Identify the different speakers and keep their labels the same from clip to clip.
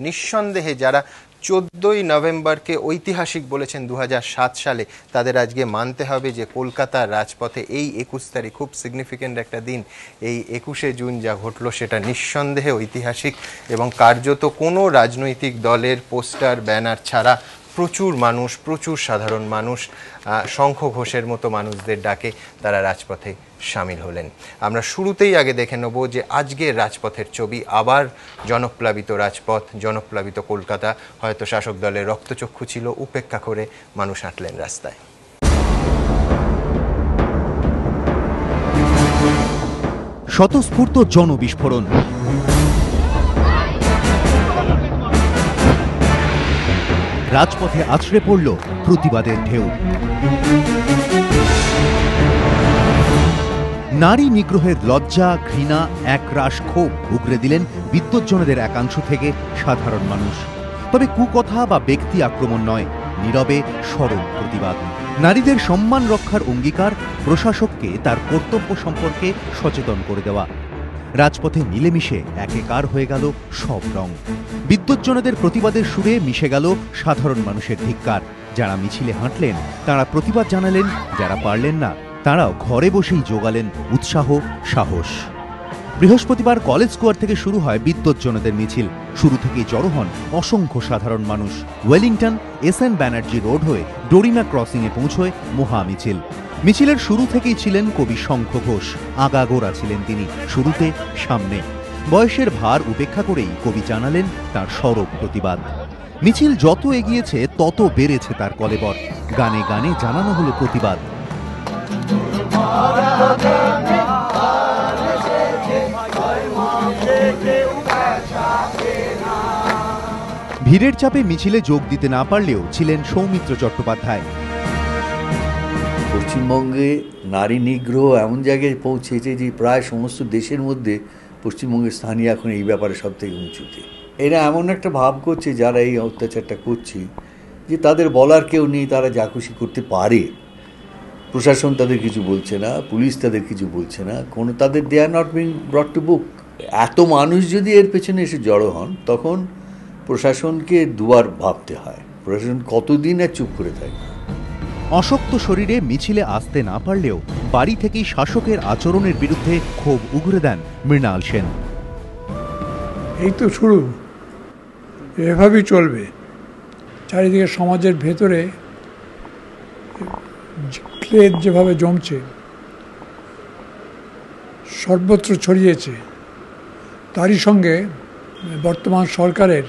Speaker 1: নিঃসন্দেহে যারা 14ই নভেম্বরকে ঐতিহাসিক বলেছেন 2007 সালে, তাদের আজকে মানতে হবে যে কলকাতার রাজপথে এই 21 তারিখ খুব সিগনিফিক্যান্ট একটা দিন। এই 21শে জুন যা ঘটলো সেটা নিঃসন্দেহে ঐতিহাসিক এবং কার্যত কোনো রাজনৈতিক দলের পোস্টার ব্যানার ছাড়া প্রচুর সাধারণ মানুষ শঙ্খ ঘোষের মতো মানুষদের ডাকে তারা রাজপথে সামিল হলেন। আমরা শুরুতেই আগে দেখে নেব যে আজকের রাজপথের ছবি। আবার জনপ্লাবিত রাজপথ, জনপ্লাবিত কলকাতা। হয়তো শাসক দলের রক্তচক্ষু ছিল, উপেক্ষা করে মানুষ হাঁটলেন রাস্তায়।
Speaker 2: স্বতঃস্ফূর্ত জনবিস্ফোরণ, রাজপথে আছড়ে পড়ল প্রতিবাদের ঢেউ। নারী নিগ্রহের লজ্জা, ঘৃণা, একরাশ ক্ষোভ উগরে দিলেন বিদ্বজ্জনদের একাংশ থেকে সাধারণ মানুষ। তবে কুকথা বা ব্যক্তি আক্রমণ নয়, নীরবে সরব প্রতিবাদ। নারীদের সম্মান রক্ষার অঙ্গীকার, প্রশাসককে তার কর্তব্য সম্পর্কে সচেতন করে দেওয়া। রাজপথে মিলেমিশে একাকার হয়ে গেল সব রং। বিদ্বজ্জনদের প্রতিবাদের সুরে মিশে গেল সাধারণ মানুষের ধিক্কার। যারা মিছিলে হাঁটলেন তারা প্রতিবাদ জানালেন, যারা পারলেন না তারাও ঘরে বসেই জোগালেন উৎসাহ, সাহস। বৃহস্পতিবার কলেজ স্কোয়ার থেকে শুরু হয় বিদ্বজ্জনদের মিছিল। শুরু থেকেই জড়ো হন অসংখ্য সাধারণ মানুষ। ওয়েলিংটন SN ব্যানার্জি রোড হয়ে ডোরিমা ক্রসিংয়ে পৌঁছয় মহা মিছিল। মিছিলের শুরু থেকেই ছিলেন কবি শঙ্খ ঘোষ। আগাগোড়া ছিলেন তিনি, শুরুতে সামনে। বয়সের ভার উপেক্ষা করেই কবি জানালেন তার সরব প্রতিবাদ। মিছিল যত এগিয়েছে তত বেড়েছে তার কলেবর। গানে গানে জানানো হলো প্রতিবাদ। ভিড়ের চাপে মিছিলে যোগ দিতে না পারলেও ছিলেন সৌমিত্র চট্টোপাধ্যায়।
Speaker 3: পশ্চিমবঙ্গে নারী নিগ্রহ এমন জায়গায় পৌঁছেছে যে প্রায় সমস্ত দেশের মধ্যে পশ্চিমবঙ্গের স্থানীয় এখন এই ব্যাপারে সব থেকে উঁচুতে। এরা এমন একটা ভাব করছে যারা এই অত্যাচারটা করছে যে তাদের বলার কেউ নেই, তারা যা খুশি করতে পারে। প্রশাসন তাদের কিছু বলছে না, পুলিশ তাদের কিছু বলছে না, কোনো তাদের they are not being brought to book. এত মানুষ যদি এর পেছনে এসে জড়ো হন তখন প্রশাসনকে দুবার ভাবতে হয়, প্রশাসন কতদিন আর চুপ করে থাকে।
Speaker 2: অশক্ত শরীরে মিছিলে আসতে না পারলেও বাড়ি থেকেই শাসকের আচরণের বিরুদ্ধে ক্ষোভ উগরে দেন মৃণাল সেন।
Speaker 4: এই তো শুরু, এভাবেই চলবে। চারিদিকে সমাজের ভেতরে ক্লেদ যেভাবে জমছে, সর্বত্র ছড়িয়েছে, তারই সঙ্গে বর্তমান সরকারের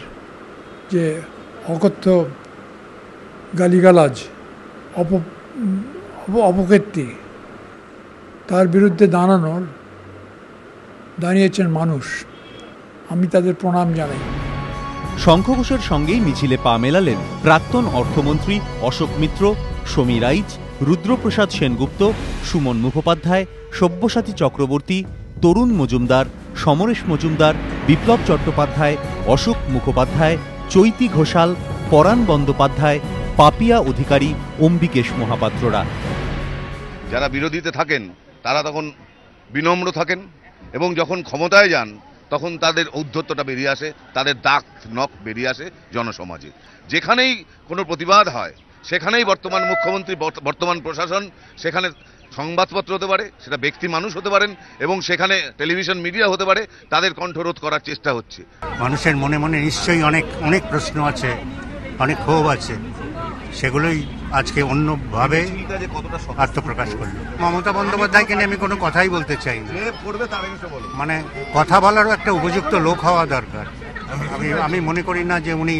Speaker 4: যে অকথ্য গালিগালাজ, অপকীর্তি, তার বিরুদ্ধে দাঁড়িয়েছেন মানুষ। আমি তাদের প্রণাম জানাই।
Speaker 2: শঙ্খ ঘোষের সঙ্গেই মিছিলে পা মেলালেন প্রাক্তন অর্থমন্ত্রী অশোক মিত্র, সমী রাইচ, রুদ্রপ্রসাদ সেনগুপ্ত, সুমন মুখোপাধ্যায়, সব্যসাচী চক্রবর্তী, তরুণ মজুমদার, সমরেশ মজুমদার, বিপ্লব চট্টোপাধ্যায়, অশোক মুখোপাধ্যায়, চৈতি ঘোষাল, পরাণ বন্দ্যোপাধ্যায়, পাপিয়া অধিকারী, অম্বিকেশ মহাপাত্ররা।
Speaker 5: যারা বিরোধীতে থাকেন তারা তখন বিনম্র থাকেন এবং যখন ক্ষমতায় যান তখন তাদের ঔদ্ধত্যটা বেরিয়ে আসে, তাদের দাগ নখ বেরিয়ে আসে জনসমাজে। যেখানেই কোনো প্রতিবাদ হয় সেখানেই বর্তমান মুখ্যমন্ত্রী, বর্তমান প্রশাসন, সেখানে সংবাদপত্র হতে পারে, সেটা ব্যক্তি মানুষ হতে পারেন এবং সেখানে টেলিভিশন মিডিয়া হতে পারে, তাদের কণ্ঠরোধ করার চেষ্টা হচ্ছে।
Speaker 6: মানুষের মনে মনে নিশ্চয়ই অনেক প্রশ্ন আছে, অনেক ক্ষোভ আছে, সেগুলোই আজকে অন্যভাবে আত্মপ্রকাশ করলো। মমতা বন্দ্যোপাধ্যায়কে নিয়ে আমি কোনো কথাই বলতে চাই না, মানে কথা বলারও একটা উপযুক্ত লোক হওয়া দরকার। আমি মনে করি না যে উনি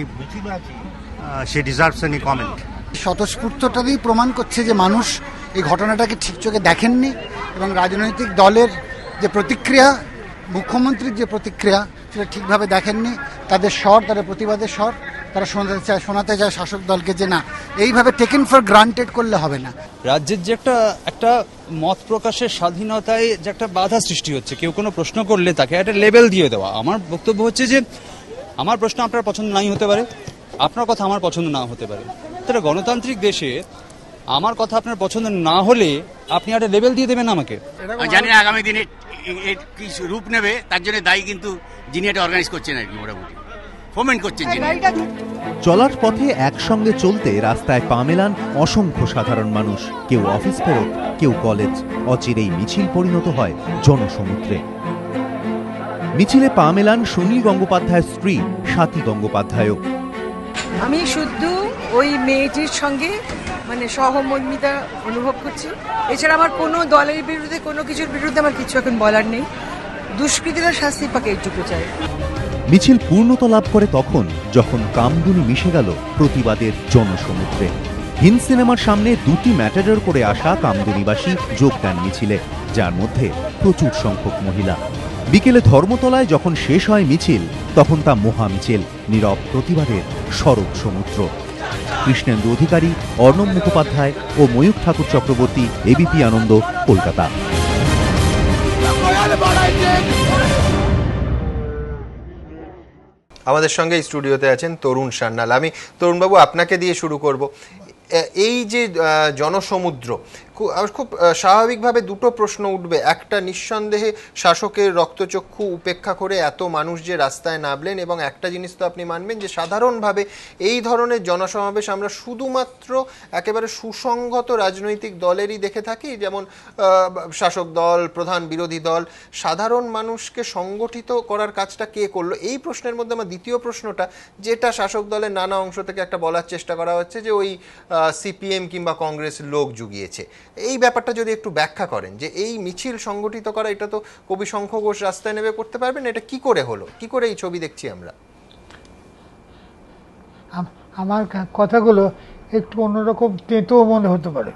Speaker 6: সে ডিজার্ভস এনি কমেন্ট।
Speaker 7: স্বতঃস্ফূর্তটাই প্রমাণ করছে যে মানুষ এই ঘটনাটাকে ঠিক চোখে দেখেননি এবং রাজনৈতিক দলের যে প্রতিক্রিয়া, মুখ্যমন্ত্রীর যে প্রতিক্রিয়া, সেটা ঠিকভাবে দেখেননি। তাদের স্বর, তাদের প্রতিবাদের স্বর তারা শোনাতে চায় শাসক দলকে যে না, এইভাবে টেকেন ফর গ্রান্টেড করলে হবে না।
Speaker 8: রাজ্যের যে একটা মত প্রকাশের স্বাধীনতায় যে একটা বাধা সৃষ্টি হচ্ছে, কেউ কোনো প্রশ্ন করলে তাকে একটা লেবেল দিয়ে দেওয়া। আমার বক্তব্য হচ্ছে যে আমার প্রশ্ন আপনার পছন্দ নাই হতে পারে, আপনার কথা আমার পছন্দ না হতে পারে। তাহলে গণতান্ত্রিক দেশে আমার কথা আপনার পছন্দ না হলে আপনি একটা লেবেল দিয়ে দেবেন আমাকে।
Speaker 9: জানি না আগামী দিনে কি রূপ নেবে, তার জন্য দায়ী কিন্তু যিনি এটা অর্গানাইজ করছেন আর কি। মোটামুটি ফোমেন্ট করছেন যিনি।
Speaker 2: চলার পথে একসঙ্গে চলতে রাস্তায় পা মেলান অসংখ্য সাধারণ মানুষ। কেউ অফিস ফেরত, কেউ কলেজ। অচিরেই মিছিল পরিণত হয় জনসমুদ্রে। মিছিলে পা মেলান সুনীল গঙ্গোপাধ্যায়ের স্ত্রী স্বাতী গঙ্গোপাধ্যায়ও।
Speaker 10: আমি শুধু ওই মেয়েটির সঙ্গে মানে সহমর্মিতা অনুভব করছি। এছাড়া আমার কোনো দলের বিরুদ্ধে, কোনো কিছুর বিরুদ্ধে আমার কিছু এখন বলার নেই। দুষ্কৃতীরা শাস্তি পাকে এইটুকু চাই।
Speaker 2: মিছিল পূর্ণতা লাভ করে তখন যখন কামদুনি মিশে গেল প্রতিবাদের জনসমুদ্রে। হিন্দ সিনেমার সামনে 2টি ম্যাটাডোর করে আসা কামদুনিবাসী যোগ দেন মিছিলে, যার মধ্যে প্রচুর সংখ্যক মহিলা। বিকেলে ধর্মতলায় যখন শেষ হয় মিছিল, তখন তা মহা মিছিল, নীরব প্রতিবাদের সরব সমুদ্র। কৃষ্ণেন্দু অধিকারী, অর্ণব মুখোপাধ্যায় ও ময়ূর ঠাকুর চক্রবর্তী, এবিপি আনন্দ, কলকাতা।
Speaker 1: আমাদের সঙ্গে স্টুডিওতে আছেন তরুণ সান্যাল। আমি তরুণবাবু আপনাকে দিয়ে শুরু করব। এই যে জনসমুদ্র, খুব স্বাভাবিকভাবে দুটো প্রশ্ন উঠবে। একটা, নিঃসন্দেহে শাসকের রক্তচক্ষু উপেক্ষা করে এত মানুষ যে রাস্তায় নামলেন, এবং একটা জিনিস তো আপনি মানবেন যে সাধারণভাবে এই ধরনের জনসমাবেশ আমরা শুধুমাত্র একেবারে সুসংগত রাজনৈতিক দলেরই দেখে থাকি, যেমন শাসক দল, প্রধান বিরোধী দল। সাধারণ মানুষকে সংগঠিত করার কাজটা কে করলো? এই প্রশ্নের মধ্যে আমার দ্বিতীয় প্রশ্নটা, যেটা শাসক দলের নানা অংশ থেকে একটা বলার চেষ্টা করা হচ্ছে যে ওই সিপিএম কিংবা কংগ্রেস লোক জুগিয়েছে। এই ব্যাপারটা যদি একটু ব্যাখ্যা করেন, যে এই মিছিল সংগঠিত করা, এটা তো কবি শঙ্খ ঘোষ রাস্তায় নেমে করতে পারবেন, এটা কি করে হলো, কি করে এই ছবি দেখছি আমরা?
Speaker 4: আমার কথাগুলো একটু অন্যরকম তেতো মনে হতে পারে।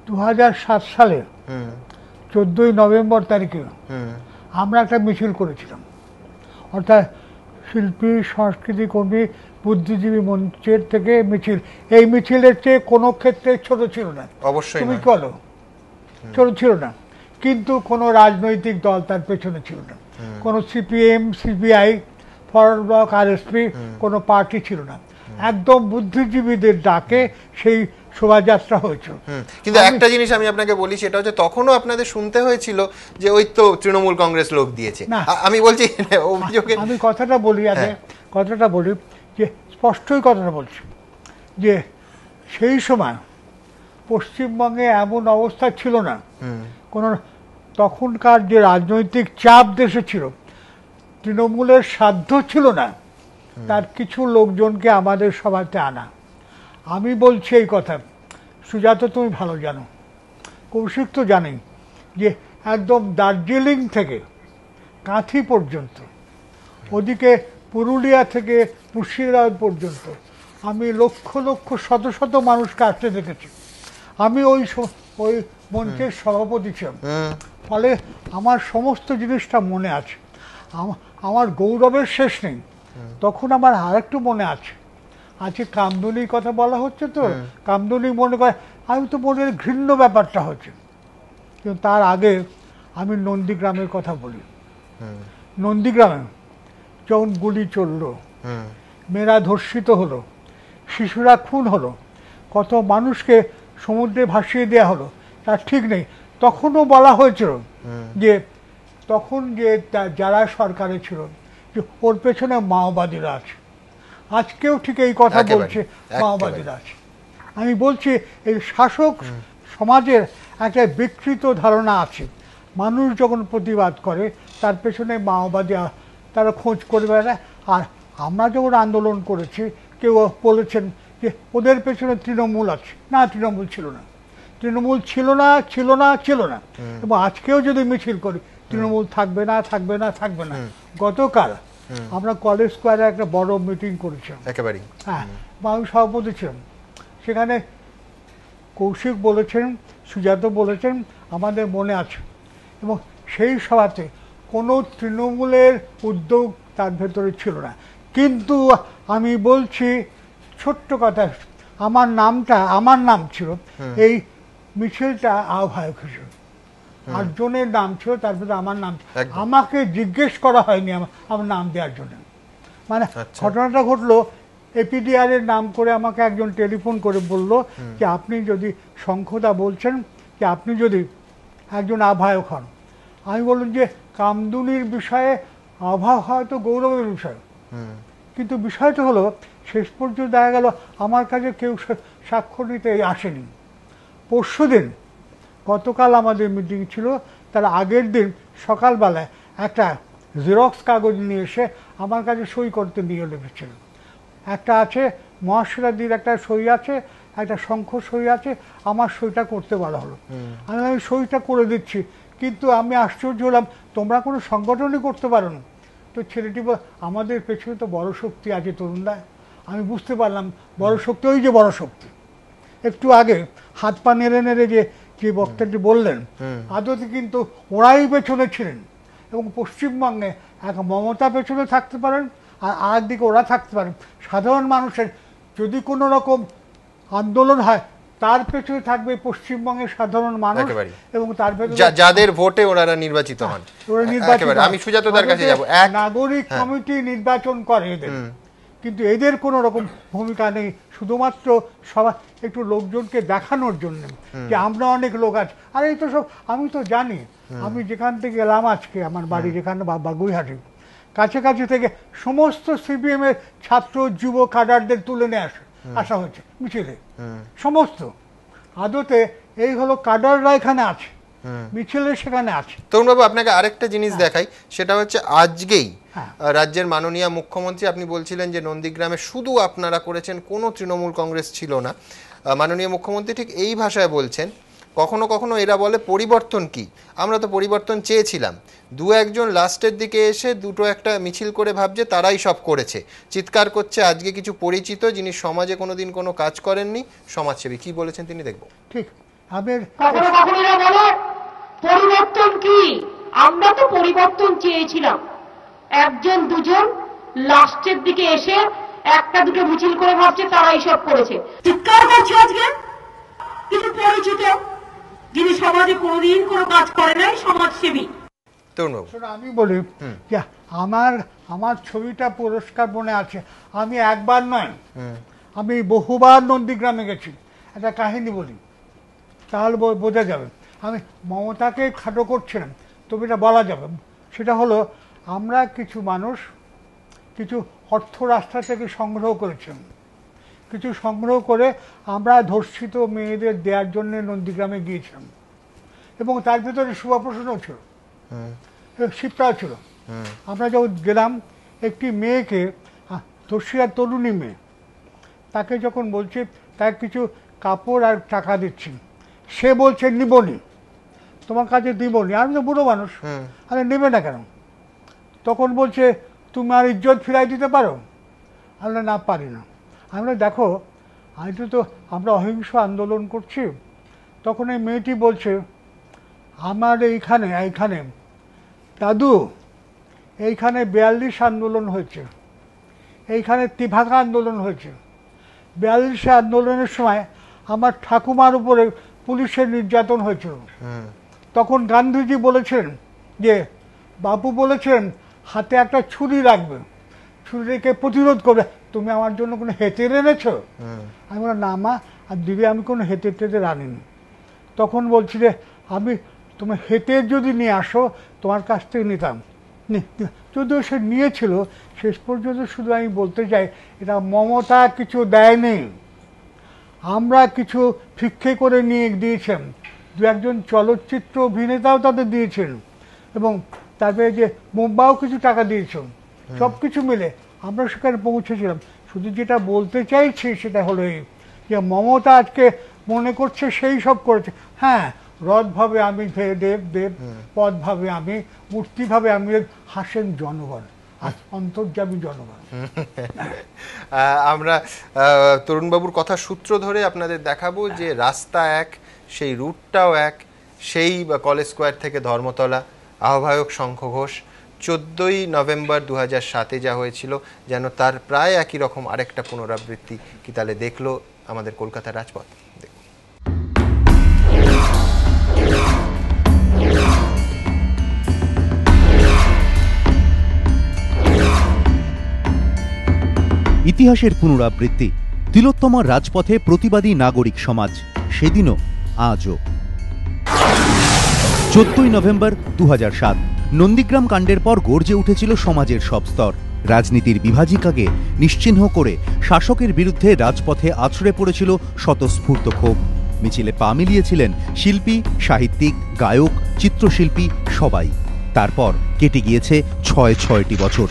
Speaker 4: 2007 সালে 14ই নভেম্বর তারিখে আমরা একটা মিছিল করেছিলাম, অর্থাৎ শিল্পী, সংস্কৃতি কর্মী, বুদ্ধিজীবী মঞ্চের থেকে মিছিল। এই মিছিলের চেয়ে কোনো ক্ষেত্রে ছোট ছিল না,
Speaker 1: অবশ্যই
Speaker 4: তুমি বলো, ছোট ছিল না। কিন্তু কোনো রাজনৈতিক দল তার পেছনে ছিল না, কোনো CPM, CPI, forward block, RSP, কোনো পার্টি ছিল না। একদম বুদ্ধিজীবীদের ডাকে সেই শোভাযাত্রা হয়েছিল।
Speaker 1: কিন্তু একটা জিনিস আমি আপনাকে বলি, সেটা হচ্ছে তখনও আপনাদের শুনতে হয়েছিল যে ওই তো তৃণমূল কংগ্রেস লোক দিয়েছে। আমি বলছি অভিযোগে,
Speaker 4: আমি কথাটা বলি আগে, কথাটা বলি যে স্পষ্টই কথাটা বলছি যে সেই সময় পশ্চিমবঙ্গে এমন অবস্থা ছিল না, কোনো তখনকার যে রাজনৈতিক চাপ দেশে ছিল, তৃণমূলের সাধ্য ছিল না তার কিছু লোকজনকে আমাদের সভাতে আনা। আমি বলছি এই কথা, সুজাতা তুমি ভালো জানো, কৌশিক তো জানেই, যে একদম দার্জিলিং থেকে কাঁথি পর্যন্ত, ওদিকে পুরুলিয়া থেকে মুর্শিদাবাদ পর্যন্ত আমি লক্ষ লক্ষ শত শত মানুষকে আসতে দেখেছি। আমি ওই মঞ্চের সভাপতি ছিলাম, ফলে আমার সমস্ত জিনিসটা মনে আছে। আমার গৌরবের শেষ নেই। তখন আমার আরেকটু মনে আছে, আজকে কামদুনির কথা বলা হচ্ছে, তো কামদুনি মনে করে, আমি তো মনে ঘৃণ্য ব্যাপারটা হচ্ছে। কিন্তু তার আগে আমি নন্দীগ্রামের কথা বলি। নন্দীগ্রামে যখন গুলি চললো, মেয়েরা ধর্ষিত হলো, শিশুরা খুন হলো, কত মানুষকে সমুদ্রে ভাসিয়ে দেওয়া হলো, তার ঠিক নেই। তখনও বলা হয়েছিল যে তখন যে যারা সরকারে ছিল, যে ওর পেছনে মাওবাদীরা আছে। আজকেও ঠিক এই কথা বলছে, মাওবাদীরা আছে। আমি বলছি এই শাসক সমাজের একটা বিকৃত ধারণা আছে। মানুষ যখন প্রতিবাদ করে তার পেছনে মাওবাদী তারা খোঁজ করে বেড়ায়। আর আমরা যখন আন্দোলন করেছি, কেউ বলেছেন যে ওদের পেছনে তৃণমূল আছে। না, তৃণমূল ছিল না, তৃণমূল ছিল না, ছিল না, ছিল না। এবং আজকেও যদি মিছিল করি, তৃণমূল থাকবে না, থাকবে না, থাকবে না। গতকাল আমরা কলেজ স্কোয়ারে একটা বড় মিটিং করেছিলাম, একেবারে, হ্যাঁ, আমি সভাপতি ছিলাম। সেখানে কৌশিক বলেছেন, সুজাত বলেছেন, আমাদের মনে আছে। এবং সেই সভাতে কোনো তৃণমূলের উদ্যোগ তার ভেতরে ছিল না। কিন্তু আমি বলছি ছোট্ট কথা, আমার নাম ছিল এই মিছিলটা আহ্বায়ক হিসেবে, 8 জনের নাম ছিল, তার ভিতরে আমার নাম। আমাকে জিজ্ঞেস করা হয়নি আমার নাম দেওয়ার জন্য। মানে ঘটনাটা ঘটলো, এপিডিআর এর নাম করে আমাকে একজন টেলিফোন করে বলল যে আপনি যদি, শঙ্খদা বলছেন যে আপনি যদি একজন আহ্বায়ক হন। আমি বললাম যে কামদুনির বিষয়ে অভাব হয়তো গৌরবের বিষয়, কিন্তু বিষয়টা হলো শেষ পর্যন্ত দেখা গেল আমার কাছে কেউ স্বাক্ষর নিতে আসেনি। পরশুদিন, গতকাল আমাদের মিটিং ছিল, তার আগের দিন সকালবেলায় একটা জেরক্স কাগজ নিয়ে এসে আমার কাছে সই করতে নিয়ে লেগেছিল। একটা আছে মহাশিলাদির একটা সই আছে, একটা শঙ্খ সই আছে, আমার সইটা করতে বলা হলো। আমি সইটা করে দিচ্ছি, কিন্তু আমি আশ্চর্য হলাম তোমরা কোনো সংগঠনই করতে পারো না। তো ছেলেটি আমাদের পেছনে তো বড় শক্তি আছে তরুণদা। আমি বুঝতে পারলাম বড় শক্তি, ওই যে বড় শক্তি। একটু আগে হাত পা নেড়ে নেড়ে যে বক্তাটি বললেন, আদতে কিন্তু ওরাই পেছনে ছিলেন। এবং পশ্চিমবঙ্গে এক মমতা পেছনে থাকতে পারেন, আর আরেকদিকে ওরা থাকতে পারেন। সাধারণ মানুষের যদি কোনো রকম আন্দোলন হয়, তার পেছনে থাকবে পশ্চিমবঙ্গের সাধারণ মানুষ, এবং তার পেছনে
Speaker 1: যাদের ভোটে ওনারা নির্বাচিত হন। আমি সুজাতদার কাছে যাব।
Speaker 4: নাগরিক কমিটি নির্বাচন করে এদের, কিন্তু এদের কোনো রকম ভূমিকা নেই, শুধুমাত্র সবাই একটু লোকজনকে দেখানোর জন্য যে আমরা অনেক লোক আছে। আর এই তো সব আমি তো জানি, আমি যেখান থেকে এলাম আজকে, আমার বাড়ি যেখানে বাগুইহাটি, কাছাকাছি থেকে সমস্ত সিপিএম এর ছাত্র যুব কাডারদের তুলে নিয়ে আসা হয়েছে মিছিলে, সমস্ত। আদতে এই হলো কাডাররা এখানে আছে, মিছিলে সেখানে আছে।
Speaker 1: তরুণবাবু, আপনাকে আরেকটা জিনিস দেখাই, সেটা হচ্ছে আজকেই রাজ্যের মাননীয় মুখ্যমন্ত্রী, আপনি বলছিলেন যে নন্দীগ্রামে শুধু আপনারা করেছেন, কোনো তৃণমূল কংগ্রেস ছিল না। মাননীয় মুখ্যমন্ত্রী ঠিক এই ভাষায় বলছেন, কখনো কখনো এরা বলে পরিবর্তন কি, আমরা তো পরিবর্তন চেয়েছিলাম, দু একজন লাস্টের দিকে এসে দুটো একটা মিছিল করে ভাবছে তারাই সব করেছে, চিৎকার করছে আজকে কিছু পরিচিত যিনি সমাজে কোনোদিন কোনো কাজ করেননি, সমাজসেবী। কি বলেছেন তিনি দেখবো।
Speaker 4: ঠিক,
Speaker 9: কখনো কখনো এরা বলে পরিবর্তন কি, আমরা তো পরিবর্তন চেয়েছিলাম, একজন দুজন লাস্টের দিকে এসে একটা দুটো মিছিল করে ভাবছে তারাই সব করেছে, চিৎকার করছে আজকে কিছু পরিচিত যিনি সমাজে কোনোদিন কোনো কাজ করে নাই, সমাজসেবী।
Speaker 4: আমি বলি যে আমার ছবিটা পুরস্কার মনে আছে, আমি একবার নয়, আমি বহুবার নন্দীগ্রামে গেছি। একটা কাহিনী বলি, তাহলে বোঝা যাবে। আমি মমতাকে খাটো করছিলাম, তবে এটা বলা যাবে। সেটা হলো, আমরা কিছু মানুষ কিছু অর্থ রাস্তা থেকে সংগ্রহ করেছিলাম, কিছু সংগ্রহ করে আমরা ধর্ষিত মেয়েদের দেওয়ার জন্য নন্দীগ্রামে গিয়েছিলাম, এবং তার ভিতরে শুভপ্রসন্নও ছিল, শিবটাও ছিল। আমরা যখন গেলাম, একটি মেয়েকে, ধর্ষিতা তরুণী মেয়ে, তাকে যখন বলছি তার কিছু কাপড় আর টাকা দিচ্ছি, সে বলছে নিবনি, তোমার কাছে দিবনি। আমি তো বুড়ো মানুষ, আরে নেবে না কেন? তখন বলছে তুমি আর ইজ্জত ফিরাই দিতে পারো? আমরা না, পারি না। আমরা দেখো, আজ তো আমরা অহিংস আন্দোলন করছি। তখন এই মেয়েটি বলছে, আমার এইখানে দাদু, এইখানে 42 আন্দোলন হয়েছে, এইখানে তিভাগা আন্দোলন হয়েছে। 42 আন্দোলনের সময় আমার ঠাকুমার উপরে পুলিশের নির্যাতন হয়েছিল। তখন গান্ধীজি বলেছিলেন যে, বাপু বলেছেন হাতে একটা ছুরি রাখবে, ছুরি রেখে প্রতিরোধ করবে। তুমি আমার জন্য কোনো হেতের এনেছ? আমি বললাম, না মা, আর দিদি আমি কোনো হেতের টেতের আনিনি। তখন বলছি যে, আমি তোমার হেতের যদি নিয়ে আসো তোমার কাছ থেকে নিতাম। যদিও সে নিয়েছিল, শেষ পর্যন্ত শুধু আমি বলতে চাই, এটা মমতা কিছু দেয়নি, আমরা কিছু ভিক্ষে করে নিয়ে দিয়েছেন। দু একজন চলচ্চিত্র অভিনেতাও তাদের দিয়েছেন, এবং তারপরে যে মুম্বাইও কিছু টাকা দিয়েছেন। সব কিছু মিলে আমরা সেখানে পৌঁছেছিলাম। শুধু যেটা বলতে চাইছি সেটা হলো এই, যে মমতা আজকে মনে করছে সেই সব করেছে। হ্যাঁ, রথভাবে আমি দেব, পদভাবে আমি, মূর্তিভাবে আমি, হাসেন জনগণ, অন্তর্যামী জনগণ।
Speaker 1: আমরা তরুণবাবুর কথা সূত্র ধরে আপনাদের দেখাবো যে রাস্তা এক, সেই রুটটাও এক, সেই কলেজ স্কোয়ার থেকে ধর্মতলা, আহ্বায়ক শঙ্খ ঘোষ। 14ই নভেম্বর 2007-এ যা হয়েছিল, যেন তার প্রায় একই রকম আরেকটা পুনরাবৃত্তি কি তাহলে দেখলো আমাদের কলকাতার রাজপথ।
Speaker 2: ইতিহাসের পুনরাবৃত্তি, তিলোত্তমার রাজপথে প্রতিবাদী নাগরিক সমাজ, সেদিনও আজও। 14ই নভেম্বর 2007, নন্দীগ্রাম কাণ্ডের পর গর্জে উঠেছিল সমাজের সব স্তর। রাজনীতির বিভাজিকাকে নিশ্চিহ্ন করে শাসকের বিরুদ্ধে রাজপথে আছড়ে পড়েছিল স্বতঃস্ফূর্ত ক্ষোভ। মিছিলে পা মিলিয়েছিলেন শিল্পী, সাহিত্যিক, গায়ক, চিত্রশিল্পী সবাই। তারপর কেটে গিয়েছে ৬টি বছর,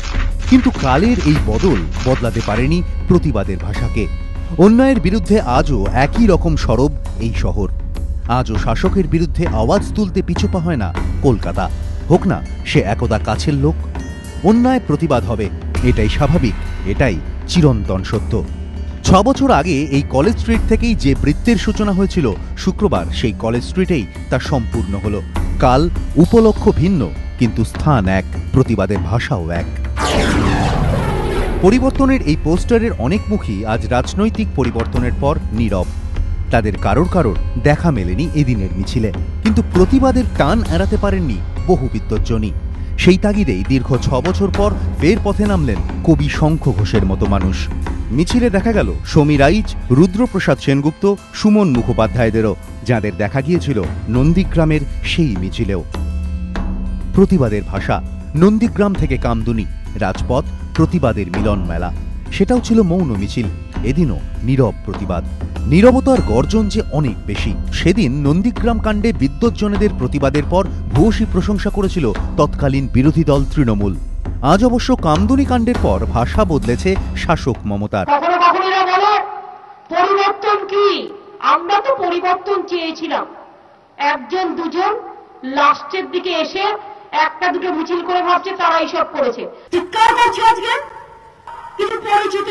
Speaker 2: কিন্তু কালের এই বদল বদলাতে পারেনি প্রতিবাদের ভাষাকে। অন্যায়ের বিরুদ্ধে আজও একই রকম সরব এই শহর। আজও শাসকের বিরুদ্ধে আওয়াজ তুলতে পিছুপা হয় না কলকাতা, হোক না সে একদা কাছের লোক। অন্যায় প্রতিবাদ হবে, এটাই স্বাভাবিক, এটাই চিরন্তন সত্য। ৬ বছর আগে এই কলেজ স্ট্রিট থেকেই যে বৃত্তের সূচনা হয়েছিল, শুক্রবার সেই কলেজ স্ট্রিটেই তা সম্পূর্ণ হলো। কাল উপলক্ষ ভিন্ন, কিন্তু স্থান এক, প্রতিবাদের ভাষাও এক। পরিবর্তনের এই পোস্টারের অনেক মুখী আজ রাজনৈতিক পরিবর্তনের পর নীরব। তাদের কারোর দেখা মেলেনি এদিনের মিছিলে, কিন্তু প্রতিবাদের টান এড়াতে পারেননি বহু বিদ্বজ্জনই। সেই তাগিদেই দীর্ঘ ৬ বছর পর ফের পথে নামলেন কবি শঙ্খ ঘোষের মতো মানুষ। মিছিলে দেখা গেল সমীর রাইচ, রুদ্রপ্রসাদ সেনগুপ্ত, সুমন মুখোপাধ্যায়দেরও, যাদের দেখা গিয়েছিল নন্দীগ্রামের সেই মিছিলেও। প্রতিবাদের ভাষা, নন্দীগ্রাম থেকে কামদুনি, রাজপথ প্রতিবাদের মিলন মেলা। সেটাও ছিল মৌন মিছিল, এদিনও নীরব প্রতিবাদ। নীরবতার গর্জন যে অনেক বেশি। সেদিন নন্দীগ্রাম কাণ্ডে বিদ্বজ্জনেদের প্রতিবাদের পর ভূয়সী প্রশংসা করেছিল তৎকালীন বিরোধী দল তৃণমূল। আজ অবশ্য কামদুনি কাণ্ডের পর ভাষা বদলেছে শাসক মমতার।
Speaker 9: কখনো কখনো এরা বলে পরিবর্তন কি, আমরা তো পরিবর্তন চেয়েছিলাম। একজন দুজন লাস্টের দিকে এসে একটা দুটো মিছিল করে ভাবছে তারা এইসব করেছে। চিৎকার করছে আজকে কিন্তু পরিচিত,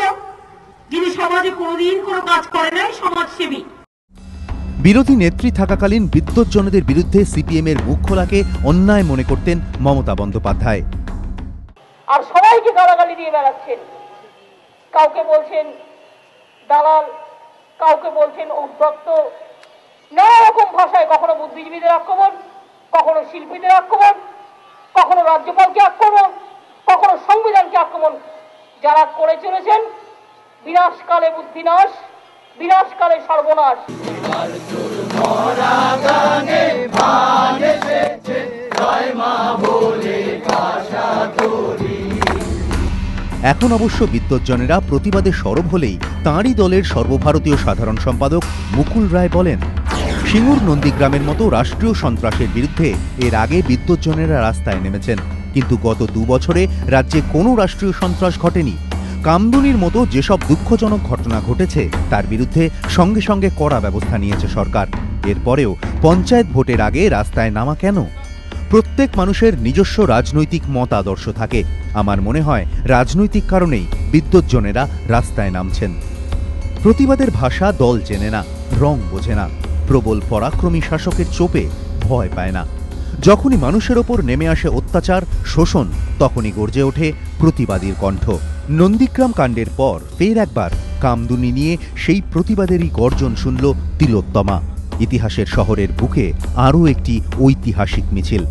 Speaker 9: যিনি সমাজে কোনোদিন কোনো কাজ করে নাই, সমাজসেবী।
Speaker 2: বিরোধী নেত্রী থাকাকালীন বিদ্বজ্জনদের বিরুদ্ধে সিপিএমের মুখ খোলাকে অন্যায় মনে করতেন মমতা বন্দ্যোপাধ্যায়।
Speaker 9: আর সবাইকে গালাগালি দিয়ে বেড়াচ্ছেন, কাউকে বলছেন দালাল, কাউকে বলছেন উদ্যক্ত, নানা রকম ভাষায়, কখনো বুদ্ধিজীবীদের আক্রমণ, কখনো শিল্পীদের আক্রমণ, কখনো রাজ্যপালকে আক্রমণ, কখনো সংবিধানকে আক্রমণ। যারা করে চলেছেন বিনাশকালে বুদ্ধিনাশ, বিনাশকালে সর্বনাশ।
Speaker 2: এখন অবশ্য বিদ্বজ্জনেরা প্রতিবাদে সরব হলেই তাঁরই দলের সর্বভারতীয় সাধারণ সম্পাদক মুকুল রায় বলেন, সিঙ্গুর নন্দীগ্রামের মতো রাষ্ট্রীয় সন্ত্রাসের বিরুদ্ধে এর আগে বিদ্বজ্জনেরা রাস্তায় নেমেছেন, কিন্তু গত 2 বছরে রাজ্যে কোনো রাষ্ট্রীয় সন্ত্রাস ঘটেনি। কামদুনির মতো যেসব দুঃখজনক ঘটনা ঘটেছে তার বিরুদ্ধে সঙ্গে সঙ্গে কড়া ব্যবস্থা নিয়েছে সরকার। এরপরেও পঞ্চায়েত ভোটের আগে রাস্তায় নামা কেন? প্রত্যেক মানুষের নিজস্ব রাজনৈতিক মতাদর্শ থাকে। আমার মনে হয় রাজনৈতিক কারণেই বিদ্বজ্জনেরা রাস্তায় নামছেন। প্রতিবাদের ভাষা দল চেনে না, রং বোঝে না, প্রবল পরাক্রমী শাসকের চোপে ভয় পায় না। যখনই মানুষের ওপর নেমে আসে অত্যাচার, শোষণ, তখনই গর্জে ওঠে প্রতিবাদীর কণ্ঠ। নন্দীগ্রাম কাণ্ডের পর ফের একবার কামদুনি নিয়ে সেই প্রতিবাদেরই গর্জন শুনল তিলোত্তমা। ইতিহাসের শহরের বুকে আরও একটি ঐতিহাসিক মিছিল।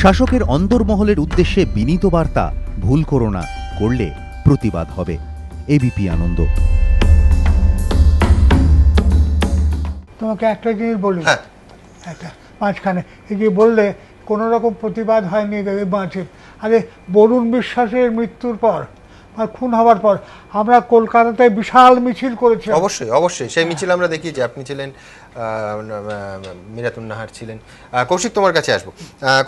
Speaker 2: শাসকের অন্দরমহলের উদ্দেশ্যে বিনীত বার্তা, ভুল করো না, করলে প্রতিবাদ হবে। এবিপি আনন্দ।
Speaker 4: তোমাকে একটা জিনিস বলি, একটা মাঝখানে এই যে বললে কোনো রকম প্রতিবাদ হয়নি মাঝে, আরে বরুণ বিশ্বাসের মৃত্যুর পর বা খুন হওয়ার পর আমরা কলকাতাতে বিশাল মিছিল করেছি।
Speaker 1: অবশ্যই অবশ্যই সেই মিছিল আমরা দেখিয়েছি। আপনি ছিলেন, মিরাতুন নাহার ছিলেন। কৌশিক, তোমার কাছে আসবো।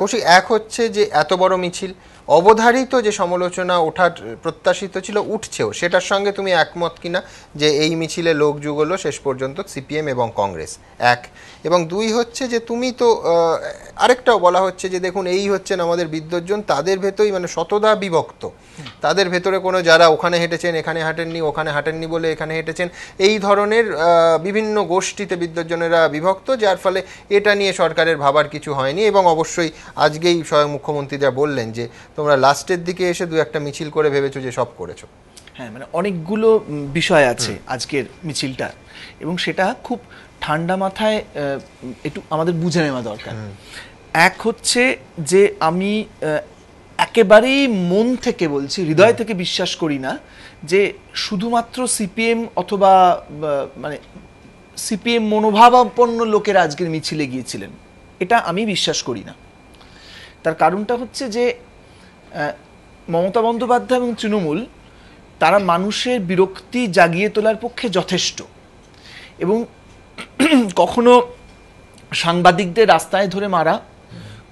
Speaker 1: কৌশিক, এক হচ্ছে যে এত বড় মিছিল, অবধারিত যে সমালোচনা ওঠার প্রত্যাশিত ছিল, উঠছেও, সেটার সঙ্গে তুমি একমত কিনা যে এই মিছিলে লোক যুগলো শেষ পর্যন্ত সিপিএম এবং কংগ্রেস? এক। এবং 2 হচ্ছে যে তুমি তো আরেকটাও বলা হচ্ছে যে দেখুন এই হচ্ছেন আমাদের বিদ্বজ্জন, তাদের ভেতরেই মানে শতদা বিভক্ত, তাদের ভেতরে কোনো যারা ওখানে হেঁটেছেন এখানে হাঁটেননি, ওখানে হাঁটেননি বলে এখানে হেঁটেছেন, এই ধরনের বিভিন্ন গোষ্ঠীতে বিদ্বজ্জনেরা বিভক্ত, যার ফলে এটা নিয়ে সরকারের ভাবার কিছু হয়নি। এবং অবশ্যই আজকেই স্বয়ং মুখ্যমন্ত্রী যা বললেন যে তোমরা লাস্টের দিকে এসে 2-1টা মিছিল করে ভেবেছো যে সব করেছো।
Speaker 11: হ্যাঁ, মানে অনেকগুলো বিষয় আছে আজকের মিছিলটা, এবং সেটা খুব ঠান্ডা মাথায় একটু আমাদের বুঝে নেওয়া দরকার। এক হচ্ছে যে আমি একেবারেই মন থেকে বলছি, হৃদয় থেকে বিশ্বাস করি না যে শুধুমাত্র সিপিএম অথবা মানে সিপিএম মনোভাবাপন্ন লোকেরা আজকের মিছিলে গিয়েছিলেন, এটা আমি বিশ্বাস করি না। তার কারণটা হচ্ছে যে মমতা বন্দ্যোপাধ্যায় এবং তৃণমূল তারা মানুষের বিরক্তি জাগিয়ে তোলার পক্ষে যথেষ্ট, এবং কখনো সাংবাদিকদের রাস্তায় ধরে মারা,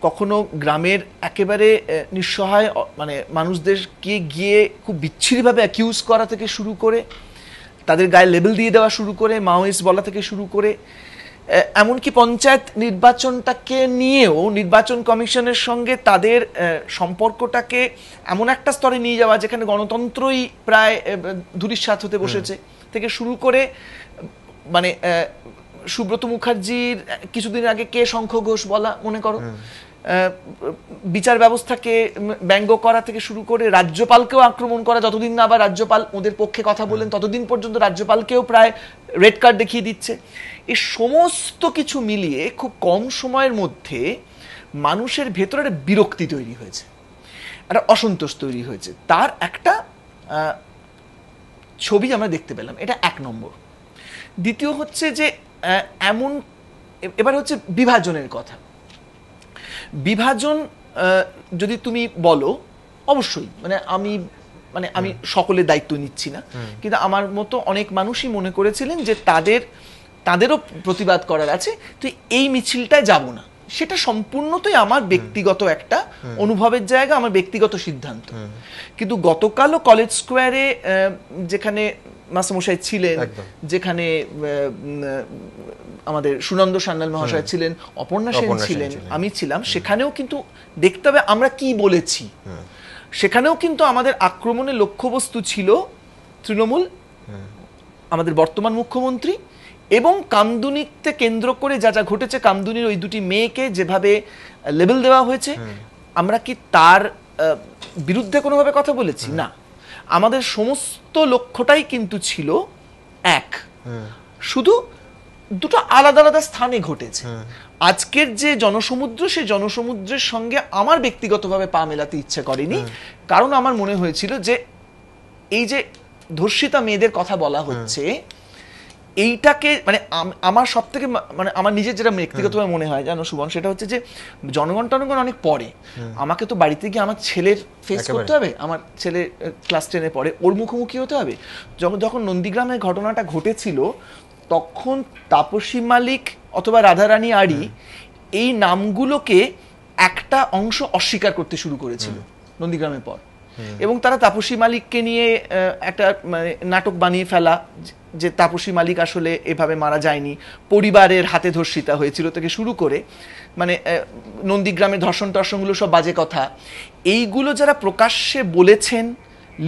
Speaker 11: কখনো গ্রামের একেবারে নিঃসহায় মানে মানুষদেরকে গিয়ে খুব বিচ্ছিরিভাবে অ্যাকিউজ করা থেকে শুরু করে, তাদের গায়ে লেবেল দিয়ে দেওয়া শুরু করে, মাওয়িস্ট বলা থেকে শুরু করে, এমনকি পঞ্চায়েত নির্বাচনটাকে নিয়েও নির্বাচন কমিশনের সঙ্গে তাদের সম্পর্কটাকে এমন একটা স্তরে নিয়ে যাওয়া যেখানে গণতন্ত্রই প্রায় ধূলিসাৎ হতে বসেছে থেকে শুরু করে, মানে সুব্রত মুখার্জির কিছুদিন আগে কে শঙ্খ ঘোষ বলা, মনে করো, বিচার ব্যবস্থাকে ব্যঙ্গ করা থেকে শুরু করে রাজ্যপালকেও আক্রমণ করা, যতদিন না আবার রাজ্যপাল ওদের পক্ষে কথা বলেন ততদিন পর্যন্ত রাজ্যপালকেও প্রায় রেড কার্ড দেখিয়ে দিচ্ছে। এই সমস্ত কিছু মিলিয়ে খুব কম সময়ের মধ্যে মানুষের ভেতরে একটা বিরক্তি তৈরি হয়েছে, একটা অসন্তোষ তৈরি হয়েছে, তার একটা ছবি আমরা দেখতে পেলাম। এটা এক নম্বর। দ্বিতীয় হচ্ছে যে এমন, এবার হচ্ছে বিভাজনের কথা। বিভাজন যদি তুমি বলো, অবশ্যই মানে আমি সকলের দায়িত্ব নিচ্ছি না, কিন্তু আমার মতো অনেক মানুষই মনে করেছিলেন যে তাদেরও প্রতিবাদ করার আছে, তো এই মিছিলটায় যাব না। সেটা সম্পূর্ণতই আমার ব্যক্তিগত একটা অনুভবের জায়গা, আমার ব্যক্তিগত সিদ্ধান্ত। কিন্তু গতকালও কলেজ স্কোয়ারে যেখানে মাস্টারমশাই ছিলেন, যেখানে আমাদের সুনন্দ সান্যাল মহাশয় ছিলেন, অপর্ণা সেন ছিলেন, আমি ছিলাম, সেখানেও কিন্তু দেখতে হবে আমরা কি বলেছি। সেখানেও কিন্তু আমাদের আক্রমণের লক্ষ্যবস্তু ছিল তৃণমূল, আমাদের বর্তমান মুখ্যমন্ত্রী, এবং কামদুনিতে কেন্দ্র করে যা যা ঘটেছে, কামদুনির ওই দুটি মেয়েকে যেভাবে লেবেল দেওয়া হয়েছে, আমরা কি তার বিরুদ্ধে কোনোভাবে কথা বলেছি? না। আমাদের সমস্ত লক্ষ্যটাই কিন্তু ছিল এক, শুধু দুটো আলাদা আলাদা স্থানে ঘটেছে। আজকের যে জনসমুদ্র, সেই জনসমুদ্রের সঙ্গে আমার ব্যক্তিগতভাবে পা মেলাতে ইচ্ছে করেনি, কারণ আমার মনে হয়েছিল যে এই যে ধর্ষিতা মেয়েদের কথা বলা হচ্ছে, এইটাকে মানে আমার সব থেকে মানে আমার নিজের যেটা ব্যক্তিগতভাবে মনে হয় জানো সুবন, সেটা হচ্ছে যে জনগণ টনগণ অনেক পরে, আমাকে তো বাড়িতে গিয়ে আমার ছেলের ফেস করতে হবে, আমার ছেলে ক্লাস 10-এ পড়ে, ওর মুখোমুখি হতে হবে। যখন নন্দীগ্রামের ঘটনাটা ঘটেছিল, তখন তাপসী মালিক অথবা রাধারানী আড়ি এই নামগুলোকে একটা অংশ অস্বীকার করতে শুরু করেছিল নন্দীগ্রামের পর, এবং তারা তাপসী মালিককে নিয়ে একটা মানে নাটক বানিয়ে ফেলা যে তাপসী মালিক আসলে এভাবে মারা যায়নি, পরিবারের হাতে ধর্ষিতা হয়েছিল থেকে শুরু করে, মানে নন্দীগ্রামের ধর্ষণগুলো সব বাজে কথা, এইগুলো যারা প্রকাশ্যে বলেছেন,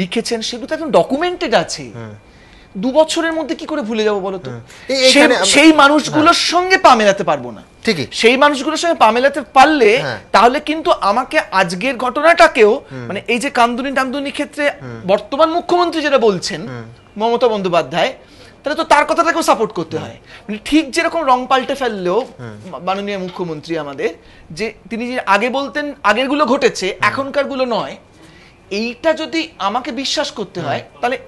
Speaker 11: লিখেছেন, সেগুলো তো এখন ডকুমেন্টেড আছে। 2 বছরের মধ্যে কি করে ভুলে যাবো বলতো? সেই মানুষগুলোর সঙ্গে পা মেলাতে পারবো না। ঠিকই, সেই মানুষগুলোর সঙ্গে পা মেলাতে পারলে তাহলে কিন্তু আমাকে আজকের ঘটনাটাকেও, মানে এই যে কামদুনি ক্ষেত্রে বর্তমান মুখ্যমন্ত্রী যেটা বলছেন মমতা বন্দ্যোপাধ্যায়, তাহলে তো তার কথাটাকেও সাপোর্ট করতে হয়। মানে ঠিক যেরকম রং পাল্টে ফেললেও মাননীয় মুখ্যমন্ত্রী আমাদের, যে তিনি যে আগে বলতেন আগের গুলো ঘটেছে, এখনকার গুলো নয়, এইটা যদি আমাকে বিশ্বাস করতে হয়, তাহলে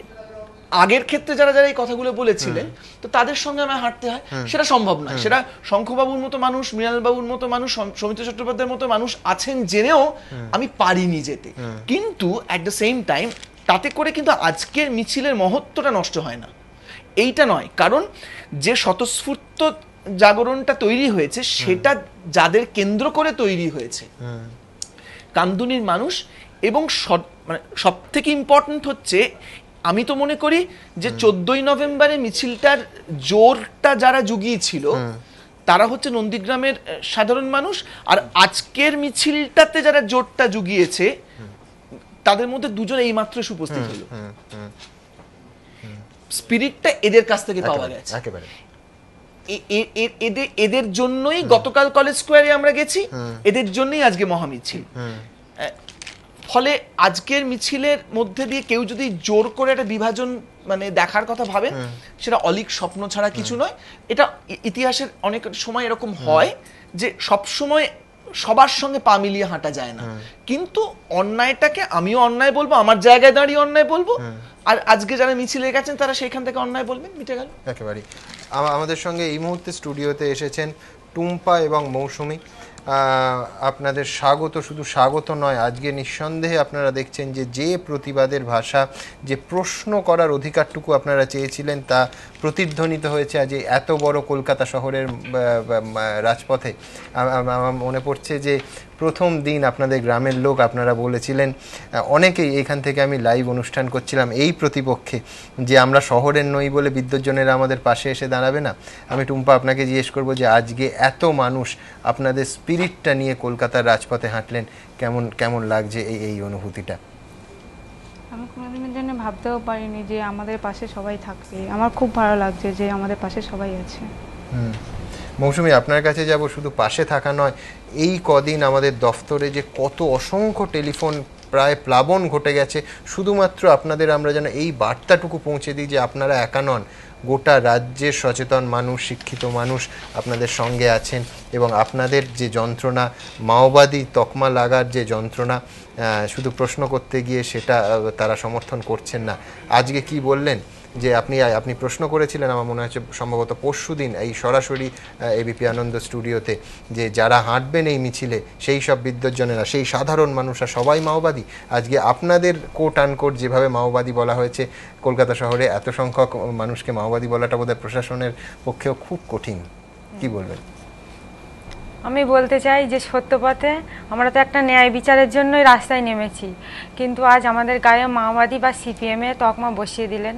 Speaker 11: আগের ক্ষেত্রে যারা যারা এই কথাগুলো বলেছিলেন, তো তাদের সঙ্গে আমার হাঁটতে হয়। সেটা সম্ভব নয়। সেটা শঙ্খবাবুর মতো মানুষ, মৃণালবাবুর মতো মানুষ, সৌমিত্র চট্টোপাধ্যায়ের মতো মানুষ আছেন জেনেও আমি পারিনি যেতে। কিন্তু অ্যাট দ্য সেম টাইম তাতে করে কিন্তু আজকের মিছিলের মহত্বটা নষ্ট হয় না, এইটা নয়। কারণ যে স্বতঃস্ফূর্ত জাগরণটা তৈরি হয়েছে, সেটা যাদের কেন্দ্র করে তৈরি হয়েছে, কামদুনির মানুষ, এবং মানে সব থেকে ইম্পর্টেন্ট হচ্ছে, আমি তো মনে করি যে 14ই নভেম্বরে মিছিলটার জোরটা যারা জুগিয়েছিল তারা হচ্ছে নন্দীগ্রামের সাধারণ মানুষ, আর আজকের মিছিলটাতে যারা জোরটা জুগিয়েছে তাদের মধ্যে দুজন এইমাত্র উপস্থিত হলো। স্পিরিটটা এদের কাছ থেকে পাওয়া গেছে। এদের জন্যই গতকাল কলেজ স্কোয়ারে আমরা গেছি, এদের জন্যই আজকে মহামিছিল। ফলে আজকের মিছিলের মধ্যে দিয়ে কেউ যদি জোর করে একটা বিভাজন মানে দেখার কথা ভাবেন, সেটা অলীক স্বপ্ন ছাড়া কিছু নয়। এটা ইতিহাসের অনেক সময় এরকম হয় যে সব সময় সবার সঙ্গে পা মিলিয়ে হাঁটা যায় না, কিন্তু অন্যায়টাকে আমিও অন্যায় বলবো, আমার জায়গায় দাঁড়িয়ে অন্যায় বলবো, আর আজকে যারা মিছিলে গেছেন তারা সেইখান থেকে অন্যায় বলবেন, মিটে গেল। একেবারেই। আমাদের সঙ্গে এই মুহূর্তে স্টুডিওতে এসেছেন টুম্পা এবং মৌসুমী।
Speaker 1: আপনাদের স্বাগত, শুধু স্বাগত নয়, আজকে নিঃসন্দেহে আপনারা দেখছেন যে প্রতিবাদের ভাষা, যে প্রশ্ন করার অধিকারটুকু আপনারা চেয়েছিলেন তা প্রতিধ্বনিত হয়েছে আজ এত বড় কলকাতা শহরের রাজপথে। আমার মনে পড়ছে যে প্রথম দিন আপনাদের গ্রামের লোক, আপনারা বলেছিলেন অনেকেই, এখান থেকে আমি লাইভ অনুষ্ঠান করছিলাম, এই প্রতিপক্ষে যে আমরা শহরের নই বলে বিদ্যুৎজনেরা আমাদের পাশে এসে দাঁড়াবে না। আমি টুম্পা আপনাকে জিজ্ঞেস করবো যে আজকে এত মানুষ আপনাদের স্পিরিটটা নিয়ে কলকাতার রাজপথে হাঁটলেন, কেমন লাগছে এই অনুভূতিটা?
Speaker 12: আমি কোনোদিনের জন্য ভাবতেও পারিনি যে আমাদের পাশে সবাই থাকবে। আমার খুব ভালো লাগছে যে আমাদের পাশে সবাই আছে।
Speaker 1: মৌসুমী, আপনার কাছে যাব, শুধু পাশে থাকা নয়, এই কদিন আমাদের দফতরে যে কত অসংখ্য টেলিফোন প্রায় প্লাবন ঘটে গেছে, শুধুমাত্র আপনাদের আমরা যেন এই বার্তাটুকু পৌঁছে দিই যে আপনারা একা নন, গোটা রাজ্যের সচেতন মানুষ, শিক্ষিত মানুষ আপনাদের সঙ্গে আছেন এবং আপনাদের যে যন্ত্রণা, মাওবাদী তকমা লাগার যে যন্ত্রণা, শুধু প্রশ্ন করতে গিয়ে সেটা তারা সমর্থন করছেন না। আজকে কি বললেন যে আপনি প্রশ্ন করেছিলেন, আমার মনে হচ্ছে সম্ভবত পরশুদিন, এই সরাসরি এবিপি আনন্দ স্টুডিওতে, যে যারা হাঁটবেন এই মিছিলে সেই সব বিদ্যুৎজনেরা, সেই সাধারণ মানুষরা সবাই মাওবাদী। আজকে আপনাদের কোট আনকোট যেভাবে মাওবাদী বলা হয়েছে, কলকাতা শহরে এত সংখ্যক মানুষকে মাওবাদী বলাটা বোধহয় প্রশাসনের পক্ষেও খুব কঠিন, কি বলবেন?
Speaker 12: আমি বলতে চাই যে সত্যপথে আমরা তো একটা ন্যায় বিচারের জন্যই রাস্তায় নেমেছি, কিন্তু আজ আমাদের গায়ে মাওবাদী বা সিপিএমে তকমা বসিয়ে দিলেন।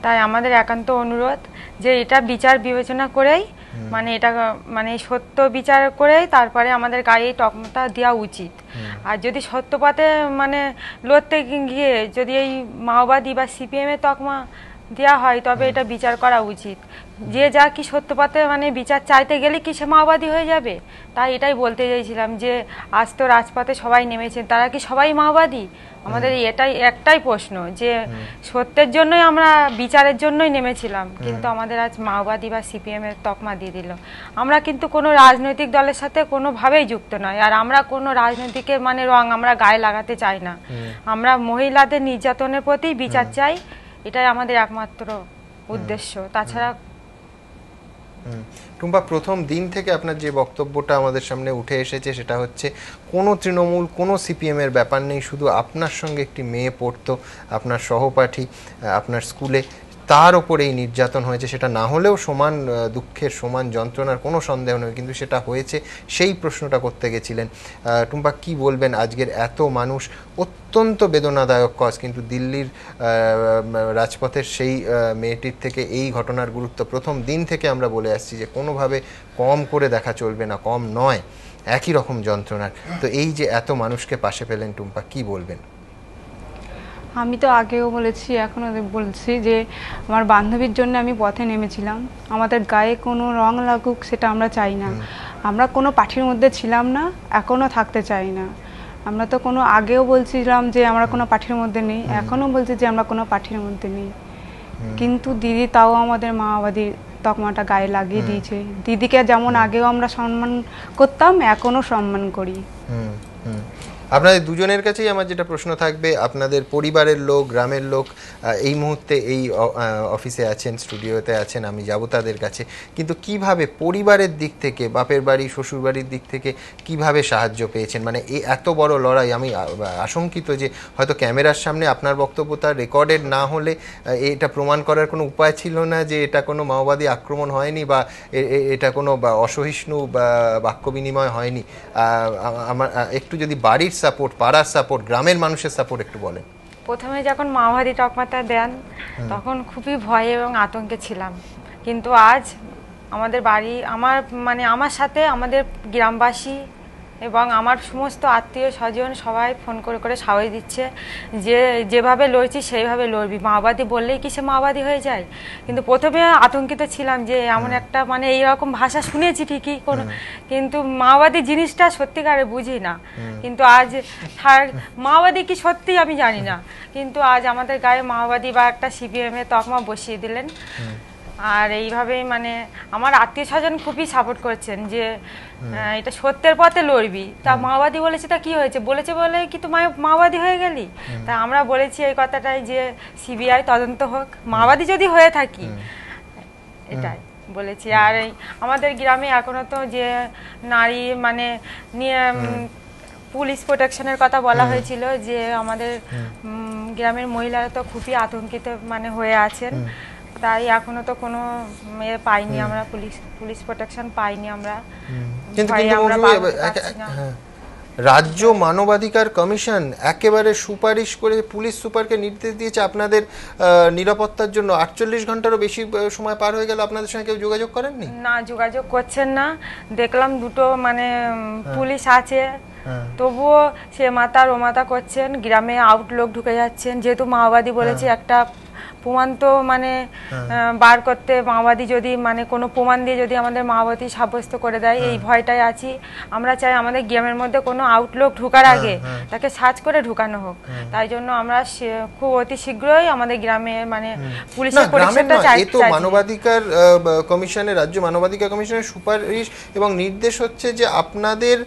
Speaker 12: তাই আমাদের একান্ত অনুরোধ যে এটা বিচার বিবেচনা করেই, মানে এটা মানে সত্য বিচার করেই তারপরে আমাদের গায়ে এই তকমাটা দেওয়া উচিত। আর যদি সত্যপথে মানে লড়তে গিয়ে যদি এই মাওবাদী বা সিপিএমে তকমা দেওয়া হয় তবে এটা বিচার করা উচিত। যে যা কি সত্যপথে মানে বিচার চাইতে গেলে কি সে মাওবাদী হয়ে যাবে? তাই এটাই বলতে চাইছিলাম যে আজ তো রাজপথে সবাই নেমেছেন, তারা কি সবাই মাওবাদী? আমাদের এটাই একটাই প্রশ্ন যে সত্যের জন্যই আমরা বিচারের জন্যই নেমেছিলাম, কিন্তু আমাদের আজ মাওবাদী বা সিপিএম এর তকমা দিয়ে দিল। আমরা কিন্তু কোনো রাজনৈতিক দলের সাথে কোনোভাবেই যুক্ত নয়, আর আমরা কোনো রাজনৈতিকের মানে রং আমরা গায়ে লাগাতে চাই না। আমরা মহিলাদের নির্যাতনের প্রতি বিচার চাই, এটাই আমাদের একমাত্র উদ্দেশ্য। তাছাড়া
Speaker 1: টুম্পা, প্রথম দিন থেকে আপনার যে বক্তব্যটা আমাদের সামনে উঠে এসেছে সেটা হচ্ছে কোনো তৃণমূল, কোনো সিপিএমের ব্যাপার নেই, শুধু আপনার সঙ্গে একটি মেয়ে পড়তো, আপনার সহপাঠী আপনার স্কুলে, তার ওপরে এই নির্যাতন হয়েছে। সেটা না হলেও সমান দুঃখের, সমান যন্ত্রণার কোনো সন্দেহ নেই, কিন্তু সেটা হয়েছে, সেই প্রশ্নটা করতে গেছিলেন। টুম্পা, কি বলবেন? আজকের এত মানুষ, অত্যন্ত বেদনাদায়ক কজ, কিন্তু দিল্লির রাজপথের সেই মেয়েটির থেকে এই ঘটনার গুরুত্ব প্রথম দিন থেকে আমরা বলে আসছি যে কোনোভাবে কম করে দেখা চলবে না, কম নয়, একই রকম যন্ত্রণার। তো এই যে এত মানুষকে পাশে পেলেন, টুম্পা, কি বলবেন?
Speaker 12: আমি তো আগেও বলেছি, এখনও বলছি যে আমার বান্ধবীর জন্য আমি পথে নেমেছিলাম। আমাদের গায়ে কোনো রং লাগুক সেটা আমরা চাই না। আমরা কোনো পার্টির মধ্যে ছিলাম না, এখনও থাকতে চাই না। আমরা তো কোনো আগেও বলছিলাম যে আমরা কোনো পার্টির মধ্যে নেই, এখনও বলছি যে আমরা কোনো পার্টির মধ্যে নেই। কিন্তু দিদি তাও আমাদের মাওবাদীর তকমাটা গায়ে লাগিয়ে দিয়েছে। দিদিকে যেমন আগেও আমরা সম্মান করতাম, এখনও সম্মান করি।
Speaker 1: আপনাদের দুজনের কাছেই আমার যেটা প্রশ্ন থাকবে, আপনাদের পরিবারের লোক, গ্রামের লোক এই মুহূর্তে এই অফিসে আছেন, স্টুডিওতে আছেন, আমি যাব তাদের কাছে, কিন্তু কিভাবে পরিবারের দিক থেকে, বাপের বাড়ি, শ্বশুর বাড়ির দিক থেকে কিভাবে সাহায্য পেয়েছেন? মানে এই এত বড় লড়াই, আমি আশঙ্কিত যে হয়তো ক্যামেরার সামনে আপনার বক্তব্য তার রেকর্ডেড না হলে এটা প্রমাণ করার কোনো উপায় ছিল না যে এটা কোনো মাওবাদী আক্রমণ হয়নি বা এটা কোনো অসহিষ্ণু বা বাক্য বিনিময় হয়নি। আমার একটু যদি বাড়ির সাপোর্ট, পাড়ার সাপোর্ট, গ্রামের মানুষের সাপোর্ট একটু বলেন।
Speaker 12: প্রথমে যখন মাওবাদী তকমাটা দেন তখন খুবই ভয়ে এবং আতঙ্কে ছিলাম, কিন্তু আজ আমাদের বাড়ি, আমার সাথে আমাদের গ্রামবাসী এবং আমার সমস্ত আত্মীয় স্বজন সবাই ফোন করে করে সাহস দিচ্ছে যে যেভাবে লড়ছি সেইভাবে লড়বি, মাওবাদী বললেই কি সে মাওবাদী হয়ে যায়। কিন্তু প্রথমে আতঙ্কিত ছিলাম যে এমন একটা এইরকম ভাষা শুনেছি ঠিকই, কিন্তু মাওবাদী জিনিসটা সত্যিকারে বুঝি না। কিন্তু আজ মাওবাদী কি সত্যি আমি জানি না, কিন্তু আজ আমাদের গায়ে মাওবাদী বা একটা সিপিএম এর তকমা বসিয়ে দিলেন। আর এইভাবে আমার আত্মীয় স্বজন খুবই সাপোর্ট করছেন যে এটা সত্যের পথে লড়বি। তা মাওবাদী বলেছে, তা কি হয়েছে, বলেছে বলে কি তো মাওবাদী হয়ে গেলি? তা আমরা বলেছি এই কথাটাই যে সিবিআই তদন্ত হোক, মাওবাদী যদি হয়ে থাকি, এটাই। বলেছি। আর আমাদের গ্রামে এখনো তো যে নারী মানে নিয়ে পুলিশ প্রোটেকশনের কথা বলা হয়েছিল, যে আমাদের গ্রামের মহিলারা তো খুবই আতঙ্কিত মানে হয়ে আছেন, তাই এখনো তো কোনো পাইনি আমরা, পুলিশ প্রোটেকশন পাইনি আমরা।
Speaker 1: কিন্তু রাজ্য মানবাধিকার কমিশন একেবারে সুপারিশ করে পুলিশ সুপারকে নির্দেশ দিয়েছে আপনাদের নিরাপত্তার জন্য। 48 ঘন্টারও বেশি সময় পার হয়ে গেল, আপনাদের সঙ্গে কেউ যোগাযোগ করেননি?
Speaker 12: না, যোগাযোগ করছেন না। দেখলাম দুটো মানে পুলিশ আছে, তবুও সে মাতার ও মাতা করছেন, গ্রামে আউটলোক ঢুকে যাচ্ছেন। যেহেতু মাওবাদী বলেছে, একটা প্রমাণ তো মানে বার করতে, মাওবাদী যদি মানে কোনো প্রমাণ দিয়ে যদি আমাদের মাওবাদী সাব্যস্ত করে দেয়, এই ভয়টাই আছি আমরা। চাই আমাদের গ্রামের মধ্যে কোনো আউটলোক ঢোকার আগে তাকে সার্চ করে ঢুকানো হোক। তাই জন্য আমরা খুব অতি শীঘ্রই আমাদের গ্রামে মানে পুলিশের পরিষেবাটা চাই।
Speaker 1: এই তো মানবাধিকার কমিশনের, রাজ্য মানবাধিকার কমিশনের সুপারিশ এবং নির্দেশ হচ্ছে যে আপনাদের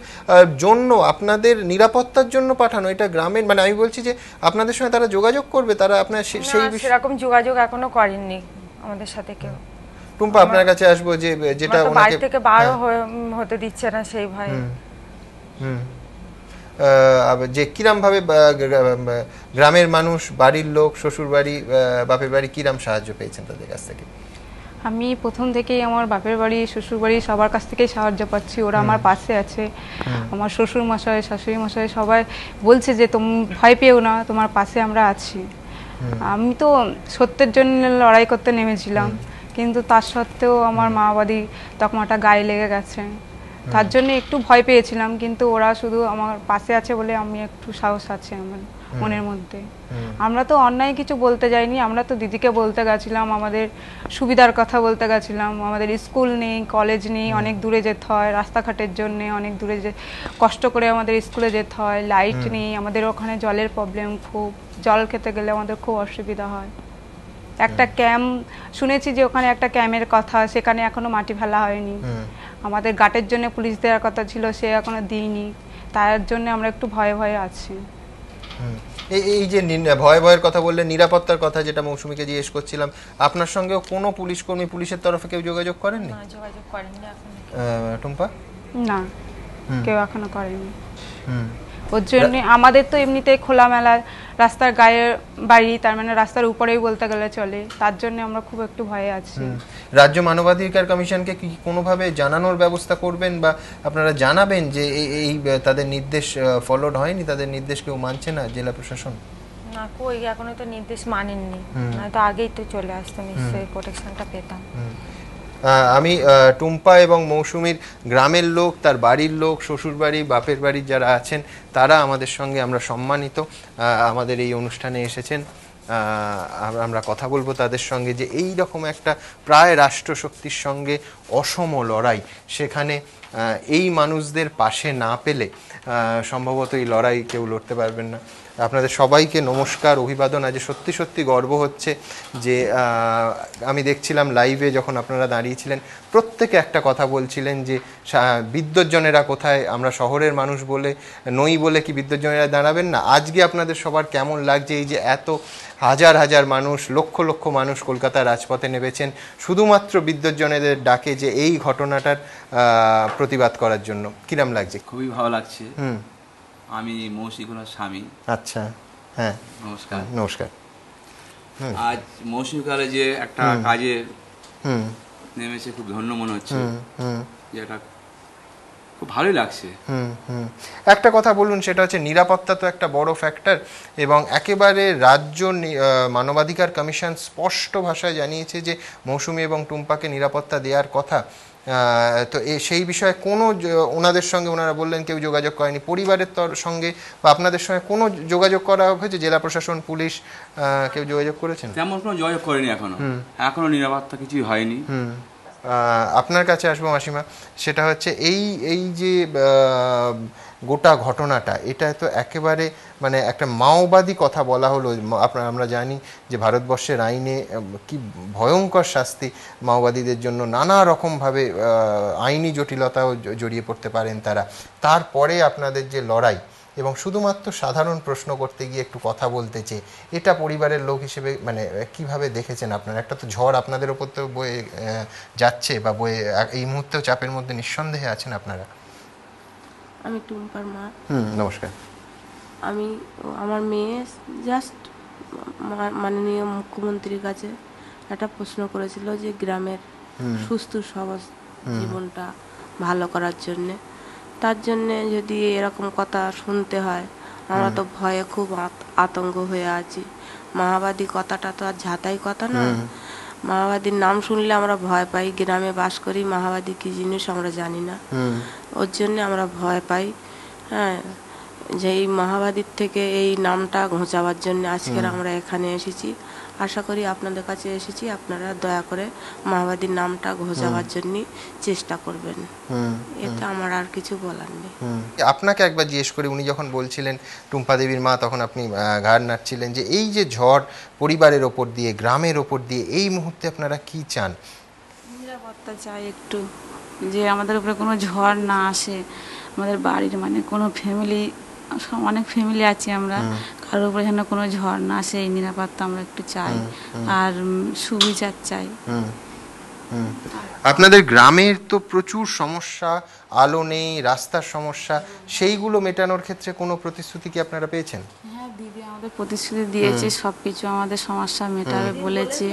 Speaker 1: জন্য, আপনাদের নিরাপত্তার জন্য পাঠানো। এটা গ্রামের মানে আমি বলছি যে আপনাদের সঙ্গে তারা যোগাযোগ করবে, তারা আপনার সেই
Speaker 12: সেরকম যোগাযোগ এখনো করেননি আমাদের সাথে কেউ।
Speaker 1: টুম্পা, আপনার কাছে আসবো যে যেটা
Speaker 12: বাড়ি থেকে বার হতে দিচ্ছে না সেই ভয়ে।
Speaker 1: যে কিরম ভাবে গ্রামের মানুষ, বাড়ির লোক, শ্বশুর বাড়ি, বাপের বাড়ি কিরম সাহায্য পেয়েছেন তাদের কাছ থেকে?
Speaker 13: আমি প্রথম থেকেই আমার বাপের বাড়ি, শ্বশুর বাড়ি সবার কাছ থেকেই সাহায্য পাচ্ছি। ওরা আমার পাশে আছে। আমার শ্বশুর মশাই, শাশুড়ি মশাই সবাই বলছে যে তুমি ভয় পেও না, তোমার পাশে আমরা আছি। আমি তো সত্যের জন্য লড়াই করতে নেমেছিলাম, কিন্তু তার সত্ত্বেও আমার মাওবাদী তকমাটা গায়ে লেগে গেছে, তার জন্য একটু ভয় পেয়েছিলাম। কিন্তু ওরা শুধু আমার পাশে আছে বলে আমি একটু সাহস আছে আমার মনের মধ্যে। আমরা তো অন্যায় কিছু বলতে যাইনি, আমরা তো দিদিকে বলতে গেছিলাম, আমাদের সুবিধার কথা বলতে গেছিলাম। আমাদের স্কুল নেই, কলেজ নেই, অনেক দূরে যেতে হয়, রাস্তাঘাটের জন্য অনেক দূরে কষ্ট করে আমাদের স্কুলে যেতে হয়, লাইট নেই, আমাদের ওখানে জলের প্রবলেম খুব, জল খেতে গেলে আমাদের খুব অসুবিধা হয়। একটা ক্যাম্প শুনেছি যে ওখানে একটা ক্যাম্পের কথা, সেখানে এখনো মাটি ফেলা হয়নি। আমাদের গাটের জন্য পুলিশ দেওয়ার কথা ছিল, সে এখনো দিইনি, তার জন্য আমরা একটু ভয়ে ভয়ে আছি।
Speaker 1: এই যে ভয়ের কথা বললে, নিরাপত্তার কথা যেটা মৌসুমীকে জিজ্ঞেস করছিলাম, আপনার সঙ্গেও কোনো পুলিশ কর্মী, পুলিশের তরফে কেউ যোগাযোগ করেননি?
Speaker 12: না, যোগাযোগ করেননি এখনো।
Speaker 1: টুম্পা?
Speaker 13: না, কেউ এখনো করেনি। ওর জন্য আমাদের তো এমনিতেই খোলামেলা রাস্তার গায়ে বাড়ি, তার মানে রাস্তার উপরেই বলতে গেলে চলে, তার জন্য আমরা খুব একটু ভয়ে আছি।
Speaker 1: রাজ্য মানবাধিকার কমিশনকে কি কোনোভাবে জানানোর ব্যবস্থা করবেন বা আপনারা জানাবেন যে এই তাদের নির্দেশ ফলোড হয়নি, তাদের নির্দেশ কেউ মানছে না জেলা প্রশাসন?
Speaker 12: না, কই এখনো তো নির্দেশ মানেননি, না তো আগেই তো চলে আসতো, নিশ্চয়ই প্রোটেকশনটা পেতাম।
Speaker 1: আমি টুম্পা এবং মৌসুমীর গ্রামের লোক, তার বাড়ির লোক, শ্বশুর বাড়ি, বাপের বাড়ির যারা আছেন তারা আমাদের সঙ্গে, আমরা সম্মানিত, আমাদের এই অনুষ্ঠানে এসেছেন। আমরা কথা বলবো তাদের সঙ্গে যে এই রকম একটা প্রায় রাষ্ট্রশক্তির সঙ্গে অসম লড়াই, সেখানে এই মানুষদের পাশে না পেলে সম্ভবত এই লড়াই কেউ লড়তে পারবেন না। আপনাদের সবাইকে নমস্কার, অভিবাদন। আজ সত্যি সত্যি গর্ব হচ্ছে যে আমি দেখছিলাম লাইভে যখন আপনারা দাঁড়িয়েছিলেন, প্রত্যেকে একটা কথা বলছিলেন যে বিদ্যুৎজনেরা কোথায়, আমরা শহরের মানুষ বলে নই বলে কি বিদ্যুৎজনেরা দাঁড়াবেন না? আজকে আপনাদের সবার কেমন লাগছে এই যে এত হাজার হাজার মানুষ, লক্ষ লক্ষ মানুষ কলকাতার রাজপথে নেমেছেন শুধুমাত্র বিদ্যুৎজনেদের ডাকে যে এই ঘটনাটার প্রতিবাদ করার জন্য? কিরম লাগছে?
Speaker 14: খুবই ভালো লাগছে। আমি মৌসুমীর স্বামী।
Speaker 1: আচ্ছা, হ্যাঁ,
Speaker 14: নমস্কার।
Speaker 1: নমস্কার।
Speaker 14: আজ মৌসুমী কালে যে একটা কাজে নেমেছে, খুব ধন্য মনে হচ্ছে, যেটা খুব ভালোই লাগছে।
Speaker 1: একটা কথা বলুন, সেটা হচ্ছে নিরাপত্তা তো একটা বড় ফ্যাক্টর, এবং একেবারে রাজ্য মানবাধিকার কমিশন স্পষ্ট ভাষায় জানিয়েছে যে মৌসুমী এবং টুম্পাকে নিরাপত্তা দেওয়ার কথা। তো সেই বিষয়ে কোনো ওনাদের সঙ্গে, ওনারা বললেন কেউ যোগাযোগ করেনি, পরিবারের সঙ্গে বা আপনাদের সঙ্গে কোনো যোগাযোগ করা হয়েছে? জেলা প্রশাসন, পুলিশ কেউ যোগাযোগ করেছেন?
Speaker 14: তেমন কোনো যোগাযোগ করেনি এখনো নিরাপত্তা কিছুই হয়নি।
Speaker 1: আপনার কাছে আসবো মাসিমা, সেটা হচ্ছে এই যে গোটা ঘটনাটা, এটা তো একেবারে মানে একটা মাওবাদী কথা বলা হলো। আমরা জানি যে ভারতবর্ষের আইনে কি ভয়ঙ্কর শাস্তি মাওবাদীদের জন্য, নানা রকমভাবে আইনি জটিলতাও জড়িয়ে পড়তে পারেন তারা। তারপরে আপনাদের যে লড়াই, এবং শুধুমাত্র সাধারণ প্রশ্ন করতে গিয়ে একটু কথা বলতে চেয়ে, এটা পরিবারের লোক হিসেবে মানে কিভাবে দেখেছেন আপনারা? একটা তো ঝড় আপনাদের ওপর তো বয়ে যাচ্ছে বা বয়ে এই মুহূর্তেও চাপের মধ্যে নিঃসন্দেহে আছেন আপনারা।
Speaker 15: আমি টুম্পার মা।
Speaker 1: নমস্কার।
Speaker 15: আমি আমার মেয়ে জাস্ট মাননীয় মুখ্যমন্ত্রীর কাছে একটা প্রশ্ন করেছিল যে গ্রামের সুস্থ সবল জীবনটা ভালো করার জন্যে, তার জন্যে যদি এরকম কথা শুনতে হয় আমরা তো ভয়ে খুব আতঙ্ক হয়ে আছি। মাওবাদী কথাটা তো আর ঝাঁতাই কথা না, মাওবাদীর নাম শুনলে আমরা ভয় পাই। গ্রামে বাস করি, মাওবাদী কি জিনিস আমরা জানি না, ওর জন্য আমরা ভয় পাই। হ্যাঁ, যে এই মাওবাদীর থেকে এই নামটা ঘোচাবার জন্য আজকের আমরা এখানে এসেছি। আশা করি আপনাদের কাছে এসেছি, আপনারা দয়া করে মাওবাদীর নামটা ঘোচাবার জন্য চেষ্টা করবেন। এতে আমার আর কিছু বলার নেই।
Speaker 1: আপনাকে একবার জিজ্ঞেস করি, উনি যখন বলছিলেন টুম্পা দেবীর মা, তখন আপনি ঘাড় নাড়ছিলেন যে এই যে ঝড় পরিবারের ওপর দিয়ে, গ্রামের ওপর দিয়ে, এই মুহূর্তে আপনারা কি চান?
Speaker 16: নিরাপত্তা চাই একটু, যে আমাদের উপরে কোনো ঝড় না আসে। আমাদের বাড়ির মানে কোনো ফ্যামিলি, অনেক ফ্যামিলি আছি আমরা, কারোর উপরে যেন কোনো ঝড় না আসে, এই নিরাপত্তা আমরা একটু চাই আর সুবিচার চাই।
Speaker 1: আপনাদের গ্রামের তো প্রচুর সমস্যা, আলো নেই, রাস্তার সমস্যা, সেইগুলো মেটানোর ক্ষেত্রে কোনো প্রতিশ্রুতি কি আপনারা পেয়েছেন?
Speaker 16: হ্যাঁ, দিদি আমাদের প্রতিশ্রুতি দিয়েছে, সবকিছু আমাদের সমস্যা মেটাবে বলেছে।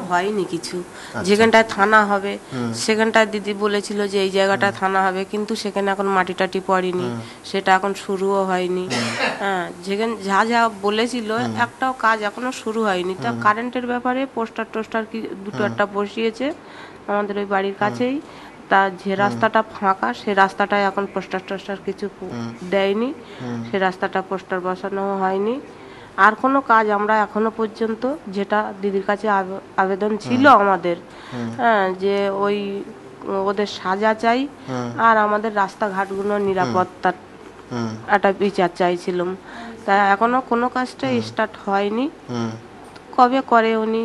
Speaker 15: হয়নি কিছু। যেখানটায় থানা হবে সেখানটায় দিদি বলেছিল যে এই জায়গাটা থানা হবে, কিন্তু সেখানে এখন মাটি টাটি পড়েনি, সেটা এখন শুরুও হয়নি। হ্যাঁ, যেখানে যা যা বলেছিল একটাও কাজ এখনো শুরু হয়নি। তা কারেন্টের ব্যাপারে পোস্টার টোস্টার কি দুটো একটা বসিয়েছে আমাদের ওই বাড়ির কাছেই, তা যে রাস্তাটা ফাঁকা সে রাস্তাটায় এখন পোস্টার টোস্টার কিছু দেয়নি, সে রাস্তাটা পোস্টার বসানো হয়নি। আর কোনো কাজ আমরা এখনো পর্যন্ত, যেটা দিদির কাছে আবেদন ছিল আমাদের, হ্যাঁ, যে ওই ওদের সাজা চাই আর আমাদের রাস্তাঘাটগুলো নিরাপত্তার একটা বিচার চাইছিলাম। তা এখনো কোনো কাজটা স্টার্ট হয়নি। কবে করে উনি,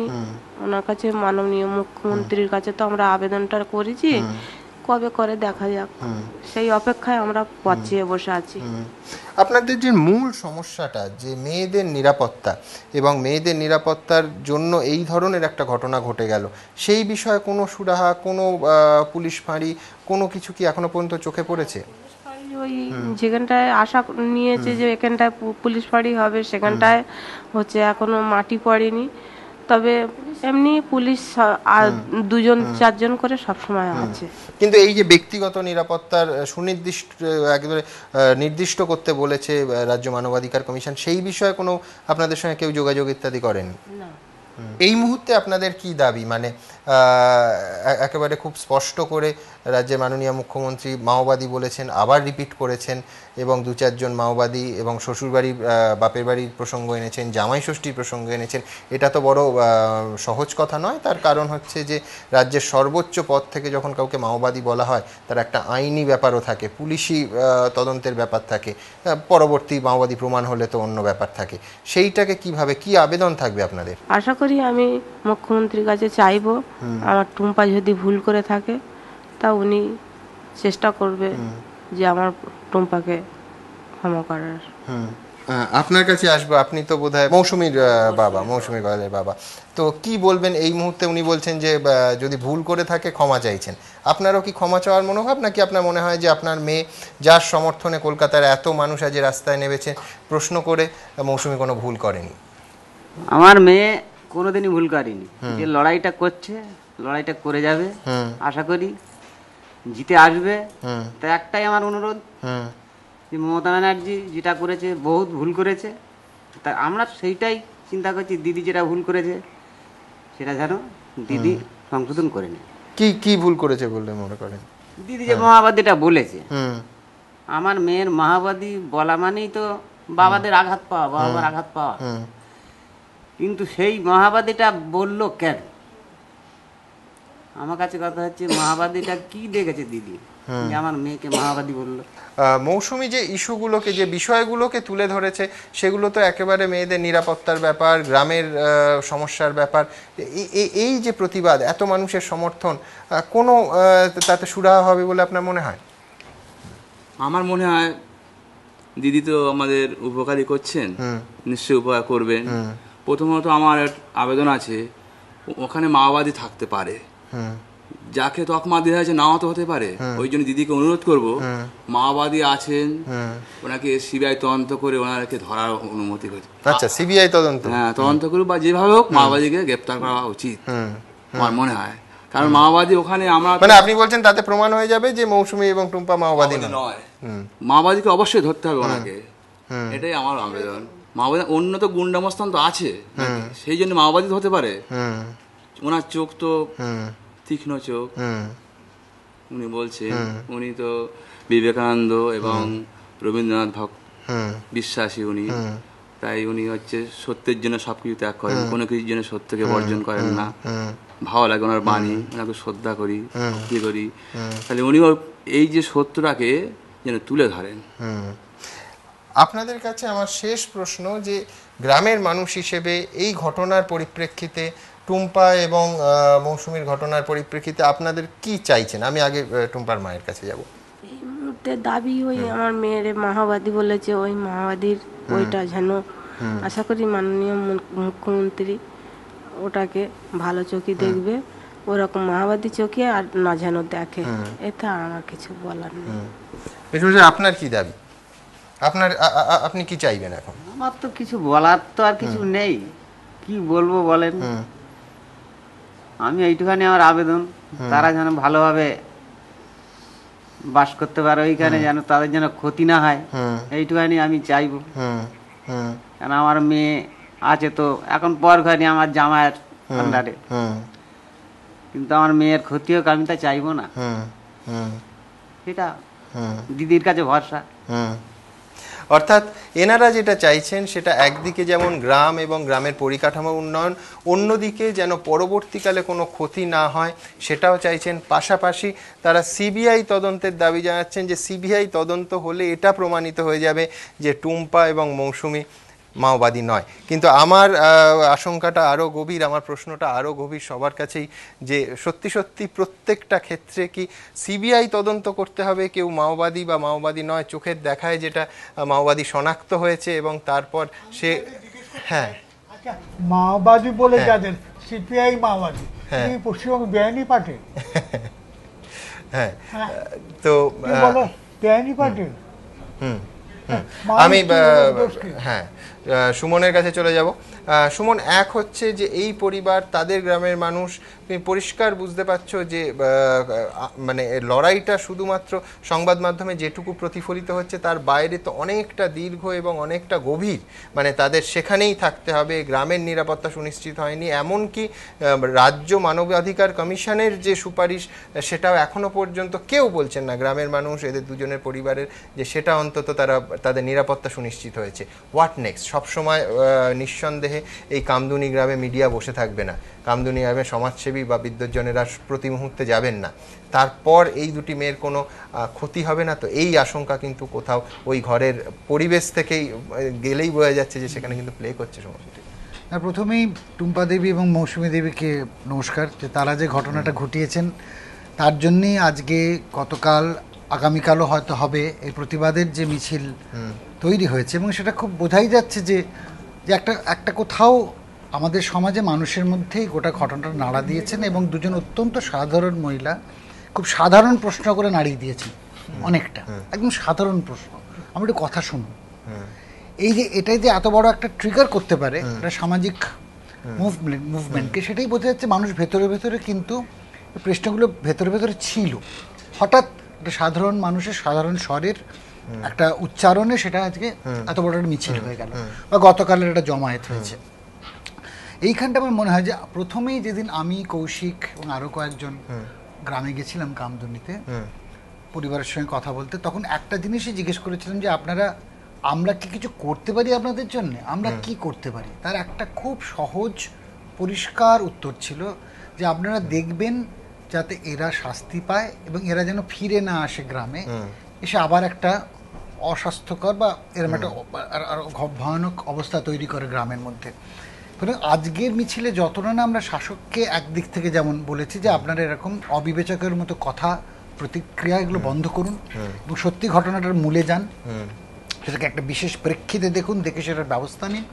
Speaker 15: ওনার কাছে মাননীয় মুখ্যমন্ত্রীর কাছে তো আমরা আবেদনটা করেছি, কবে করে দেখা যাক, সেই অপেক্ষায় আমরা পথ চেয়ে বসে আছি।
Speaker 1: আপনাদের যে মূল সমস্যাটা, যে মেয়েদের নিরাপত্তা, এবং মেয়েদের নিরাপত্তার জন্য এই ধরনের একটা ঘটনা ঘটে গেল, সেই বিষয়ে কোনো সুরাহা, কোনো পুলিশ ফাঁড়ি, কোনো কিছু কি এখনো পর্যন্ত চোখে পড়েছে?
Speaker 15: ওই যেখানটায় আশা নিয়েছে যে এখানটায় পুলিশ ফাঁড়ি হবে, সেখানটায় হচ্ছে এখনো মাটি পড়েনি। তবে এমনি পুলিশ দুজন চারজন করে সবসময় আছে।
Speaker 1: কিন্তু এই যে ব্যক্তিগত নিরাপত্তার সুনির্দিষ্ট একেবারে নির্দিষ্ট করতে বলেছে রাজ্য মানবাধিকার কমিশন, সেই বিষয়ে কোনো আপনাদের সঙ্গে কেউ যোগাযোগ ইত্যাদি করেন?
Speaker 15: না।
Speaker 1: এই মুহূর্তে আপনাদের কি দাবি? মানে একেবারে খুব স্পষ্ট করে রাজ্যের মাননীয় মুখ্যমন্ত্রী মাওবাদী বলেছেন, আবার রিপিট করেছেন, এবং দু চারজন মাওবাদী এবং শ্বশুরবাড়ির বাপের বাড়ির প্রসঙ্গ এনেছেন, জামাই ষষ্ঠীর প্রসঙ্গ এনেছেন। এটা তো বড় সহজ কথা নয়। তার কারণ হচ্ছে যে রাজ্যের সর্বোচ্চ পদ থেকে যখন কাউকে মাওবাদী বলা হয়, তার একটা আইনি ব্যাপারও থাকে, পুলিশি তদন্তের ব্যাপার থাকে, পরবর্তী মাওবাদী প্রমাণ হলে তো অন্য ব্যাপার থাকে। সেইটাকে কিভাবে, কি আবেদন থাকবে আপনাদের?
Speaker 15: আশা করি আমি মুখ্যমন্ত্রীর কাছে চাইবো, আমার টুম্পা যদি ভুল করে থাকে তা উনি চেষ্টা করবে যে আমার টুম্পাকে ক্ষমা করার।
Speaker 1: আপনার কাছে আসবো, আপনি তো বোধহয় মৌসুমীর বাবা, মৌসুমী গয়ালের বাবা, তো কি বলবেন এই মুহূর্তে? উনি বলছেন যে যদি ভুল করে থাকে ক্ষমা চাইছেন। আপনারও কি ক্ষমা চাওয়ার মনোভাব, নাকি আপনার মনে হয় যে আপনার মেয়ে, যার সমর্থনে কলকাতার এত মানুষ আজ রাস্তায় নেমেছে, প্রশ্ন করে মৌসুমী কোনো ভুল করেনি?
Speaker 17: আমার মেয়ে কোনোদিনই ভুল করেনি। যে লড়াইটা করছে, লড়াইটা করে যাবে, আশা করি জিতে আসবে। তা একটাই আমার অনুরোধ, যে মমতা ব্যানার্জি যেটা করেছে বহুত ভুল করেছে, তা আমরা সেইটাই চিন্তা করছি, দিদি যেটা ভুল করেছে সেটা যেন দিদি সংশোধন করে নেয়।
Speaker 1: কি কি ভুল করেছে বললে মনে করেন?
Speaker 17: দিদি যে মাওবাদীটা বলেছে, আমার মেয়ের মাওবাদী বলা মানেই তো বাবাদের আঘাত পাওয়া, বাবার আঘাত পাওয়া। কিন্তু সেই মাওবাদীটা বললো কেন? আমার কাছে কথা হচ্ছে, মাওবাদীটা কি দেখেছে দিদি যে আমার মেয়েকে মাওবাদী বললো?
Speaker 1: মৌসুমী যে ইস্যুগুলোকে, যে বিষয়গুলোকে তুলে ধরেছে, সেগুলো তো একেবারে মেয়েদের নিরাপত্তার ব্যাপার, গ্রামের সমস্যার ব্যাপার। এই যে প্রতিবাদ, এত মানুষের সমর্থন, কোনো তাতে সুরাহা হবে বলে আপনার মনে হয়?
Speaker 14: আমার মনে হয় দিদি তো আমাদের উপকারী করছেন, নিশ্চয়ই উপকার করবেন। প্রথমত আমার আবেদন আছে, ওখানে মাওবাদী থাকতে পারে, যাকে তকমা দেওয়া হয়েছে নাও তো হতে পারে। ওই জন্য দিদিকে অনুরোধ করব, মাওবাদী আছেন, ওনাকে সিবিআই তদন্ত করে ওনাকে ধরার অনুমতি করে।
Speaker 1: আচ্ছা, সিবিআই তদন্ত,
Speaker 14: হ্যাঁ তদন্ত করুক, বা যেভাবে হোক মাওবাদীকে গ্রেপ্তার করা উচিত আমার মনে হয়। কারণ মাওবাদী ওখানে আমরা,
Speaker 1: মানে আপনি বলছেন তাতে প্রমাণ হয়ে যাবে যে মৌসুমী এবং টুম্পা মাওবাদী
Speaker 14: নয়। মাওবাদীকে অবশ্যই ধরতে হবে ওনাকে, এটাই আমার আবেদন। মাওবাদী অন্য তো গুন্ডামস্তান তো আছে, সেই জন্য মাওবাদী হতে পারে। ওনার চোখ তো তীক্ষ্ণ চোখ, উনি বলছেন উনি তো বিবেকানন্দ এবং রবীন্দ্রনাথ ভক্ত বিশ্বাসী উনি, তাই উনি হচ্ছে সত্যের জন্য সবকিছু ত্যাগ করেন, কোনো কিছুর জন্য সত্যকে বর্জন করেন না। ভালো লাগে ওনার বাণী, ওনাকে শ্রদ্ধা করি, ভক্তি করি। তাহলে উনি এই যে সত্যটাকে যেন তুলে ধরেন।
Speaker 1: আপনাদের কাছে আমার শেষ প্রশ্ন, যে গ্রামের মানুষ হিসেবে এই ঘটনার পরিপ্রেক্ষিতে, টুম্পা এবং মৌসুমীর ঘটনার পরিপ্রেক্ষিতে আপনাদের কি চাইছেন? আমি আগে টুম্পার মায়ের কাছে যাব।
Speaker 15: এই মুহূর্তে দাবি ওই আমার মেয়ের মাওবাদী বলেছে, ওই মাওবাদীর ওইটা যেন, আশা করি মাননীয় মুখ্যমন্ত্রী ওটাকে ভালো চোখে দেখবে, ওরকম মাওবাদী চোখে আর না যেন দেখে। এতে আর আমার কিছু বলার নেই।
Speaker 1: আপনার কি দাবি? আপনি কি চাইবেন এখন?
Speaker 17: আমার তো কিছু বলার তো আর কিছু নেই, কি বলবো বলেন। আমি এইটুখানি আমার আবেদন, তারা যেন ভালোভাবে বাস করতে পারে ওইখানে, যেন তাদের যেন ক্ষতি না হয়, এইটুখানি আমি চাইবো। কেন আমার মেয়ে আছে তো এখন পরখানি আমার জামাইয়ের আন্ডারে, কিন্তু আমার মেয়ের ক্ষতি হোক আমি তা চাইবো না। সেটা দিদির কাছে ভরসা।
Speaker 1: অর্থাৎ এনারা যেটা চাইছেন সেটা একদিকে যেমন গ্রাম এবং গ্রামের পরিকাঠামো উন্নয়ন, অন্যদিকে যেন পরবর্তীকালে কোনো ক্ষতি না হয় সেটাও চাইছেন। পাশাপাশি তারা সিবিআই তদন্তের দাবি জানাচ্ছেন, যে সিবিআই তদন্ত হলে এটা প্রমাণিত হয়ে যাবে যে টুম্পা এবং মৌসুমী মাওবাদী নয়। কিন্তু আমার আশঙ্কাটা আরও গভীর, আমার প্রশ্নটা আরও গভীর সবার কাছেই, যে সত্যি সত্যি প্রত্যেকটা ক্ষেত্রে কি সিবিআই তদন্ত করতে হবে? কেউ মাওবাদী বা মাওবাদী নয়, চোখের দেখায় যেটা মাওবাদী শনাক্ত হয়েছে এবং তারপর সে, হ্যাঁ
Speaker 4: মাওবাদী বলে যাদের সিপিআই মাওবাদী, পশ্চিমবঙ্গ বেআইনি পার্টি,
Speaker 1: তো
Speaker 4: বেআইনি পার্টি।
Speaker 1: আমি হ্যাঁ সুমনের কাছে চলে যাব। সুমন, এক হচ্ছে যে এই পরিবার, তাদের গ্রামের মানুষ, তুমি পরিষ্কার বুঝতে পারছো যে মানে লড়াইটা শুধুমাত্র সংবাদ মাধ্যমে যেটুকু প্রতিফলিত হচ্ছে তার বাইরে তো অনেকটা দীর্ঘ এবং অনেকটা গভীর। মানে তাদের সেখানেই থাকতে হবে, গ্রামের নিরাপত্তা সুনিশ্চিত হয়নি, এমনকি রাজ্য মানবাধিকার কমিশনের যে সুপারিশ সেটাও এখনো পর্যন্ত কেউ বলছেন না, গ্রামের মানুষ, এদের দুজনের পরিবারের, যে সেটা অন্তত তাদের নিরাপত্তা সুনিশ্চিত হয়েছে। What next? সবসময় নিঃসন্দেহে এই কামদুনি গ্রামে মিডিয়া বসে থাকবে না, কামদুনি গ্রামে সমাজসেবী বা বিদ্যুৎজনেরা প্রতি মুহূর্তে যাবেন না, তারপর এই দুটি মেয়ের কোনো ক্ষতি হবে না তো? এই আশঙ্কা কিন্তু কোথাও ওই ঘরের পরিবেশ থেকেই গেলেই বোঝা যাচ্ছে যে সেখানে কিন্তু প্লে করছে সমস্যাটি।
Speaker 7: প্রথমেই টুম্পা দেবী এবং মৌসুমী দেবীকে নমস্কার, যে তারা যে ঘটনাটা ঘটিয়েছেন তার জন্যই আজকে, গতকাল, আগামীকালও হয়তো হবে, এই প্রতিবাদের যে মিছিল তৈরি হয়েছে, এবং সেটা খুব বোঝাই যাচ্ছে যে একটা কোথাও আমাদের সমাজে মানুষের মধ্যেই গোটা ঘটনাটা নাড়া দিয়েছেন, এবং দুজন অত্যন্ত সাধারণ মহিলা খুব সাধারণ প্রশ্ন করে নাড়িয়ে দিয়েছেন অনেকটা, একদম সাধারণ প্রশ্ন। আমরা একটু কথা শুনুন। এই যে এটাই যে এত বড় একটা ট্রিগার করতে পারে একটা সামাজিক মুভমেন্টকে, সেটাই বোঝা যাচ্ছে মানুষ ভেতরে ভেতরে কিন্তু প্রশ্নগুলো ভেতরে ভেতরে ছিল। হঠাৎ একটা সাধারণ মানুষের সাধারণ স্বরের একটা উচ্চারণে সেটা আজকে এত বড় একটা মিছিল হয়ে গেল, বা গতকালের একটা জমায়েত হয়েছে। এইখানটা আমার মনে হয় যে প্রথমেই যেদিন আমি, কৌশিক এবং আরও কয়েকজন গ্রামে গেছিলাম কামদুনিতে পরিবারের সঙ্গে কথা বলতে, তখন একটা জিনিসই জিজ্ঞেস করেছিলাম যে আমরা কি কিছু করতে পারি আপনাদের জন্য, আমরা কি করতে পারি? তার একটা খুব সহজ পরিষ্কার উত্তর ছিল যে আপনারা দেখবেন যাতে এরা শাস্তি পায় এবং এরা যেন ফিরে না আসে গ্রামে, এসে আবার একটা অস্বাস্থ্যকর বা এরকম একটা ভয়ানক অবস্থা তৈরি করে গ্রামের মধ্যে। আজকের মিছিলে যতটা না আমরা শাসককে একদিক থেকে যেমন বলেছি যে আপনারা এরকম অবিবেচকের মতো কথা, প্রতিক্রিয়া, এগুলো বন্ধ করুন এবং সত্যি ঘটনাটার মূলে যান, সেটাকে একটা বিশেষ প্রেক্ষিতে দেখুন, দেখে সেটার ব্যবস্থা নিন।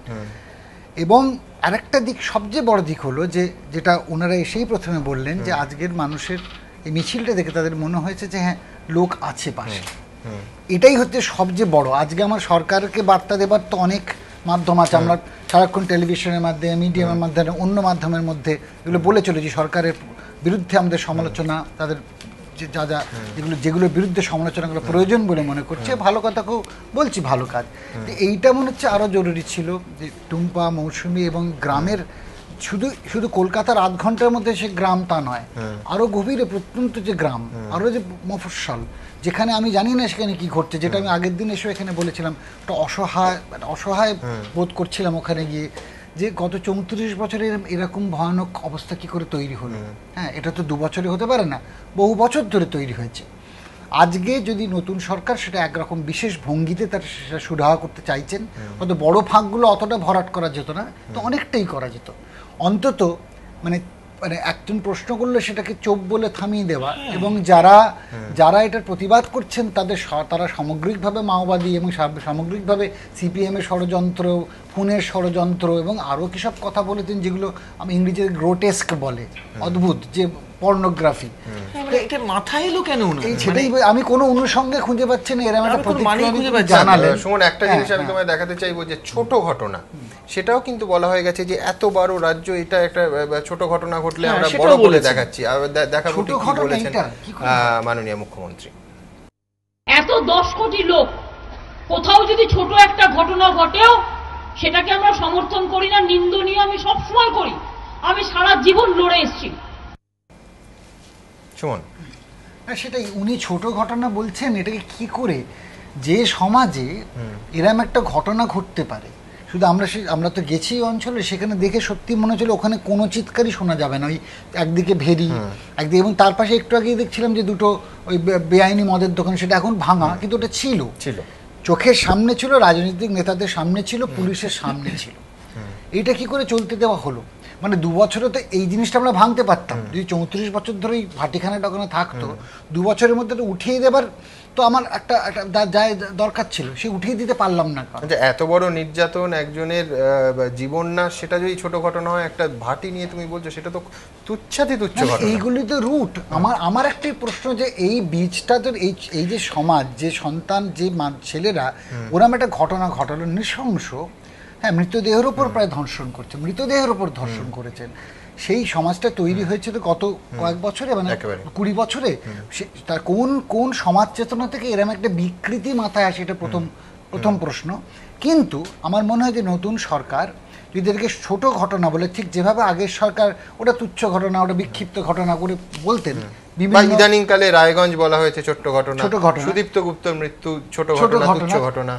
Speaker 7: এবং আরেকটা দিক, সবচেয়ে বড় দিক হলো যেটা ওনারা এসেই প্রথমে বললেন যে আজকের মানুষের এই মিছিলটা দেখে তাদের মনে হয়েছে যে হ্যাঁ, লোক আছে পাশে। এটাই হচ্ছে সবচেয়ে বড়। আজকে আমার সরকারকে বার্তা দেবার তো অনেক মাধ্যম আছে, আমরা সারাক্ষণ টেলিভিশনের মাধ্যমে, মিডিয়ামের মাধ্যমে, অন্য মাধ্যমের মধ্যে এগুলো বলে চলেছি সরকারের বিরুদ্ধে আমাদের সমালোচনা, তাদের যা যেগুলোর বিরুদ্ধে সমালোচনাগুলো প্রয়োজন বলে মনে করছে, ভালো কথাকেও বলছি, ভালো কাজ। এইটা মনে হচ্ছে আরও জরুরি ছিল যে টুম্পা, মৌসুমী এবং গ্রামের, শুধু কলকাতার 8 ঘন্টার মধ্যে সে গ্রাম তা নয়, আরও গভীরে প্রত্যন্ত যে গ্রাম, আরও যে মফস্বল, যেখানে আমি জানি না সেখানে কি ঘটছে, যেটা আমি আগের দিন এসে এখানে বলেছিলাম, একটা অসহায় বোধ করছিলাম ওখানে গিয়ে, যে গত 34 বছরে এরকম ভয়ানক অবস্থা কি করে তৈরি হলো। হ্যাঁ, এটা তো 2 বছরে হতে পারে না, বহু বছর ধরে তৈরি হয়েছে। আজকে যদি নতুন সরকার সেটা একরকম বিশেষ ভঙ্গিতে তার সেটা সুরাহা করতে চাইছেন, হয়তো বড় ফাঁকগুলো অতটা ভরাট করা যেত না, তো অনেকটাই করা যেত। অন্তত মানে একজন প্রশ্ন করলে সেটাকে চোপ বলে থামিয়ে দেওয়া, এবং যারা এটার প্রতিবাদ করছেন তারা সামগ্রিকভাবে মাওবাদী এবং সামগ্রিকভাবে সিপিএমের ষড়যন্ত্র, খুনের ষড়যন্ত্র এবং আরও কি সব কথা বলেছেন যেগুলো আমি ইংরেজিতে গ্রোটেস্ক বলে, অদ্ভুত, যে পর্নোগ্রাফি।
Speaker 11: এটা মাথায় এলো কেন?
Speaker 7: সেটাই আমি কোনো অনুষঙ্গে খুঁজে পাচ্ছি না, এরকম একটা প্রতিক্রিয়া জানালেন।
Speaker 1: শুনুন, একটা জিনিস আমি তোমায় দেখাতে চাইবো, যে ছোট ঘটনা, সেটাও কিন্তু বলা হয়ে গেছে যে এত বড় রাজ্য, এটা একটা ছোট ঘটনা ঘটলে আমরা বড় বলে দেখাচ্ছি। দেখাবো কি বলেছেন মাননীয় মুখ্যমন্ত্রী।
Speaker 9: এত 10 কোটি লোক, কোথাও যদি ছোট একটা ঘটনা ঘটেও সেটাকে আমরা সমর্থন করি না, নিন্দনীয় আমি সবসময় করি। আমি সারা জীবন লড়ে এসেছি।
Speaker 7: সেটাই, উনি ছোট ঘটনা বলছেন, এটাকে কি করে যে সমাজে এরম একটা ঘটনা ঘটতে পারে। শুধু আমরা তো গেছি অঞ্চলে, সেখানে দেখে সত্যি মনে হচ্ছিল ওখানে কোনো চিৎকারই শোনা যাবে না। ওই একদিকে ভেরি, একদিকে, এবং তার পাশে একটু আগে দেখছিলাম যে দুটো ওই বেআইনি মদের দোকান, সেটা এখন ভাঙা, কিন্তু ওটা ছিল চোখের সামনে ছিল, রাজনৈতিক নেতাদের সামনে ছিল, পুলিশের সামনে ছিল। এটা কি করে চলতে দেওয়া হলো? মানে 2 বছরে তো এই জিনিসটা আমরা ভাঙতে পারতাম, যদি 34 বছর ধরে এই ভাটিখানাটা ওখানে থাকতো। 2 বছরের মধ্যে তো উঠিয়ে দেবার তো আমার একটা দরকার ছিল, সে উঠিয়ে দিতে পারলাম না।
Speaker 1: এত বড় নির্যাতন একজনের জীবন না, সেটা যদি ছোট ঘটনা হয়, একটা ভাটি নিয়ে তুমি বলছো, সেটা তো তুচ্ছাতি তুচ্ছ ঘটনা।
Speaker 7: এইগুলি তো রুট। আমার একটাই প্রশ্ন, যে এই বীজটা তো এই যে সমাজ, যে সন্তান, যে ছেলেরা ওরম একটা ঘটনা ঘটালো, নৃশংস, হ্যাঁ, মৃতদেহের ওপর প্রায় ধর্ষণ করছে, মৃতদেহের ওপর ধর্ষণ করেছেন, সেই সমাজটা তৈরি হয়েছিল গত কয়েক বছরে, মানে 20 বছরে। তার কোন সমাজ চেতনা থেকে এরকম একটা বিকৃতি মাথায় আসে, এটা প্রথম প্রশ্ন। কিন্তু আমার মনে হয় যে নতুন সরকার যদি এটাকে ছোট ঘটনা বলে, ঠিক যেভাবে আগের সরকার ওটা তুচ্ছ ঘটনা, ওটা বিক্ষিপ্ত ঘটনা করে বলতেন,
Speaker 1: ইদানিং কালে রায়গঞ্জ বলা হয়েছে ছোট ঘটনা, সুদীপ্ত গুপ্তর মৃত্যু ছোট ঘটনা, তুচ্ছ ঘটনা।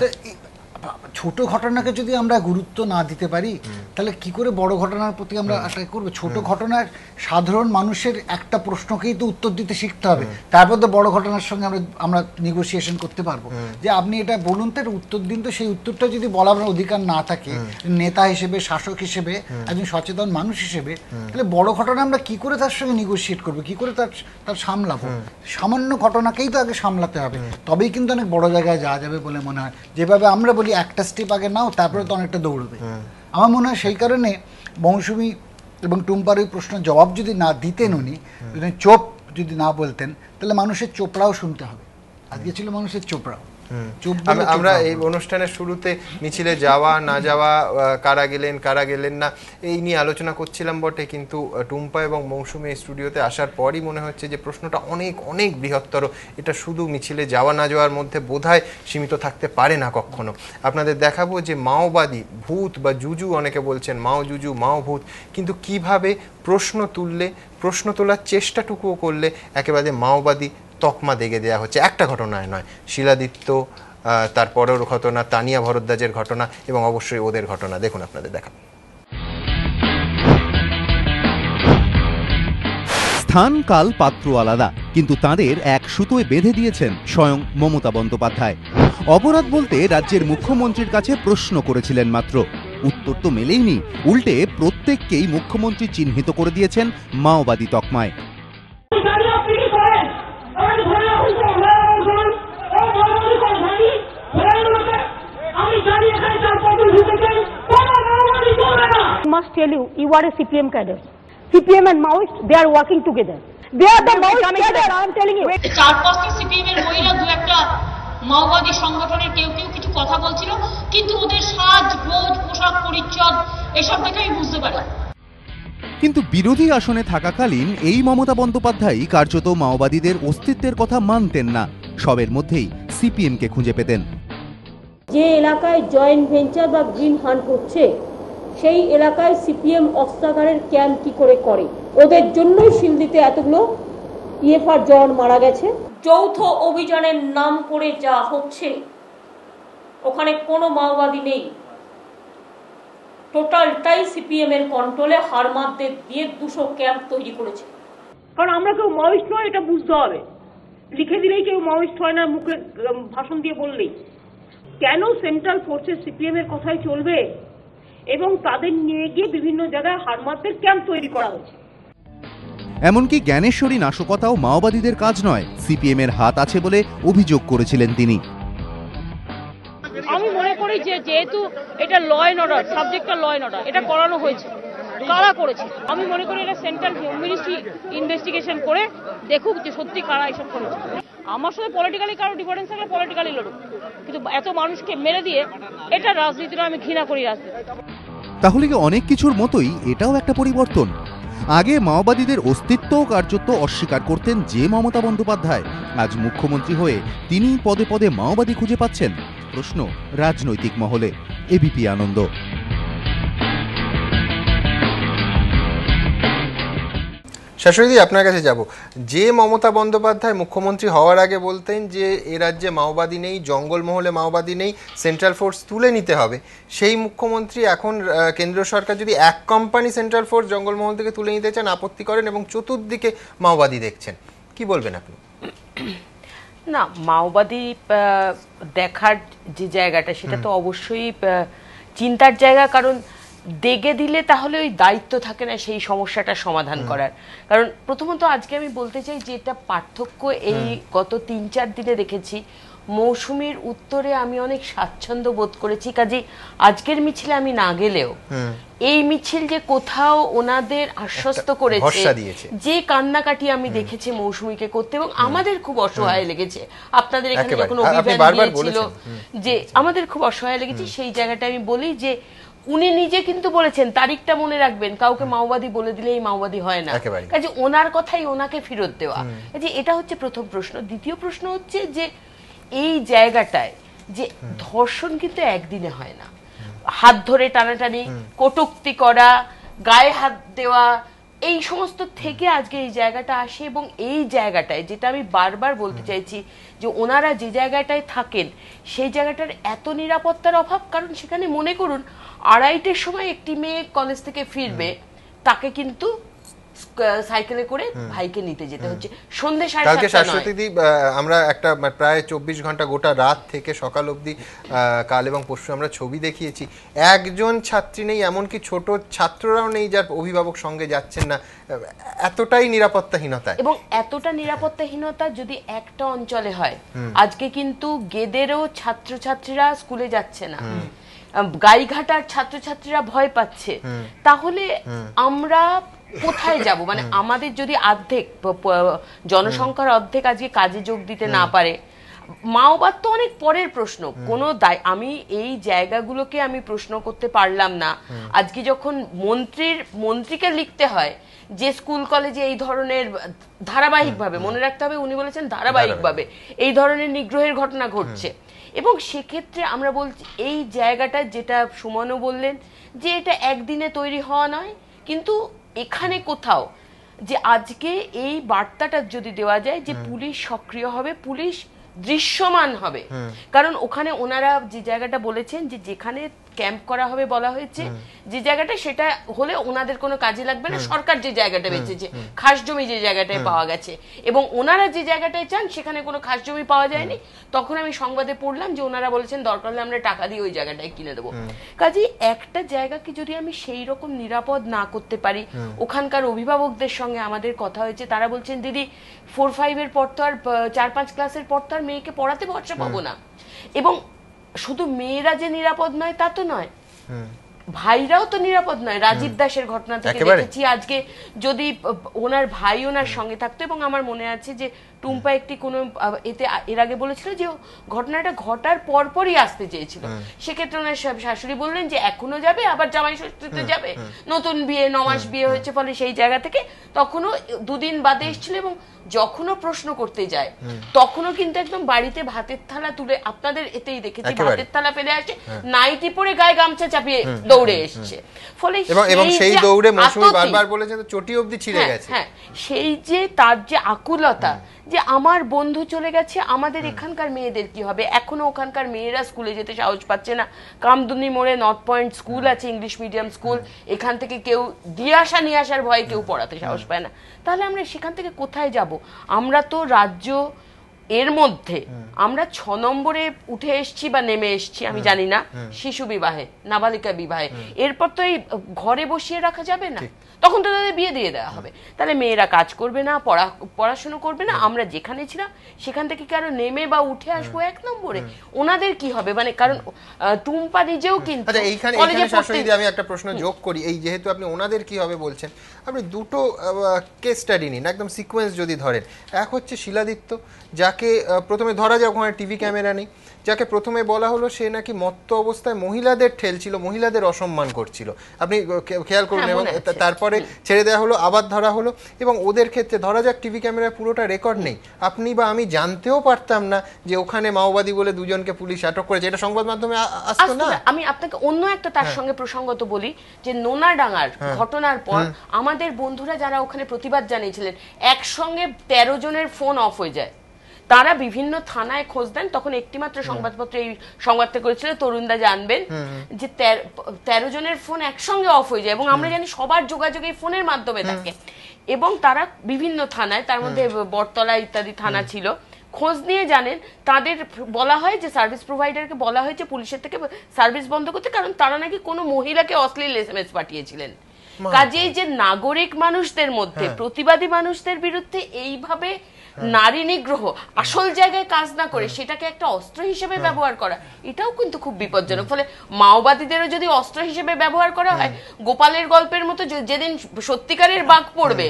Speaker 7: ছোট ঘটনাকে যদি আমরা গুরুত্ব না দিতে পারি, তাহলে কি করে বড় ঘটনার প্রতি আমরা আশা করবো? ছোট ঘটনার সাধারণ মানুষের একটা প্রশ্নকেই তো উত্তর দিতে শিখতে হবে, তারপর তো বড় ঘটনার সঙ্গে আমরা নেগোসিয়েশন করতে পারবো, যে আপনি এটা বলুন, তার উত্তর দিন। তো সেই উত্তরটা যদি বলার অধিকার না থাকে, নেতা হিসেবে, শাসক হিসেবে, একজন সচেতন মানুষ হিসেবে, তাহলে বড় ঘটনা আমরা কি করে তার সঙ্গে নেগোসিয়েট করবো, কি করে তার সামলাবো? সামান্য ঘটনাকেই তো আগে সামলাতে হবে, তবেই কিন্তু অনেক বড় জায়গায় যাওয়া যাবে বলে মনে হয়। যেভাবে আমরা বলি একটা স্টেপ আগে নাও, তারপরে তো অনেকটা দৌড়বে। আমার মনে হয় সেই কারণে মৌসুমী এবং টুম্পার ওই প্রশ্নের জবাব যদি না দিতেন, উনি চোপ যদি না বলতেন, তাহলে মানুষের চোপড়াও শুনতে হবে। আজকে ছিল মানুষের চোপড়াও।
Speaker 1: আমরা এই অনুষ্ঠানের শুরুতে মিছিলে যাওয়া না যাওয়া, কারা গেলেন না, এই নিয়ে আলোচনা করছিলাম বটে, কিন্তু টুম্পা এবং মৌসুমী স্টুডিওতে আসার পরই মনে হচ্ছে যে প্রশ্নটা অনেক অনেক বৃহত্তর। এটা শুধু মিছিলে যাওয়া না যাওয়ার মধ্যে বোধহয় সীমিত থাকতে পারে না কখনো। আপনাদের দেখাবো যে মাওবাদী, ভূত বা জুজু, অনেকে বলছেন মাও জুজু, মাও ভূত, কিন্তু কিভাবে প্রশ্ন তোলার চেষ্টাটুকুও করলে একেবারে মাওবাদী তকমা দেগে দেওয়া হচ্ছে। একটা ঘটনায় নয়, শিলাদিত্য, তারপরের ঘটনা, তানিয়া ভরদ্বাজের ঘটনা, এবং অবশ্যই ওদের ঘটনা। দেখুন, আপনাদের দেখাবো।
Speaker 2: স্থান, কাল, পাত্র আলাদা, কিন্তু তাঁদের এক সুতোয় বেঁধে দিয়েছেন স্বয়ং মমতা বন্দ্যোপাধ্যায়। অপরাধ বলতে রাজ্যের মুখ্যমন্ত্রীর কাছে প্রশ্ন করেছিলেন মাত্র, উত্তর তো মেলেইনি, উল্টে প্রত্যেককেই মুখ্যমন্ত্রী চিহ্নিত করে দিয়েছেন মাওবাদী তকমায়।
Speaker 9: tell you, you are a CPM cadre. CPM and Maoist, they are working together. They are the Maoist cadre, I am telling you.
Speaker 18: 4-5টা CPM এর মহিলা, 2-একটা মাওবাদী সংগঠনের কেউ কিছু কথা বলছিল, কিন্তু ওদের সাজ গোজ পোশাক পরিচ্ছদ এসব দেখে আমি বুঝতে পারি।
Speaker 2: কিন্তু বিরোধী আসনে থাকাকালীন এই মমতা বন্দ্যোপাধ্যায় কার্যত মাওবাদীদের অস্তিত্বের কথা মানতেন না, সবের মধ্যেই সিপিএমকে খুঁজে পেতেন।
Speaker 9: যে এলাকায় জয়েন্ট ভেঞ্চার বা গ্রিন হান্ট হচ্ছে, সেই এলাকায় সিপিএম অস্ত্রাগারের ক্যাম্প কি করে ওদের জন্যই শিলদিতে এতগুলো ইএফআর জওয়ান মারা গেছে। যৌথ অভিযানের নাম করে যা হচ্ছে, ওখানে কোনো মাওবাদী নেই, টোটালটাই সিপিএম এর কন্ট্রোলে হারমাদদের দিয়ে 200 ক্যাম্প তৈরি করেছে। কারণ আমরা কেউ মাওয়িস্ট নয়, এটা বুঝতে হবে। লিখে দিলেই কেউ মাওয়িস্ট হয় না, মুখে ভাষণ দিয়ে বললেই। কেন সেন্ট্রাল ফোর্সেস সিপিএম এর কথাই চলবে এবং তাদের নিয়ে গিয়ে বিভিন্ন জায়গায় হারমাদদের ক্যাম্প তৈরি করা হচ্ছে।
Speaker 2: এমনকি জ্ঞানেশ্বরী নাশকতাও মাওবাদীদের কাজ নয়, সিপিএম এর হাত আছে বলে অভিযোগ করেছিলেন তিনি।
Speaker 9: আমি মনে করি যে যেহেতু এটা ল এন্ড অর্ডার, সাবজেক্টটা ল এন্ড অর্ডার, এটা করানো হয়েছে, কারা করেছে, আমি মনে করি এটা সেন্ট্রাল হোম মিনিস্ট্রি ইনভেস্টিগেশন করে দেখুক যে সত্যি কারা এসব করেছে। আমার সাথে পলিটিক্যালি কারো ডিফারেন্স থাকলে পলিটিক্যালি লড়ুক, কিন্তু এত মানুষকে মেরে দিয়ে এটা রাজনীতিটা আমি ঘৃণা করি রাজনীতি।
Speaker 2: তাহলে কি অনেক কিছুর মতোই এটাও একটা পরিবর্তন? আগে মাওবাদীদের অস্তিত্ব কার্যত অস্বীকার করতেন যে মমতা বন্দ্যোপাধ্যায়, আজ মুখ্যমন্ত্রী হয়ে তিনি পদে পদে মাওবাদী খুঁজে পাচ্ছেন। প্রশ্ন রাজনৈতিক মহলে। এবিপি আনন্দ।
Speaker 1: শাশুড়িদি, আপনার কাছে যাব। যে মমতা বন্দ্যোপাধ্যায় মুখ্যমন্ত্রী হওয়ার আগে বলতেন যে এ রাজ্যে মাওবাদী নেই, জঙ্গলমহলে মাওবাদী নেই, সেন্ট্রাল ফোর্স তুলে নিতে হবে, সেই মুখ্যমন্ত্রী এখন কেন্দ্রীয় সরকার যদি এক কোম্পানি সেন্ট্রাল ফোর্স জঙ্গলমহল থেকে তুলে নিতে চান আপত্তি করেন এবং চতুর্দিকে মাওবাদী দেখছেন, কি বলবেন আপনি?
Speaker 19: না, মাওবাদী দেখার যে জায়গাটা সেটা তো অবশ্যই চিন্তার জায়গা, কারণ দেগে দিলে তাহলে ওই দায়িত্ব থাকে না সেই সমস্যাটা সমাধান করার। কারণ প্রথমত আজকে আমি বলতে চাই যে এটা পার্থক্য এই গত 3-4 দিনে দেখেছি। মৌসুমীর উত্তরে আমি অনেক স্বাচ্ছন্দ্য বোধ করেছি, কাজে আজকের মিছিলে আমি না গেলেও এই মিছিল যে কোথাও ওনাদের আশ্বস্ত করেছে, যে কান্নাকাটি আমি দেখেছি মৌসুমীকে করতে, এবং আমাদের খুব অসহায় লেগেছে। আপনাদের এখানে যখন অভিযান দিয়েছিল যে আমাদের খুব অসহায় লেগেছে, সেই জায়গাটা আমি বলি যে উনি নিজে কিন্তু বলেছেন, তারিখটা মনে রাখবেন, কাউকে মাওবাদী বলে দিলেই মাওবাদী হয় না, কাজে ওনার কথাই ওনাকে ফেরত দেওয়া। কাজে এটা হচ্ছে প্রথম প্রশ্ন। দ্বিতীয় প্রশ্ন হচ্ছে যে এই জায়গাটায় যে ধর্ষণ কিন্তু একদিনে হয় না, হাত ধরে টানাটানি, কটূক্তি করা, গায়ে হাত দেওয়া, এই সমস্ত থেকে আজকে এই জায়গাটা আসে। এবং এই জায়গাটায় যেটা আমি বারবার বলতে চাইছি যে ওনারা যে জায়গাটায় থাকেন সেই জায়গাটার এত নিরাপত্তার অভাব। কারণ সেখানে মনে করুন 2:30টার সময় একটি মেয়ে কলেজ থেকে ফিরবে, তাকে কিন্তু সাইকেলে করে ভাইকে নিতে যেতে হচ্ছে সন্ধ্যে 7:30।
Speaker 1: আমরা একটা প্রায় 24 ঘন্টা গোটা রাত থেকে সকাল অবধি কাল এবং পরশু আমরা ছবি দেখিয়েছি, একজন ছাত্রী নেই, এমনকি ছোট ছাত্ররাও নেই যার অভিভাবক সঙ্গে যাচ্ছেন না। এতটাই নিরাপত্তাহীনতা, এবং
Speaker 19: এতটা নিরাপত্তাহীনতা যদি একটা অঞ্চলে হয়, আজকে কিন্তু গেদেরও ছাত্রছাত্রীরা স্কুলে যাচ্ছে না, গাইঘাটার ছাত্রছাত্রীরা ভয় পাচ্ছে, তাহলে আমরা কোথায় যাব? মানে আমাদের যদি অর্ধেক জনসংখ্যার অর্ধেক আজকে কাজে যোগ দিতে না পারে, মাওবাদ তো অনেক পরের প্রশ্ন। কোনো আমি এই জায়গাগুলোকে আমি প্রশ্ন করতে পারলাম না। আজকে যখন মন্ত্রীকে লিখতে হয় যে স্কুল কলেজে এই ধরনের ধারাবাহিকভাবে, মনে রাখতে হবে উনি বলেছেন ধারাবাহিকভাবে এই ধরনের নিগ্রহের ঘটনা ঘটছে, এবং সেক্ষেত্রে আমরা বলছি এই জায়গাটা যেটা সুমনও বললেন যে এটা একদিনে তৈরি হওয়া নয়, কিন্তু এখানে কোথাও যে আজকে এই বার্তাটা যদি দেওয়া যায় যে পুলিশ সক্রিয় হবে, পুলিশ দৃশ্যমান হবে। কারণ ওখানে ওনারা যে জায়গাটা বলেছেন যে যেখানে ক্যাম্প করা হবে বলা হয়েছে, যে জায়গাটা সেটা হলে ওনাদের কোনো কাজে লাগবে না, সরকার যে জায়গাটা বেঁচেছে, খাস জমি যে জায়গাটায় পাওয়া গেছে, এবং ওনারা যে জায়গাটায় চান সেখানে কোনো খাস জমি পাওয়া যায়নি। তখন আমি সংবাদে পড়লাম যে ওনারা বলেছেন দরকার হলে আমরা টাকা দিয়ে ওই জায়গাটায় কিনে দেবো। কাজে একটা জায়গাকে যদি আমি সেই রকম নিরাপদ না করতে পারি, ওখানকার অভিভাবকদের সঙ্গে আমাদের কথা হয়েছে, তারা বলছেন দিদি 4-5 পর তো আর 4-5 ক্লাসের পর তো আর মেয়েকে পড়াতে ভরসা পাবো না। এবং শুধু মেয়েরা যে নিরাপদ নয় তা তো নয়, ভাইরাও তো নিরাপদ নয়। রাজীব দাসের ঘটনা থেকে দেখেছি, আজকে যদি ওনার ভাই ওনার সঙ্গে থাকতো, এবং আমার মনে আছে যে টুম্পা একটি কোনো এতে এর আগে বলেছিল যে ঘটনাটা ঘটার পরপরই আসতে চেয়েছিল, সেক্ষেত্রে ওনার শাশুড়ি বললেন যে এখনো যাবে, আবার জামাই ষষ্ঠীতে যাবে, নতুন বিয়ে 9 মাস বিয়ে হয়েছে, ফলে সেই জায়গা থেকে তখনও 2 দিন বাদে এসেছিল, এবং যখনও প্রশ্ন করতে যায় তখনও কিন্তু একদম বাড়িতে ভাতের থালা তুলে, আপনাদের এতেই দেখেছি ভাতের থালা ফেলে আসে, নাইটি পরে গায়ে গামছা চাপিয়ে দৌড়ে এসছে, ফলে
Speaker 1: এবং সেই দৌড়ে মৌসুমী বারবার বলেছেন চটি অবধি ছিঁড়ে গেছে।
Speaker 19: হ্যাঁ, সেই যে তার যে আকুলতা, যে আমার বন্ধু চলে গেছে, আমাদের এখানকার মেয়েদের কি হবে, এখনো ওখানকার মেয়েরা স্কুলে যেতে সাহস পাচ্ছে না। কামদুনি মোড়ে নর্থ পয়েন্ট স্কুল আছে, ইংলিশ মিডিয়াম স্কুল, এখান থেকে কেউ দিয়ে আসা নিয়ে আসার ভয়ে কেউ পড়াতে সাহস পায় না। তাহলে আমরা সেখান থেকে কোথায় যাব? আমরা তো রাজ্য এর মধ্যে আমরা 6 নম্বরে উঠে এসছি বা নেমে এসছি আমি জানি না, শিশু বিবাহে, নাবালিকা বিবাহে। এরপর তো এই ঘরে বসিয়ে রাখা যাবে না, তখন তো তাদের বিয়ে দিয়ে দেওয়া হবে। তাহলে মেয়েরা কাজ করবে না, পড়াশোনা করবে না, আমরা যেখানে ছিলাম সেখান থেকে কারো নেমে বা উঠে আসবো 1 নম্বরে, ওনাদের কি হবে? মানে কারণ টুম্পা নিজেও কিন্তু
Speaker 1: এইখানে আমি একটা প্রশ্ন যোগ করি, এই যেহেতু আপনি ওনাদের কি হবে বলছেন, আপনি দুটো কেস স্টাডি নিন, একদম সিকোয়েন্স যদি ধরেন। এক হচ্ছে শিলাদিত্য, যাকে প্রথমে ধরা যায় ওখানে টিভি ক্যামেরা নেই, যাকে প্রথমে বলা হলো সে নাকি মত্ত অবস্থায় মহিলাদের ঠেলছিল, মহিলাদের অসম্মান করছিল, আপনি খেয়াল করুন, এবং তারপরে ছেড়ে দেওয়া হলো, আবার ধরা হলো, এবং ওদের ক্ষেত্রে ধরা যাক টিভি ক্যামেরায় পুরোটা রেকর্ড নেই, আপনি বা আমি জানতেও পারতাম না যে ওখানে মাওবাদী বলে 2 জনকে পুলিশ আটক করেছে, এটা সংবাদ মাধ্যমে আসতো না।
Speaker 19: আমি আপনাকে অন্য একটা তার সঙ্গে প্রসঙ্গত বলি, যে নোনাডাঙ্গার ঘটনার পর আমাদের বন্ধুরা যারা ওখানে প্রতিবাদ জানিয়েছিলেন, একসঙ্গে 13 জনের ফোন অফ হয়ে যায়। তারা বিভিন্ন থানায় খোঁজ দেন, তখন একটিমাত্র সংবাদপত্রে এই সংবাদটা করেছিল, তরুণদা জানবেন, যে 13 জনের ফোন একসঙ্গে অফ হয়ে যায়, এবং আমরা জানি সবার যোগাযোগ এই ফোনের মাধ্যমে থাকে, এবং তারা বিভিন্ন থানায়, তার মধ্যে বটতলা ইত্যাদি থানা ছিল, খোঁজ নিয়ে জানেন, তাদের বলা হয় যে সার্ভিস প্রোভাইডারকে বলা হয়েছে পুলিশের থেকে সার্ভিস বন্ধ করতে, কারণ তারা নাকি কোনো মহিলাকে অশ্লীল SMS পাঠিয়েছিলেন। কাজেই যে নাগরিক মানুষদের মধ্যে, প্রতিবাদী মানুষদের বিরুদ্ধে এইভাবে নারী নিগ্রহ আসল জায়গায় কাজ না করে সেটাকে একটা অস্ত্র হিসেবে ব্যবহার করা, এটাও কিন্তু খুব বিপজ্জনক। ফলে মাওবাদীদেরও যদি অস্ত্র হিসেবে ব্যবহার করা হয়, গোপালের গল্পের মতো যেদিন সত্যিকারের বাঘ পড়বে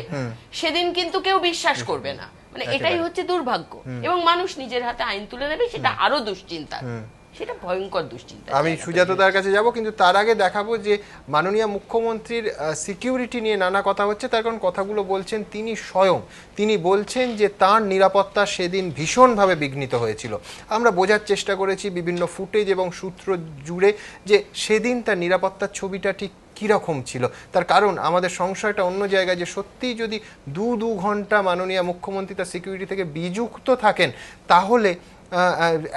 Speaker 19: সেদিন কিন্তু কেউ বিশ্বাস করবে না। মানে এটাই হচ্ছে দুর্ভাগ্য, এবং মানুষ নিজের হাতে আইন তুলে নেবে, সেটা আরো দুশ্চিন্তা, সেটা ভয়ঙ্কর দুশ্চিন্তা।
Speaker 1: আমি সুজাতদার কাছে যাব, কিন্তু তার আগে দেখাবো যে মাননীয় মুখ্যমন্ত্রীর সিকিউরিটি নিয়ে নানা কথা হচ্ছে, তার কারণ কথাগুলো বলছেন তিনি স্বয়ং। তিনি বলছেন যে তার নিরাপত্তা সেদিন ভীষণভাবে বিঘ্নিত হয়েছিল। আমরা বোঝার চেষ্টা করেছি বিভিন্ন ফুটেজ এবং সূত্র জুড়ে যে সেদিন তার নিরাপত্তার ছবিটা ঠিক কীরকম ছিল। তার কারণ আমাদের সংশয়টা অন্য জায়গায়, যে সত্যিই যদি 2 ঘন্টা মাননীয় মুখ্যমন্ত্রী তার সিকিউরিটি থেকে বিযুক্ত থাকেন, তাহলে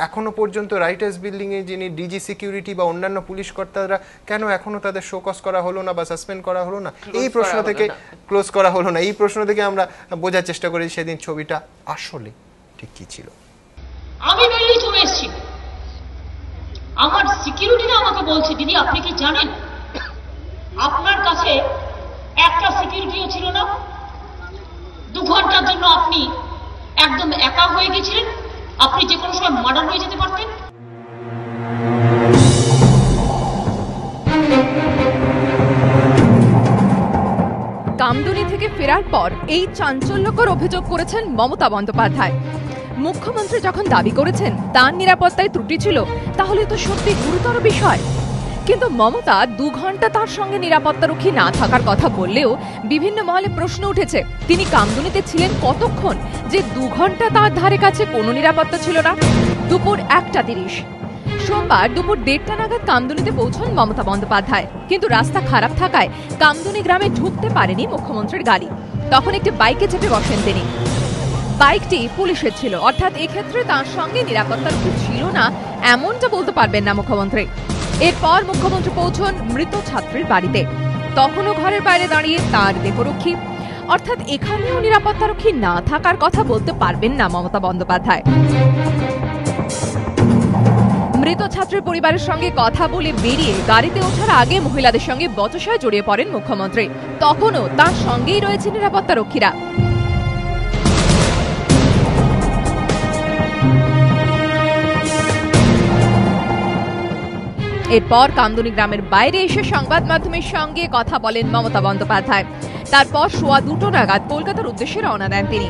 Speaker 1: এখনো পর্যন্ত রাইটার্স বিল্ডিংয়ে যিনি ডিজি সিকিউরিটি বা অন্যান্য পুলিশ কর্তারা কেন এখনো তাদের শোকজ করা হলো না বা সাসপেন্ড করা হলো না, এই প্রশ্ন থেকে ক্লোজ করা হলো না, এই প্রশ্ন থেকে আমরা বোঝার চেষ্টা করি সেদিন ছবিটা আসলে ঠিক কি ছিল।
Speaker 18: আমি বেরিয়ে চলে এসেছি, আমার সিকিউরিটিরা আমাকে বলছে, দিদি আপনি কি জানেন আপনার কাছে একটা সিকিউরিটিও ছিল না, 2 ঘন্টার জন্য আপনি একদম একা হয়ে গেছিলেন, আপনি যে কোনো সময় মার্ডার হয়ে যেতে পারতেন।
Speaker 20: কামদুনি থেকে ফেরার পর এই চাঞ্চল্যকর অভিযোগ করেছেন মমতা বন্দ্যোপাধ্যায়। মুখ্যমন্ত্রী যখন দাবি করেছেন তার নিরাপত্তায় ত্রুটি ছিল, তাহলে তো সত্যি গুরুতর বিষয়। কিন্তু মমতা 2 ঘন্টা তার সঙ্গে নিরাপত্তারক্ষী না থাকার কথা বললেও বিভিন্ন মহলে প্রশ্ন উঠেছে, তিনি কামদুনিতে ছিলেন কতক্ষণ, যে 2 ঘন্টা তার ধারে কাছে কোনো নিরাপত্তা ছিল না। দুপুর 1:30 সোমবার দুপুর 1:30 নাগাদ কামদুনিতে পৌঁছন মমতা বন্দ্যোপাধ্যায়, কিন্তু রাস্তা খারাপ থাকায় কামদুনি গ্রামে ঢুকতে পারেনি মুখ্যমন্ত্রীর গাড়ি। তখন একটি বাইকে চেপে বসেন তিনি। বাইকটি পুলিশের ছিল, অর্থাৎ এক্ষেত্রে তার সঙ্গে নিরাপত্তারক্ষী ছিল না এমনটা বলতে পারবেন না মুখ্যমন্ত্রী। এরপর মুখ্যমন্ত্রী পৌঁছন মৃত ছাত্রীর বাড়িতে, তখনও ঘরের বাইরে দাঁড়িয়ে তার দেহরক্ষী, অর্থাৎ এখানেও নিরাপত্তারক্ষী না থাকার কথা বলতে পারবেন না মমতা বন্দ্যোপাধ্যায়। মৃত ছাত্রীর পরিবারের সঙ্গে কথা বলে বেরিয়ে গাড়িতে ওঠার আগে মহিলাদের সঙ্গে বচসায় জড়িয়ে পড়েন মুখ্যমন্ত্রী, তখনও তার সঙ্গেই রয়েছে নিরাপত্তারক্ষীরা। এরপর কামদুনি গ্রামের বাইরে এসে সংবাদ মাধ্যমের সঙ্গে কথা বলেন মমতা বন্দ্যোপাধ্যায়। তারপর 2:15 নাগাদ কলকাতার উদ্দেশ্যে রওনা দেন তিনি।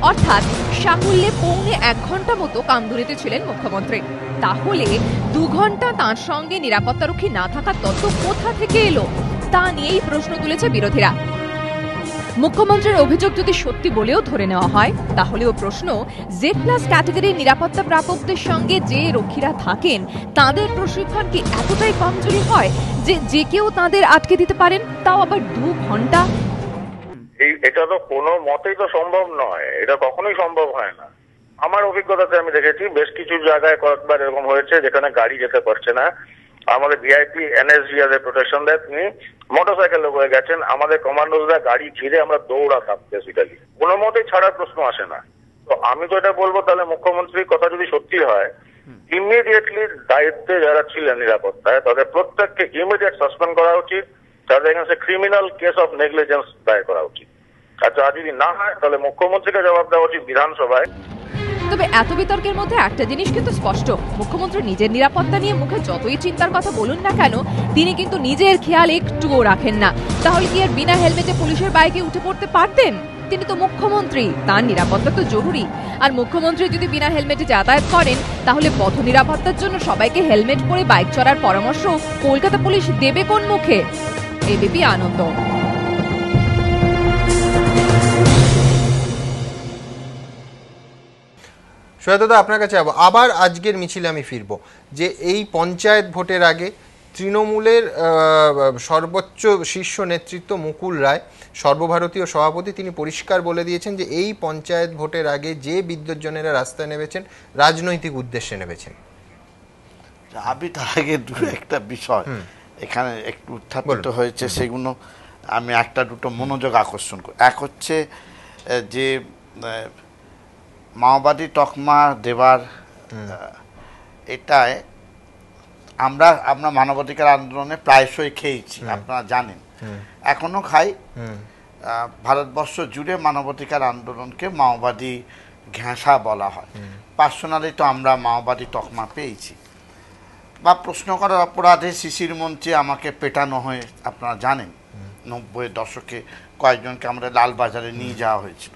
Speaker 20: অর্থাৎ সাকুল্যে পৌনে 1 ঘন্টা মতো কামদুনিতে ছিলেন মুখ্যমন্ত্রী। তাহলে 2 ঘন্টা তাঁর সঙ্গে নিরাপত্তারক্ষী না থাকার তথ্য কোথা থেকে এলো তা নিয়েই প্রশ্ন তুলেছে বিরোধীরা। মুখ্যমন্ত্রীর অভিযোগ যদি সত্যি বলেও ধরে নেওয়া হয়, তাহলেও প্রশ্ন, Z+ ক্যাটাগরির নিরাপত্তা প্রাপকদের সঙ্গে যে রক্ষীরা থাকেন তাদের প্রশিক্ষণ কি এতটাই কমজোরি হয় যে কেউ তাদের আটকে দিতে পারেন, তাও আবার 2 ঘন্টা?
Speaker 21: এটা তো কোনো মতেই তো সম্ভব নয়, এটা কখনোই সম্ভব হয় না। আমার অভিজ্ঞতাতে আমি দেখেছি বেশ কিছু জায়গায় কয়েকবার এরকম হয়েছে যেখানে গাড়ি যেতে পারছে না, আমাদের ভিআইপি NSGR প্রোটেকশন দেয়, তিনি মোটরসাইকেলে করে গেছেন, আমাদের কমান্ডোজরা গাড়ি ঘিরে আমরা দৌড়াতাম বেসিক্যালি, কোনো মতেই ছাড়ার প্রশ্ন আসে না। তো আমি তো এটা বলবো, তাহলে মুখ্যমন্ত্রীর কথা যদি সত্যি হয়, ইমিডিয়েটলি দায়িত্বে যারা ছিলেন নিরাপত্তায় তাদের প্রত্যেককে ইমিডিয়েট সাসপেন্ড করা উচিত, তাদের এখানে ক্রিমিনাল কেস অফ নেগলিজেন্স দায়ের করা উচিত। আচ্ছা, আর যদি না হয় তাহলে মুখ্যমন্ত্রীকে জবাব দেওয়া উচিত বিধানসভায়।
Speaker 20: তবে এত বিতর্কের মধ্যে একটা জিনিস কিন্তু স্পষ্ট, মুখ্যমন্ত্রী নিজের নিরাপত্তা নিয়ে মুখে যতই চিন্তার কথা বলুন না কেন, তিনি কিন্তু নিজের খেয়াল একটুও রাখেন না। তাহলে কি আর বিনা হেলমেটে পুলিশের বাইকে উঠে পড়তে পারতেন? তিনি তো মুখ্যমন্ত্রী, তার নিরাপত্তা তো জরুরি। আর মুখ্যমন্ত্রী যদি বিনা হেলমেটে যাতায়াত করেন, তাহলে পথ নিরাপত্তার জন্য সবাইকে হেলমেট পরে বাইক চড়ার পরামর্শ কলকাতা পুলিশ দেবে কোন মুখে? এবিপি আনন্দ।
Speaker 1: সুজাতা, আপনার কাছে আবার আজকের মিছিলে আমি ফিরব, যে এই পঞ্চায়েত ভোটের আগে তৃণমূলের সর্বোচ্চ শীর্ষ নেতৃত্ব মুকুল রায়, সর্বভারতীয় সভাপতি, তিনি পরিষ্কার বলে দিয়েছেন যে এই পঞ্চায়েত ভোটের আগে যে বিদ্যুৎজনেরা রাস্তায় নেমেছেন রাজনৈতিক উদ্দেশ্যে নেমেছেন।
Speaker 22: আমি তার আগে একটা বিষয় এখানে একটু উত্থাপিত হয়েছে, সেগুলো আমি একটা দুটো মনোযোগ আকর্ষণ করি। এক হচ্ছে যে মাওবাদী তকমা দেবার এটায় আমরা মানবাধিকার আন্দোলনে প্রায়শই খেয়েছি, আপনারা জানেন, এখনো খাই। ভারতবর্ষ জুড়ে মানবাধিকার আন্দোলনকে মাওবাদী ঘেঁষা বলা হয়। পার্সোনালি তো আমরা মাওবাদী তকমা পেয়েছি। বা প্রশ্ন করার অপরাধে শিশির মঞ্চে আমাকে পেটানো হয়ে, আপনারা জানেন, 90-এর দশকে কয়েকজনকে আমরা লালবাজারে নিয়ে যাওয়া হয়েছিল।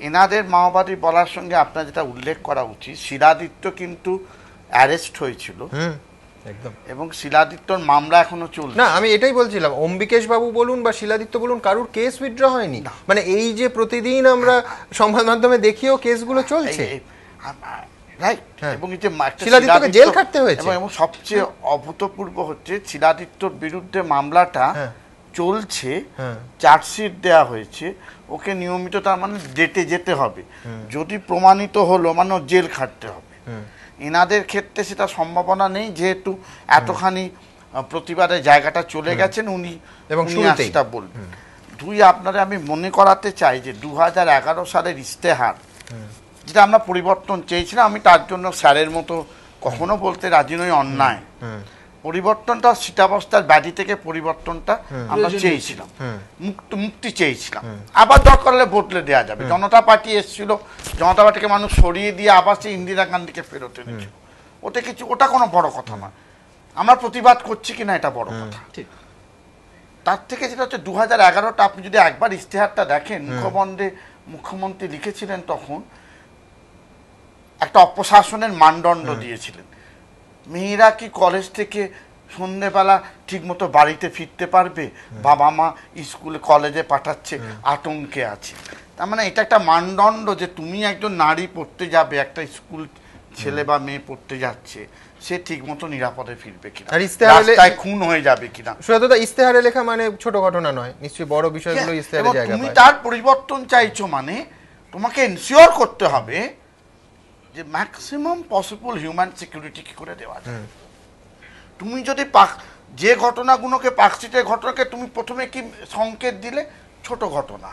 Speaker 22: এনাদের মাওবাদী বলার সঙ্গে আপনার যেটা উল্লেখ করা উচিত, শিলাদিত্য কিন্তু অ্যারেস্ট হয়েছিল এবং শিলাদিত্যর মামলা এখনো চলছে।
Speaker 1: না, আমি এটাই বলছিলাম, অম্বিকেশ বাবু বলুন বা শিলাদিত্য বলুন, কারুর কেস উইথড্র হয়নি। মানে এই যে প্রতিদিন আমরা সংবাদ মাধ্যমে দেখিও কেসগুলো চলছে,
Speaker 22: এবং এই যে
Speaker 1: শিলাদিত্যকে জেল খাটতে হয়েছে।
Speaker 22: এবং সবচেয়ে অভূতপূর্ব হচ্ছে শিলাদিত্যর বিরুদ্ধে মামলাটা চলছে, চার্জশিট দেওয়া হয়েছে, ওকে নিয়মিত তার মানে ডেটে যেতে হবে, যদি প্রমাণিত হলো মানে জেল খাটতে হবে। এনাদের ক্ষেত্রে সেটা সম্ভাবনা নেই, যেহেতু এতখানি প্রতিবাদের জায়গাটা চলে গেছেন উনি, এবং সেটা বলবেন। দুই, আপনারা আমি মনে করাতে চাই যে 2011 সালের ইস্তেহার, যেটা আমরা পরিবর্তন চেয়েছিলাম, আমি তার জন্য স্যারের মতো কখনো বলতে রাজি নই অন্যায়, পরিবর্তনটা শীতাবস্থার ব্যাধি থেকে পরিবর্তনটা আমরা চেয়েছিলাম, মুক্তি চেয়েছিলাম। আবার দরকার হলে বদলে দেওয়া যাবে। জনতা পার্টি এসেছিল, জনতা পার্টিকে মানুষ সরিয়ে দিয়ে আবার সেই ইন্দিরা গান্ধীকে ফেরত এনেছিল, ওতে কিছু, ওটা কোনো বড় কথা না। আমরা প্রতিবাদ করছি কিনা এটা বড় কথা। তার থেকে যেটা হচ্ছে 2011টা আপনি যদি একবার ইস্তেহারটা দেখেন, মুখ্যমন্ত্রী লিখেছিলেন তখন একটা অপশাসনের মানদণ্ড দিয়েছিলেন। মেয়েরা কি কলেজ থেকে সন্ধ্যেবেলা ঠিক মতো বাড়িতে ফিরতে পারবে, বাবা মা স্কুলে কলেজে পাঠাচ্ছে, আতঙ্কে আছে। তার মানে এটা একটা মানদণ্ড যে তুমি একজন নারী পড়তে যাবে, একটা স্কুল ছেলে বা মেয়ে পড়তে যাচ্ছে, সে ঠিক মতো নিরাপদে ফিরবে কিনা, রাস্তায় খুন হয়ে যাবে কিনা।
Speaker 1: সুজাতা, ইস্তেহারে লেখা মানে ছোট ঘটনা নয়, নিশ্চয়ই বড় বিষয়গুলো ইস্তেহারে জায়গা পায়।
Speaker 22: তুমি তার পরিবর্তন চাইছো মানে তোমাকে এনশিওর করতে হবে যে ম্যাক্সিমাম পসিবল হিউম্যান সিকিউরিটি কি করে দেওয়া যায়। তুমি যদি যে ঘটনাগুলোকে পার্কস্ট্রিটের ঘটনাকে তুমি প্রথমে কি সংকেত দিলে, ছোট ঘটনা,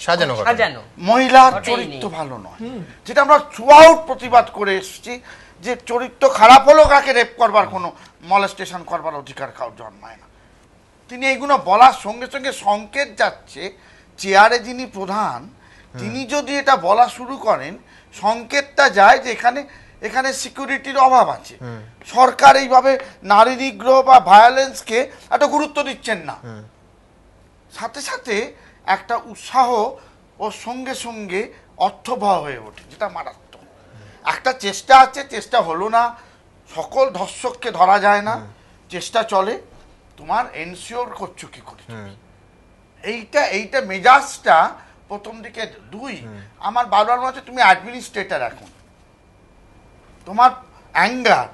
Speaker 1: সাজানো,
Speaker 22: মহিলার চরিত্র ভালো নয়, যেটা আমরা থ্রুআউট প্রতিবাদ করে এসেছি, যে চরিত্র খারাপ হলো কাকে রেপ করবার, কোনো মলেস্টেশন করবার অধিকার কাউ জন্মায় না। তিনি এইগুলো বলার সঙ্গে সঙ্গে সংকেত যাচ্ছে, চেয়ারে যিনি প্রধান তিনি যদি এটা বলা শুরু করেন, সংকেতটা যায় যে এখানে এখানে সিকিউরিটির অভাব আছে, সরকার এইভাবে নারী নিগ্রহ বা ভায়োলেন্সকে এত গুরুত্ব দিচ্ছেন না। সাথে সাথে একটা উৎসাহ ওর সঙ্গে সঙ্গে অর্থবহ হয়ে ওঠে, যেটা মারাত্মক। একটা চেষ্টা আছে, চেষ্টা হলো না, সকল ধর্ষককে ধরা যায় না, চেষ্টা চলে, তোমার এনশিওর করছো কি করে। এইটা মেজাজটা প্রথম দিকে। দুই, আমার বারবার মনে হচ্ছে তুমি অ্যাডমিনিস্ট্রেটর, এখন তোমার অ্যাঙ্গার,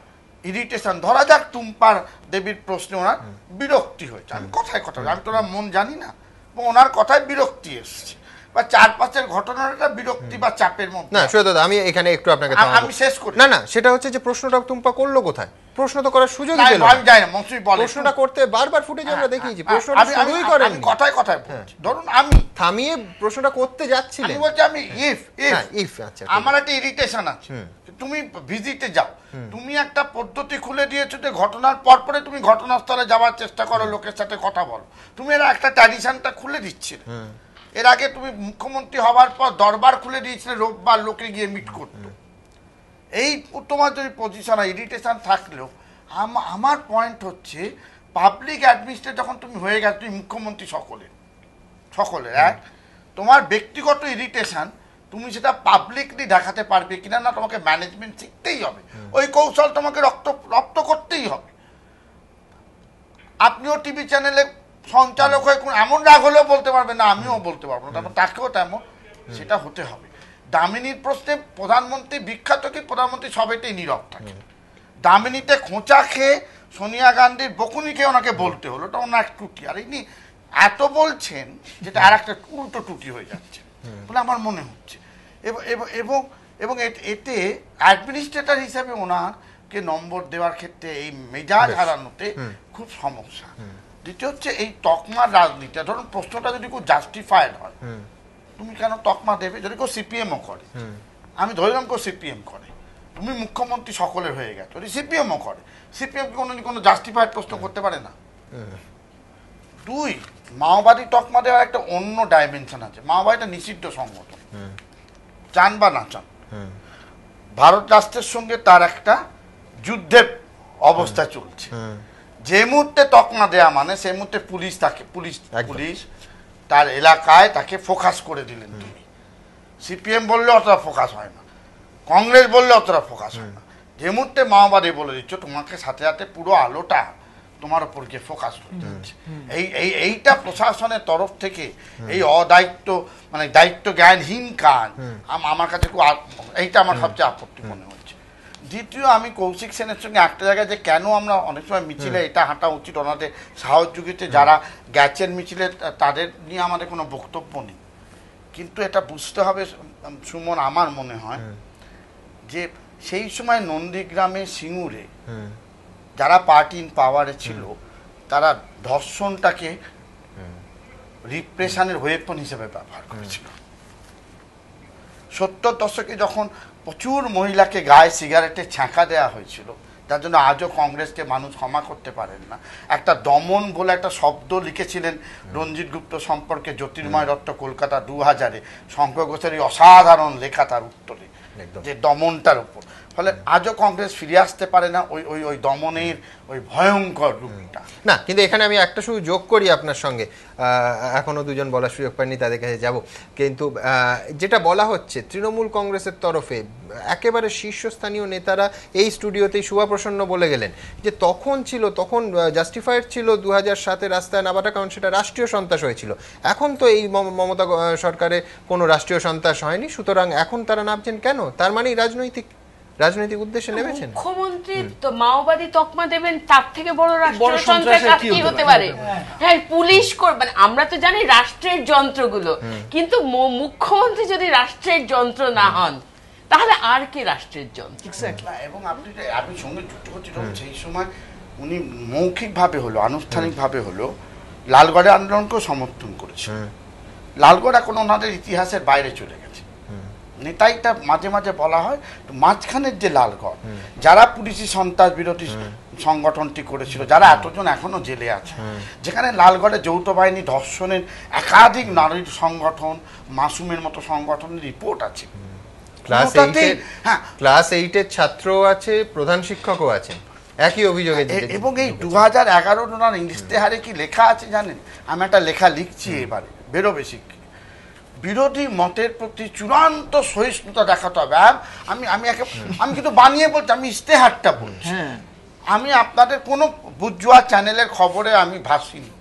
Speaker 22: ইরিটেশন, ধরা যাক টুম্পার দেবীর প্রশ্নে ওনার বিরক্তি হয়েছে, আমি কথায় আমি তো ওনার মন জানি না, ওনার কথায় বিরক্তি এসছে, বা চারপাশের ঘটনাটা বিরক্তি বা চাপের মধ্যে।
Speaker 1: না সুজাতা, আমি এখানে একটু আপনাকে
Speaker 22: আমি শেষ করি।
Speaker 1: না সেটা হচ্ছে যে প্রশ্নটা টুম্পা করলো কোথায়? প্রশ্ন তো করার সুযোগ দিল না।
Speaker 22: আমি জানি না, মন্ত্রী বলে
Speaker 1: প্রশ্নটা করতে বারবার ফুটেজ আমরা দেখিয়েছি, প্রশ্নটা শুরুই করেন।
Speaker 22: আমি কথায় বলছি, ধরুন আমি
Speaker 1: থামিয়ে প্রশ্নটা করতে যাচ্ছিলেন।
Speaker 22: আমি বলছি আমি ইফ
Speaker 1: আচ্ছা,
Speaker 22: আমার একটা ইরিটেশন আছে, তুমি ভিজিটে যাও, তুমি একটা পদ্ধতি খুলে দিয়েছো যে ঘটনার পরপরে তুমি ঘটনাস্থলে যাওয়ার চেষ্টা করো, লোকের সাথে কথা বলো, তুমি এরা একটা ট্র্যাডিশনটা খুলে দিচ্ছিলে। এর আগে তুমি মুখ্যমন্ত্রী হওয়ার পর দরবার খুলে দিয়েছিলে, রোববার লোকে গিয়ে মিট করতো। এই তোমার যদি পজিশন ইরিটেশন থাকলেও আমার পয়েন্ট হচ্ছে পাবলিক অ্যাডমিনিস্ট্রেটর যখন তুমি হয়ে গেছো, তুমি মুখ্যমন্ত্রী সকলের এক, তোমার ব্যক্তিগত ইরিটেশন তুমি সেটা পাবলিকলি দেখাতে পারবে কিনা, না তোমাকে ম্যানেজমেন্ট শিখতেই হবে, ওই কৌশল তোমাকে রপ্ত করতেই হবে। আপনিও টিভি চ্যানেলে সঞ্চালক হয়ে এমন রাগ হলেও বলতে পারবেন না, আমিও বলতে পারবো না, তারপর তাকেও তেমন সেটা হতে হবে। দামিনীর প্রশ্নে প্রধানমন্ত্রী বিখ্যাত কি প্রধানমন্ত্রী সবেতেই নীরব থাকে, দামিনীতে খোঁচা খেয়ে সোনিয়া গান্ধীর বকুনি খেয়ে ওনাকে বলতে হলো, ওটা ওনার ত্রুটি। আর ইনি এত বলছেন যেটা আর একটা উল্টো ত্রুটি হয়ে যাচ্ছে বলে আমার মনে হচ্ছে। এবং এতে অ্যাডমিনিস্ট্রেটর হিসাবে ওনাকে নম্বর দেওয়ার ক্ষেত্রে এই মেজাজ হারানোতে খুব সমস্যা। দ্বিতীয় হচ্ছে এই তকমার রাজনীতি, ধরুন প্রশ্নটা যদি খুব জাস্টিফাইড হয়, তুমি কেন তকমা দেবে? যদি কেউ সিপিএমও করে, আমি ধরলাম কেউ সিপিএম করে, তুমি মুখ্যমন্ত্রী সকলের হয়ে গেছো, যদি সিপিএমও করে, সিপিএম কোনো জাস্টিফাইড প্রশ্ন করতে পারে না। দুই, মাওবাদী তকমা দেওয়ার একটা অন্য ডাইমেনশন আছে। মাওবাদীটা নিষিদ্ধ সংগঠন, চান বা না চান, ভারত রাষ্ট্রের সঙ্গে তার একটা যুদ্ধের অবস্থা চলছে। যে মুহূর্তে তকমা দেয়া মানে সেই মুহূর্তে পুলিশ তার এলাকায় তাকে ফোকাস করে দিলেন। তুমি সিপিএম বললে অতটা ফোকাস হয় না, কংগ্রেস বললে অতটা ফোকাস হয় না। যে মুহূর্তে মাওবাদী বলে দিচ্ছ, তোমাকে সাথে সাথে পুরো আলোটা তোমার উপর গিয়ে ফোকাস করে যাচ্ছে। এইটা প্রশাসনের তরফ থেকে এই অদায়িত্ব, মানে দায়িত্ব জ্ঞানহীন কাজ আমার কাছে খুব, এইটা আমার সবচেয়ে আপত্তি মনে হচ্ছে। দ্বিতীয়, আমি কৌশিক সেনের সঙ্গে একটা জায়গায় যে কেন আমরা অনেক সময় মিছিলে এটা হাঁটা উচিত, ওনাদের সহযোগিতা যারা গেছেন মিছিলে তাদের নিয়ে আমাদের কোনো বক্তব্য নেই, কিন্তু এটা বুঝতে হবে সুমন, আমার মনে হয় যে সেই সময় নন্দীগ্রামে, সিঙ্গুরে যারা পার্টি ইন পাওয়ারে ছিল, তারা ধর্ষণটাকে রিপ্রেশনের ওয়েপন হিসেবে ব্যবহার করেছিল। 70 দশকে যখন প্রচুর মহিলাকে গায়ে সিগারেটের ছ্যাঁকা দেওয়া হয়েছিল, তার জন্য আজও কংগ্রেসকে মানুষ ক্ষমা করতে পারেন না। একটা দমন বলে একটা শব্দ লিখেছিলেন রঞ্জিত গুপ্ত সম্পর্কে জ্যোতির্ময় দত্ত কলকাতা 2000-এ, শঙ্কর ঘোষের অসাধারণ লেখা তার উত্তরে, যে দমনটার উপর। ফলে আজও কংগ্রেস ফিরে আসতে পারে না ওই দমনের ওই ভয়ঙ্কর রূপটা।
Speaker 1: না, কিন্তু এখানে আমি একটা শুধু যোগ করি আপনার সঙ্গে, এখনো দুজন বলার সুযোগ পাইনি, তাদের কাছে যাব। কিন্তু যেটা বলা হচ্ছে তৃণমূল কংগ্রেসের তরফে একেবারে শীর্ষস্থানীয় নেতারা এই স্টুডিওতেই শুভা প্রসন্ন বলে গেলেন যে তখন জাস্টিফাইড ছিল 2007-এ রাস্তায় নামাটা, কারণ সেটা রাষ্ট্রীয় সন্ত্রাস হয়েছিল। এখন তো এই মমতা সরকারে কোনো রাষ্ট্রীয় সন্ত্রাস হয়নি, সুতরাং এখন তারা নামছেন কেন? তার মানে রাজনৈতিক উদ্দেশ্যে নেমেছেন।
Speaker 19: মুখ্যমন্ত্রী তো মাওবাদী তকমা দেবেন, তার থেকে বড় রাষ্ট্রীয় সন্ত্রাস কি হতে পারে? হ্যাঁ, পুলিশ করবেন, আমরা তো জানি রাষ্ট্রের যন্ত্রগুলো, কিন্তু মুখ্যমন্ত্রী যদি রাষ্ট্রের যন্ত্র না হন, তাহলে আর কি রাষ্ট্রের যন্ত্র?
Speaker 22: এবং আপনি সঙ্গে যুক্ত করছি, সেই সময় উনি মৌখিকভাবে হলো, আনুষ্ঠানিকভাবে হলো, লালগড়ের আন্দোলনকেও সমর্থন করেছে। লালগড় এখন ওনাদের ইতিহাসের বাইরে চলে গেছে। নেতাইটা মাঝে মাঝে বলা হয়, মাঝখানের যে লালগড়, যারা পুলিশি সন্ত্রাস বিরোধী সংগঠনটি করেছিল, যারা এতজন এখনো জেলে আছে, যেখানে লালগড়ে যৌথ বাহিনী ধর্ষণের একাধিক নারীর সংগঠন, মাসুমের মতো সংগঠনের রিপোর্ট আছে,
Speaker 1: ক্লাস 8-এর ছাত্র আছে, প্রধান শিক্ষকও আছেন, একই অভিযোগে।
Speaker 22: এবং এই 2011 ইশতেহারে কি লেখা আছে জানেন? আমি একটা লেখা লিখছি এবারে, বেরোবে শিক্ষা, বিরোধী মতের প্রতি চূড়ান্ত সহিষ্ণুতা দেখাতে হবে। আমি কিন্তু বানিয়ে বলছি, আমি ইশতেহারটা বলছি। আমি আপনাদের কোনো বুজুয়া চ্যানেলের খবরে আমি ভাসিনি,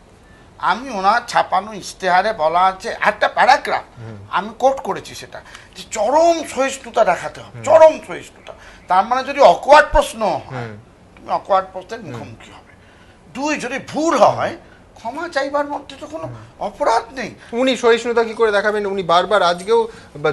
Speaker 22: আমি ওনার ছাপানো ইশতেহারে বলা আছে একটা প্যারাগ্রাফ, আমি কোট করেছি সেটা, যে চরম সহিষ্ণুতা দেখাতে হবে, চরম সহিষ্ণুতা। তার মানে যদি অকওয়ার্ড প্রশ্ন হয়, তুমি অকওয়ার্ড প্রশ্নের মুখোমুখি হবে। 2, যদি ভুল হয় ক্ষমা চাইবার মধ্যে তো কোনো অপরাধ নেই।
Speaker 1: উনি সহিষ্ণুতা কি করে দেখাবেন? উনি বারবার আজকেও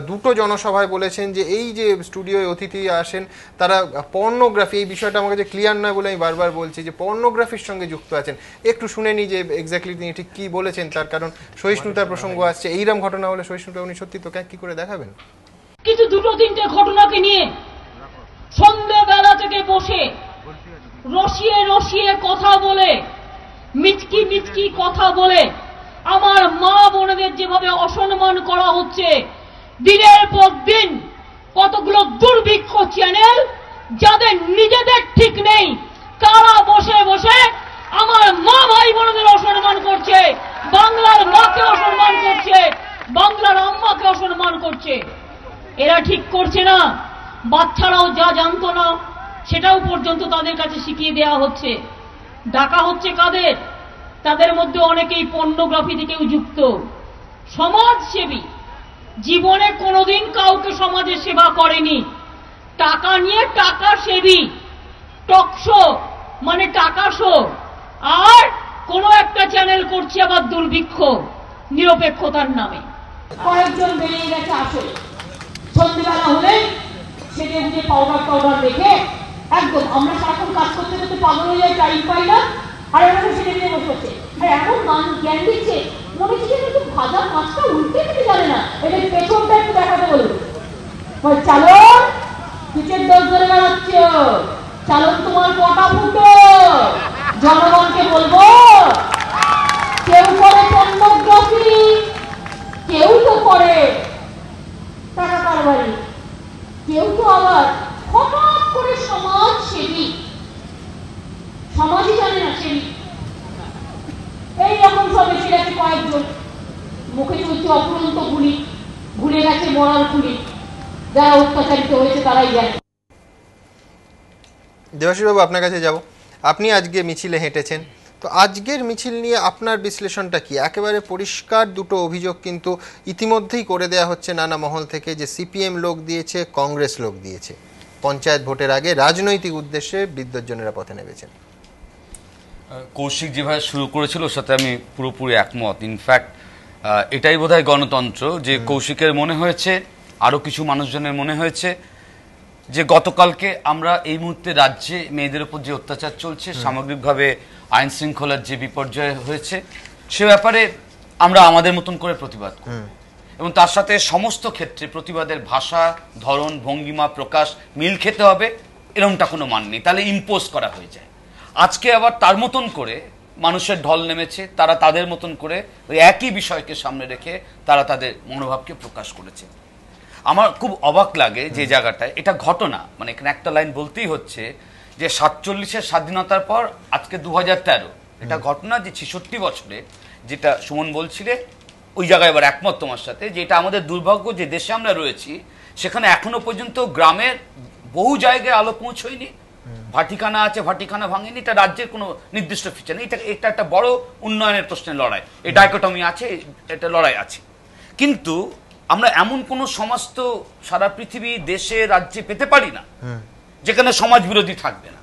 Speaker 1: 2টো জনসভায় বলেছেন যে এই যে স্টুডিওয় অতিথি আসেন তারা পর্নোগ্রাফি, এই বিষয়টা আমার কাছে ক্লিয়ার নয় বলে আমি বারবার বলছি যে পর্নোগ্রাফির সঙ্গে যুক্ত আছেন। একটু শুনে নি যে এক্স্যাক্টলি তিনি ঠিক কি বলেছেন, তার কারণ সহিষ্ণুতার প্রসঙ্গ আসছে। এইরকম ঘটনা হলে সহিষ্ণুতা উনি সত্যি তো কি করে দেখাবেন?
Speaker 18: কিন্তু 2-3টে ঘটনাকে নিয়ে সন্ধ্যেবেলা থেকে বসে রসিয়ে রসিয়ে কথা বলে, মিচকি মিচকি কথা বলে আমার মা বোনদের যেভাবে অসম্মান করা হচ্ছে, দিনের পর দিন কতগুলো দুর্ভিক্ষ চ্যানেল যাদের নিজেদের ঠিক নেই, তারা বসে বসে আমার মা ভাই বোনদের অসম্মান করছে, বাংলার মাকে অসম্মান করছে, বাংলার আম্মাকে অসম্মান করছে। এরা ঠিক করছে না, বাচ্চারাও যা জানতো না সেটাও পর্যন্ত তাদের কাছে শিখিয়ে দেওয়া হচ্ছে। ডাকা হচ্ছে কাদের? তাদের মধ্যে অনেকেই পর্নোগ্রাফি থেকেও যুক্ত। সমাজসেবী, জীবনে কোনোদিন কাউকে সমাজে সেবা করেনি, টাকা নিয়ে টাকা সেবী, টকশো মানে টাকা শো, আর কোন একটা চ্যানেল করছে আবার দুর্ভিক্ষ নিরপেক্ষতার নামে। কয়েকজন বেরিয়ে গেছে আসলে, সন্ধ্যেবেলা হলেই সেটে বুঝে পাউডার দেখে একদম আমরা সারাক্ষণ কাজ করতে করতে পাগল হয়ে যাই, টাইম পাই না, আর এরকম সেটে নিয়ে বসে করছে। আর এমন জ্ঞান দিচ্ছে মনে হচ্ছে একটু ভাজা মাছটা উল্টে দিতে জানে না, এদের পেছনটা একটু দেখাতে বলুন। চালন কিচের দোষ ধরে বেড়াচ্ছ, চালন তোমার কটা ফুটো? জনগণকে বলবো, কেউ করে পর্নোগ্রাফি, কেউ তো করে টাকা কারবারি, কেউ তো আবার হঠাৎ করে সমাজ সেবী, সমাজই জানে না সেবী। এইরকম সব এসে গেছে কয়েকজন, মুখে চলছে অপুরন্ত গুলি, ভুলে গেছে মরার গুলি, যারা অত্যাচারিত হয়েছে তারাই জানে।
Speaker 1: দেবাশিস বাবু, আপনার কাছে যাব। আপনি আজকে মিছিলে হেঁটেছেন, তো আজকের মিছিল নিয়ে আপনার বিশ্লেষণটা কি? একেবারে পরিষ্কার 2টো অভিযোগ কিন্তু ইতিমধ্যেই করে দেয়া হচ্ছে নানা মহল থেকে, যে সিপিএম লোক দিয়েছে, কংগ্রেস লোক দিয়েছে। পঞ্চায়েত ভোটের আগে রাজনৈতিক উদ্দেশ্যে বিদ্যুৎজনেরা পথে নেমেছেন।
Speaker 3: কৌশিক যেভাবে শুরু করেছিল ওর সাথে আমি পুরোপুরি একমত। ইনফ্যাক্ট এটাই বোধহয় গণতন্ত্র, যে কৌশিকের মনে হয়েছে, আরও কিছু মানুষজনের মনে হয়েছে যে গতকালকে আমরা এই মুহূর্তে রাজ্যে মেয়েদের উপর যে অত্যাচার চলছে, সামগ্রিকভাবে আইন শৃঙ্খলার যে বিপর্যয় হয়েছে, সে ব্যাপারে আমরা আমাদের মতন করে প্রতিবাদ করি, এবং তার সাথে সমস্ত ক্ষেত্রে প্রতিবাদের ভাষা, ধরন, ভঙ্গিমা, প্রকাশ মিল খেতে হবে, এরকমটা কোনো মান নেই, তাহলে ইম্পোজ করা হয়ে যায়। আজকে আবার তার মতন করে মানুষের ঢল নেমেছে, তারা তাদের মতন করে ওই একই বিষয়কে সামনে রেখে তারা তাদের মনোভাবকে প্রকাশ করেছে। আমার খুব অবাক লাগে যে জায়গাটায় এটা ঘটনা, মানে এখানে একটা লাইন বলতেই হচ্ছে যে 47-এর স্বাধীনতার পর আজকে 2013, এটা ঘটনা যে 66 বছরে, যেটা সুমন বলছিলে ওই জায়গায় এবার একমত তোমার সাথে, যে এটা আমাদের দুর্ভাগ্য যে দেশে আমরা রয়েছি সেখানে এখনো পর্যন্ত গ্রামের বহু জায়গায় আলো পৌঁছয়নি, ভাটিখানা আছে, ভাটিখানা ভাঙেনি, এটা রাজ্যের কোনো নির্দিষ্ট ফিচার নেই, এটা একটা বড় উন্নয়নের প্রশ্নের লড়াই, এই ডাইকটমি আছে, এটা লড়াই আছে। কিন্তু আমরা এমন কোন সমাজ তো সারা পৃথিবী, দেশে, রাজ্যে পেতে পারি না যেখানে সমাজ বিরোধী থাকবে না,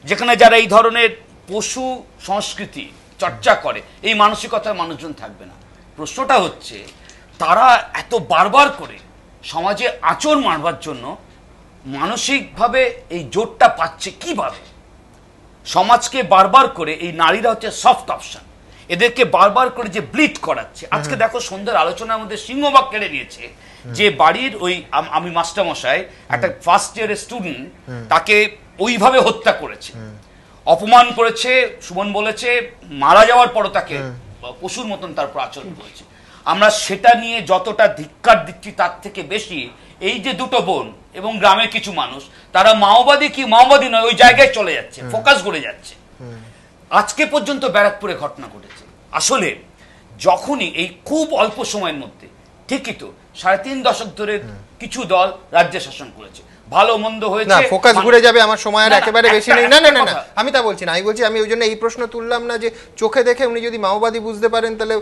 Speaker 3: যেখানে যারা এই ধরনের পশু সংস্কৃতি চর্চা করে এই মানসিকতার মানুষজন থাকবে না। প্রশ্নটা হচ্ছে তারা এত বারবার করে সমাজে আঁচড় মারবার জন্য মানসিকভাবে এই জোরটা পাচ্ছে কিভাবে? সমাজকে বারবার করে এই নারীরা হচ্ছে সফট অপশন, এদেরকে বারবার করে যে ব্লিড করাচ্ছে। আজকে দেখো সন্ধ্যার আলোচনার মধ্যে সিংহভাগ কেড়ে নিয়েছে যে বাড়ির ওই আমি মাস্টারমশাই একটা ফার্স্ট ইয়ারের স্টুডেন্ট, তাকে ওইভাবে হত্যা করেছে, অপমান করেছে, সুমন বলেছে মারা যাওয়ার পরও তাকে পশুর মতন তার উপর আচরণ করেছে। আমরা সেটা নিয়ে যতটা ধিক্কার দিচ্ছি তার থেকে বেশি এই যে দুটো বোন এবং গ্রামের কিছু মানুষ তারা মাওবাদী কি মাওবাদী নয় ওই জায়গায় চলে যাচ্ছে, ফোকাস করে যাচ্ছে। আজকে পর্যন্ত ব্যারাকপুরে ঘটনা ঘটেছে। আসলে যখনই এই খুব অল্প সময়ের মধ্যে, ঠিকই তো 3.5 দশক ধরে কিছু দল রাজ্য শাসন করেছে, ভালো মন্দ হয়েছে,
Speaker 1: না ফোকাস ঘুরে যাবে আমার সময় আর একেবারে বেশি নেই। না না না না আমি তা বলছি না, আমি বলছি আমি ওই জন্য এই প্রশ্ন তুললাম না যে চোখে দেখে উনি যদি মাওবাদী বুঝতে পারেন তাহলে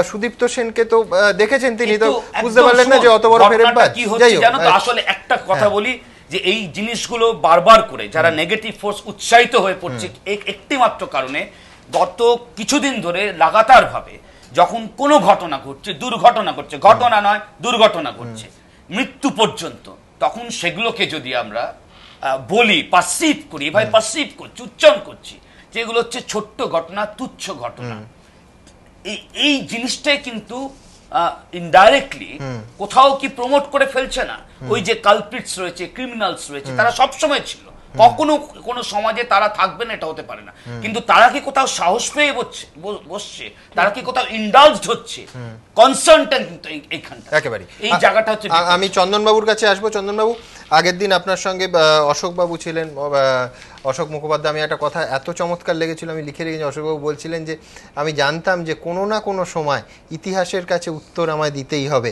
Speaker 1: সুদীপ্ত সেনকে তো দেখেছেন, তিনি তো বুঝতে পারলেন না যে অত বড় ফেরেববাজ।
Speaker 3: কি হচ্ছে জানো তো, আসলে একটা কথা বলি যে এই জিনিসগুলো বারবার করে যারা নেগেটিভ ফোর্স উৎসাহিত হয়ে পড়ছে একটি মাত্র কারণে, গত কিছুদিন ধরে লাগাতার ভাবে যখন কোনো ঘটনা ঘটছে, দুর্ঘটনা ঘটছে, ঘটনা নয় দুর্ঘটনা ঘটছে, মৃত্যু পর্যন্ত, তখন সেগুলোকে যদি আমরা বলি, পারসিভ করি, ভাই পারসিভ করছি, উচ্চারণ করছি যে এগুলো হচ্ছে ছোট্ট ঘটনা, তুচ্ছ ঘটনা, এই জিনিসটাই কিন্তু ইনডাইরেক্টলি কোথাও কি প্রমোট করে ফেলছে না ওই যে কালপ্রিটস রয়েছে, ক্রিমিনালস রয়েছে, তারা সব সময় ছিল, কখনো কোনো সমাজে তারা থাকবে না এটা হতে পারে না, কিন্তু তারা কি কোথাও সাহস পেয়ে বসছে, তারা কি কোথাও ইন্ডালজড হচ্ছে, কনসার্নটা কিন্তু এইখানটা
Speaker 1: একেবারে
Speaker 3: এই জায়গাটা হচ্ছে।
Speaker 1: আমি চন্দনবাবুর কাছে আসবো। চন্দনবাবু, আগের দিন আপনার সঙ্গে অশোকবাবু ছিলেন, অশোক মুখোপাধ্যায়, আমি একটা কথা এত চমৎকার লেগেছিল, আমি লিখে রেখেছি। অশোকবাবু বলছিলেন যে আমি জানতাম যে কোনো না কোনো সময় ইতিহাসের কাছে উত্তর আমায় দিতেই হবে।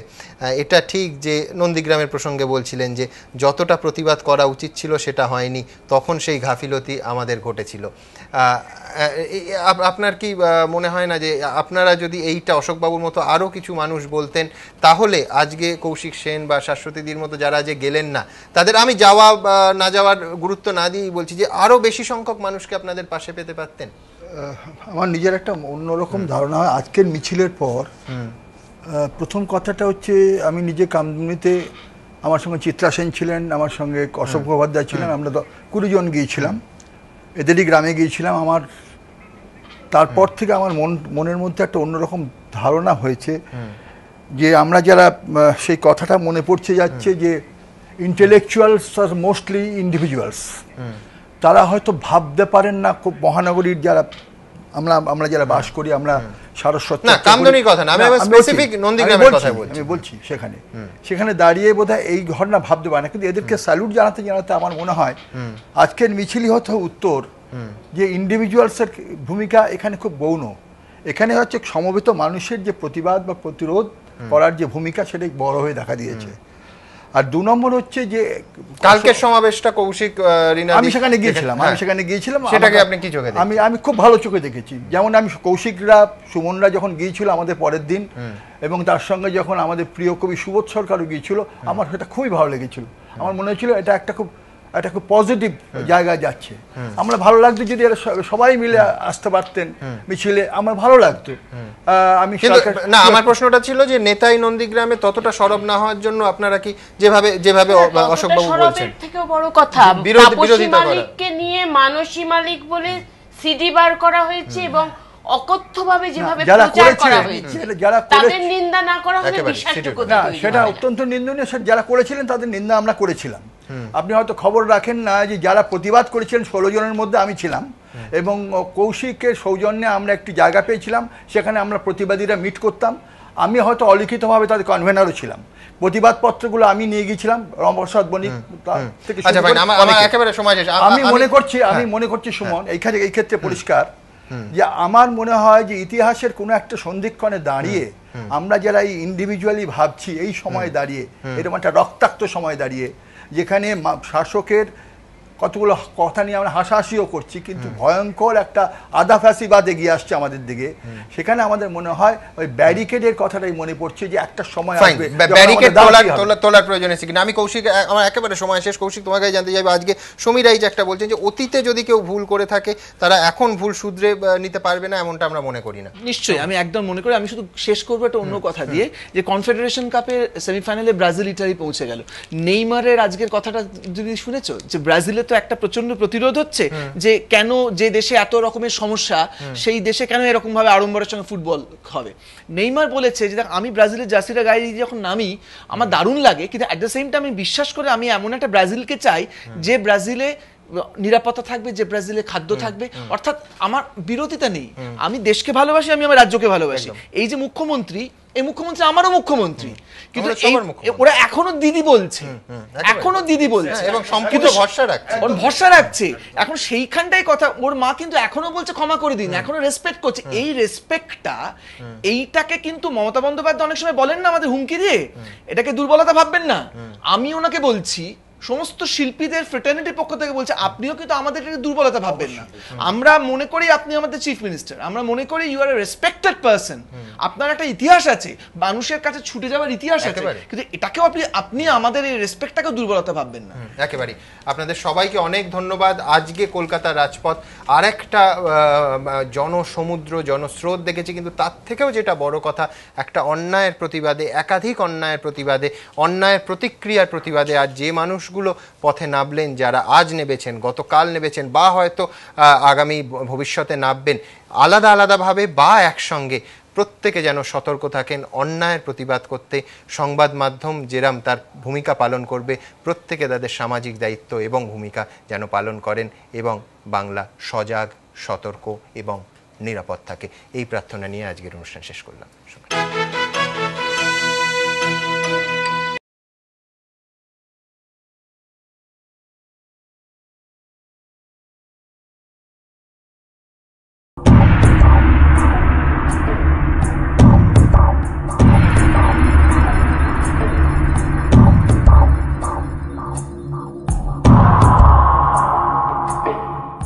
Speaker 1: এটা ঠিক যে নন্দীগ্রামের প্রসঙ্গে বলছিলেন যে যতটা প্রতিবাদ করা উচিত ছিল সেটা হয়নি, তখন সেই গাফিলতি আমাদের ঘটেছিল। আপনার কি মনে হয় না যে আপনারা যদি এইটা অশোকবাবুর মতো আরও কিছু মানুষ বলতেন, তাহলে আজকে কৌশিক সেন বা শাশ্বতীদির মতো যারা যে গেলেন না, তাদের আমি যাওয়া বা না যাওয়ার গুরুত্ব না দিয়েই বলছি যে আরও বেশি সংখ্যক মানুষকে আপনাদের পাশে পেতে পারতেন?
Speaker 5: আমার নিজের একটা অন্যরকম ধারণা হয় আজকের মিছিলের পর। প্রথম কথাটা হচ্ছে, আমি নিজে কামদুনিতে, আমার সঙ্গে চিত্রা সেন ছিলেন, আমার সঙ্গে অশোক মুখোপাধ্যায় ছিলেন, আমরা 20 জন গিয়েছিলাম, এদেরই গ্রামে গিয়েছিলাম। আমার তারপর থেকে আমার মনের মধ্যে একটা অন্যরকম ধারণা হয়েছে যে আমরা যারা, সেই কথাটা মনে পড়ছে যাচ্ছে যে ইন্টেলেকচুয়ালস আর মোস্টলি ইন্ডিভিজুয়ালস, তারা হয়তো ভাবতে পারেন না খুব মহানগরীর যারা আমরা যারা বাস করি, আমরা সারস্বত,
Speaker 1: না কামদুনির কথা না, আমি স্পেসিফিক নন্দীগ্রামের কথা বলছি,
Speaker 5: আমি বলছি সেখানে দাঁড়িয়ে বোধহয় এই ঘটনা ভাবতে পারে না, কিন্তু এদেরকে স্যালুট জানাতে জানাতে আমার মনে হয় আজকের মিছিলই হতো উত্তর যে ইন্ডিভিজুয়ালসের ভূমিকা এখানে খুব গৌণ। এখানে হচ্ছে সমবেত মানুষের যে প্রতিবাদ বা প্রতিরোধ করার যে ভূমিকা, সেটাই বড় হয়ে দেখা দিয়েছে। আর 2 নম্বর হচ্ছে যে
Speaker 1: কালকের সমাবেশটা কৌশিক,
Speaker 5: আমি সেখানে গিয়েছিলাম,
Speaker 1: সেটাকে আপনি কি চোখে দেখেছেন?
Speaker 5: আমি খুব ভালো চোখে দেখেছি। যেমন আমি কৌশিকরা, সুমনরা যখন গিয়েছিল আমাদের পরের দিন, এবং তার সঙ্গে যখন আমাদের প্রিয় কবি সুবোধ সরকারও গিয়েছিল, আমার সেটা খুবই ভালো লেগেছিল। আমার মনে হয়েছিল এটা একটা খুব পজিটিভ জায়গায় যাচ্ছে। আমরা ভালো লাগতো যদি সবাই মিলে আসতে পারতেন মিছিলে, আমার ভালো লাগতো। আমি
Speaker 1: না, আমার প্রশ্নটা ছিল যে নেতাই নন্দীগ্রামে ততটা সরব না হওয়ার জন্য আপনারা কি যেভাবে অশোকবাবু বলছেন,
Speaker 19: থেকেও বড় কথা বিরোধিতা মালিককে নিয়ে মানসী মালিক বলে সিডি বার করা হয়েছে এবং অকথ্যভাবে যেভাবে প্রচার করা হয়েছে, তাদের নিন্দা না করা হলে বিশ্বাসযোগ্য না,
Speaker 5: সেটা অত্যন্ত নিন্দনীয়। যারা করেছিলেন তাদের নিন্দা আমরা করেছিলাম। আপনি হয়তো খবর রাখেন না যে যারা প্রতিবাদ করেছিলেন 16 জনের মধ্যে আমি ছিলাম, এবং কৌশিকের সৌজন্যে আমরা একটি জায়গা পেয়েছিলাম, সেখানে আমরা প্রতিবাদীরা মিট করতাম। আমি হয়তো অলিখিতভাবে তাদের কনভেনারও ছিলাম। প্রতিবাদ পত্রগুলো আমি নিয়ে গিয়েছিলাম, রমপ্রসাদ বণিক থেকে। আমি মনে করছি সুমন, এই ক্ষেত্রে পরিষ্কার যে আমার মনে হয় যে ইতিহাসের কোনো একটা সন্ধিক্ষণে দাঁড়িয়ে আমরা যারা এই ইন্ডিভিজুয়ালি ভাবছি, এই সময় দাঁড়িয়ে, এরকম একটা রক্তাক্ত সময় দাঁড়িয়ে, যেখানে শাসকের কতগুলো কথা নিয়ে আমরা হাসাহাসিও করছি, কিন্তু ভয়ঙ্কর একটা আধা ফ্যাসিবাদ এগিয়ে আসছে আমাদের দিকে, সেখানে আমাদের মনে হয় ওই ব্যারিকেডের কথাটাই মনে পড়ছে যে একটা সময় আসবে
Speaker 1: ব্যারিকেড তোলার প্রয়োজন আছে কিনা। আমি কৌশিক, আমার একেবারে সময় শেষ, কৌশিক তোমার কাছে জানতে চাইবো, আজকে সমীরাই যে একটা বলছেন যে অতীতে যদি কেউ ভুল করে থাকে তারা এখন ভুল শুধরে নিতে পারবে না, এমনটা আমরা মনে করি না।
Speaker 11: নিশ্চয়ই, আমি একদম মনে করি। আমি শুধু শেষ করবো একটা অন্য কথা দিয়ে, যে কনফেডারেশন কাপের সেমিফাইনালে ব্রাজিল ইটালি পৌঁছে গেল। নেইমারের আজকের কথাটা যদি শুনেছো, যে ব্রাজিলে তো একটা প্রচন্ড প্রতিরোধ হচ্ছে যে কেন, যে দেশে এত রকমের সমস্যা, সেই দেশে কেন এরকম ভাবে আড়ম্বরের সঙ্গে ফুটবল হবে। নেইমার বলেছে যে আমি ব্রাজিলের জার্সিটা গায়ে যখন নামি আমার দারুণ লাগে, কিন্তু অ্যাট দ্য সেম টাইম আমি বিশ্বাস করে আমি এমন একটা ব্রাজিলকে চাই যে ব্রাজিলে নিরাপত্তা থাকবে, যে ব্রাজিলে খাদ্য থাকবে, অর্থাৎ আমার বিরোধিতা নেই। আমি দেশকে ভালোবাসি, আমি আমার রাজ্যকে ভালোবাসি। এই যে মুখ্যমন্ত্রী, এই মুখ্যমন্ত্রী আমারও মুখ্যমন্ত্রী, কিন্তু ওরা এখনো দিদি বলছে, এখনো দিদি বলছে
Speaker 1: এবং সম্পূর্ণ ভরসা রাখছে,
Speaker 11: ভরসা রাখছে। এখন সেইখানটাই কথা, ওর মা কিন্তু এখনো বলছে ক্ষমা করে দিন, এখনো রেসপেক্ট করছে। এই রেসপেক্টটা, এইটাকে কিন্তু মমতা বন্দ্যোপাধ্যায় অনেক সময় বলেন না আমাদের হুমকি দিয়ে, এটাকে দুর্বলতা ভাববেন না। আমি ওনাকে বলছি, সমস্ত শিল্পীদের ফ্রেটার্নিটির পক্ষ থেকে বলছে, আপনিও কিন্তু আমাদের দুর্বলতা ভাববেন না। আমরা মনে করি আপনি আমাদের চিফ মিনিস্টার, আমরা মনে করি you are a respected person, আপনার একটা ইতিহাস আছে, মানুষের কাছে ছুটে যাওয়ার ইতিহাস আছে, কিন্তু এটাকেও আপনি আমাদের এই রেসপেক্টটাকে দুর্বলতা ভাববেন না।
Speaker 1: একেবারে। আপনাদের সবাইকে অনেক ধন্যবাদ। আজকে কলকাতার রাজপথ আর একটা জনসমুদ্র, জনস্রোত দেখেছি, কিন্তু তার থেকেও যেটা বড় কথা, একটা অন্যায়ের প্রতিবাদে, একাধিক অন্যায়ের প্রতিবাদে, অন্যায়ের প্রতিক্রিয়ার প্রতিবাদে আর যে মানুষগুলো পথে নামলেন, যারা আজ নেমেছেন, গতকাল নেমেছেন, বা হয়তো আগামী ভবিষ্যতে নামবেন, আলাদা আলাদাভাবে বা একসঙ্গে, প্রত্যেকে যেন সতর্ক থাকেন অন্যায়ের প্রতিবাদ করতে। সংবাদ মাধ্যম যেরাম তার ভূমিকা পালন করবে, প্রত্যেকে তাদের সামাজিক দায়িত্ব এবং ভূমিকা যেন পালন করেন এবং বাংলা সজাগ, সতর্ক এবং নিরাপদ থাকে। এই প্রার্থনা নিয়ে আজকের অনুষ্ঠান শেষ করলাম।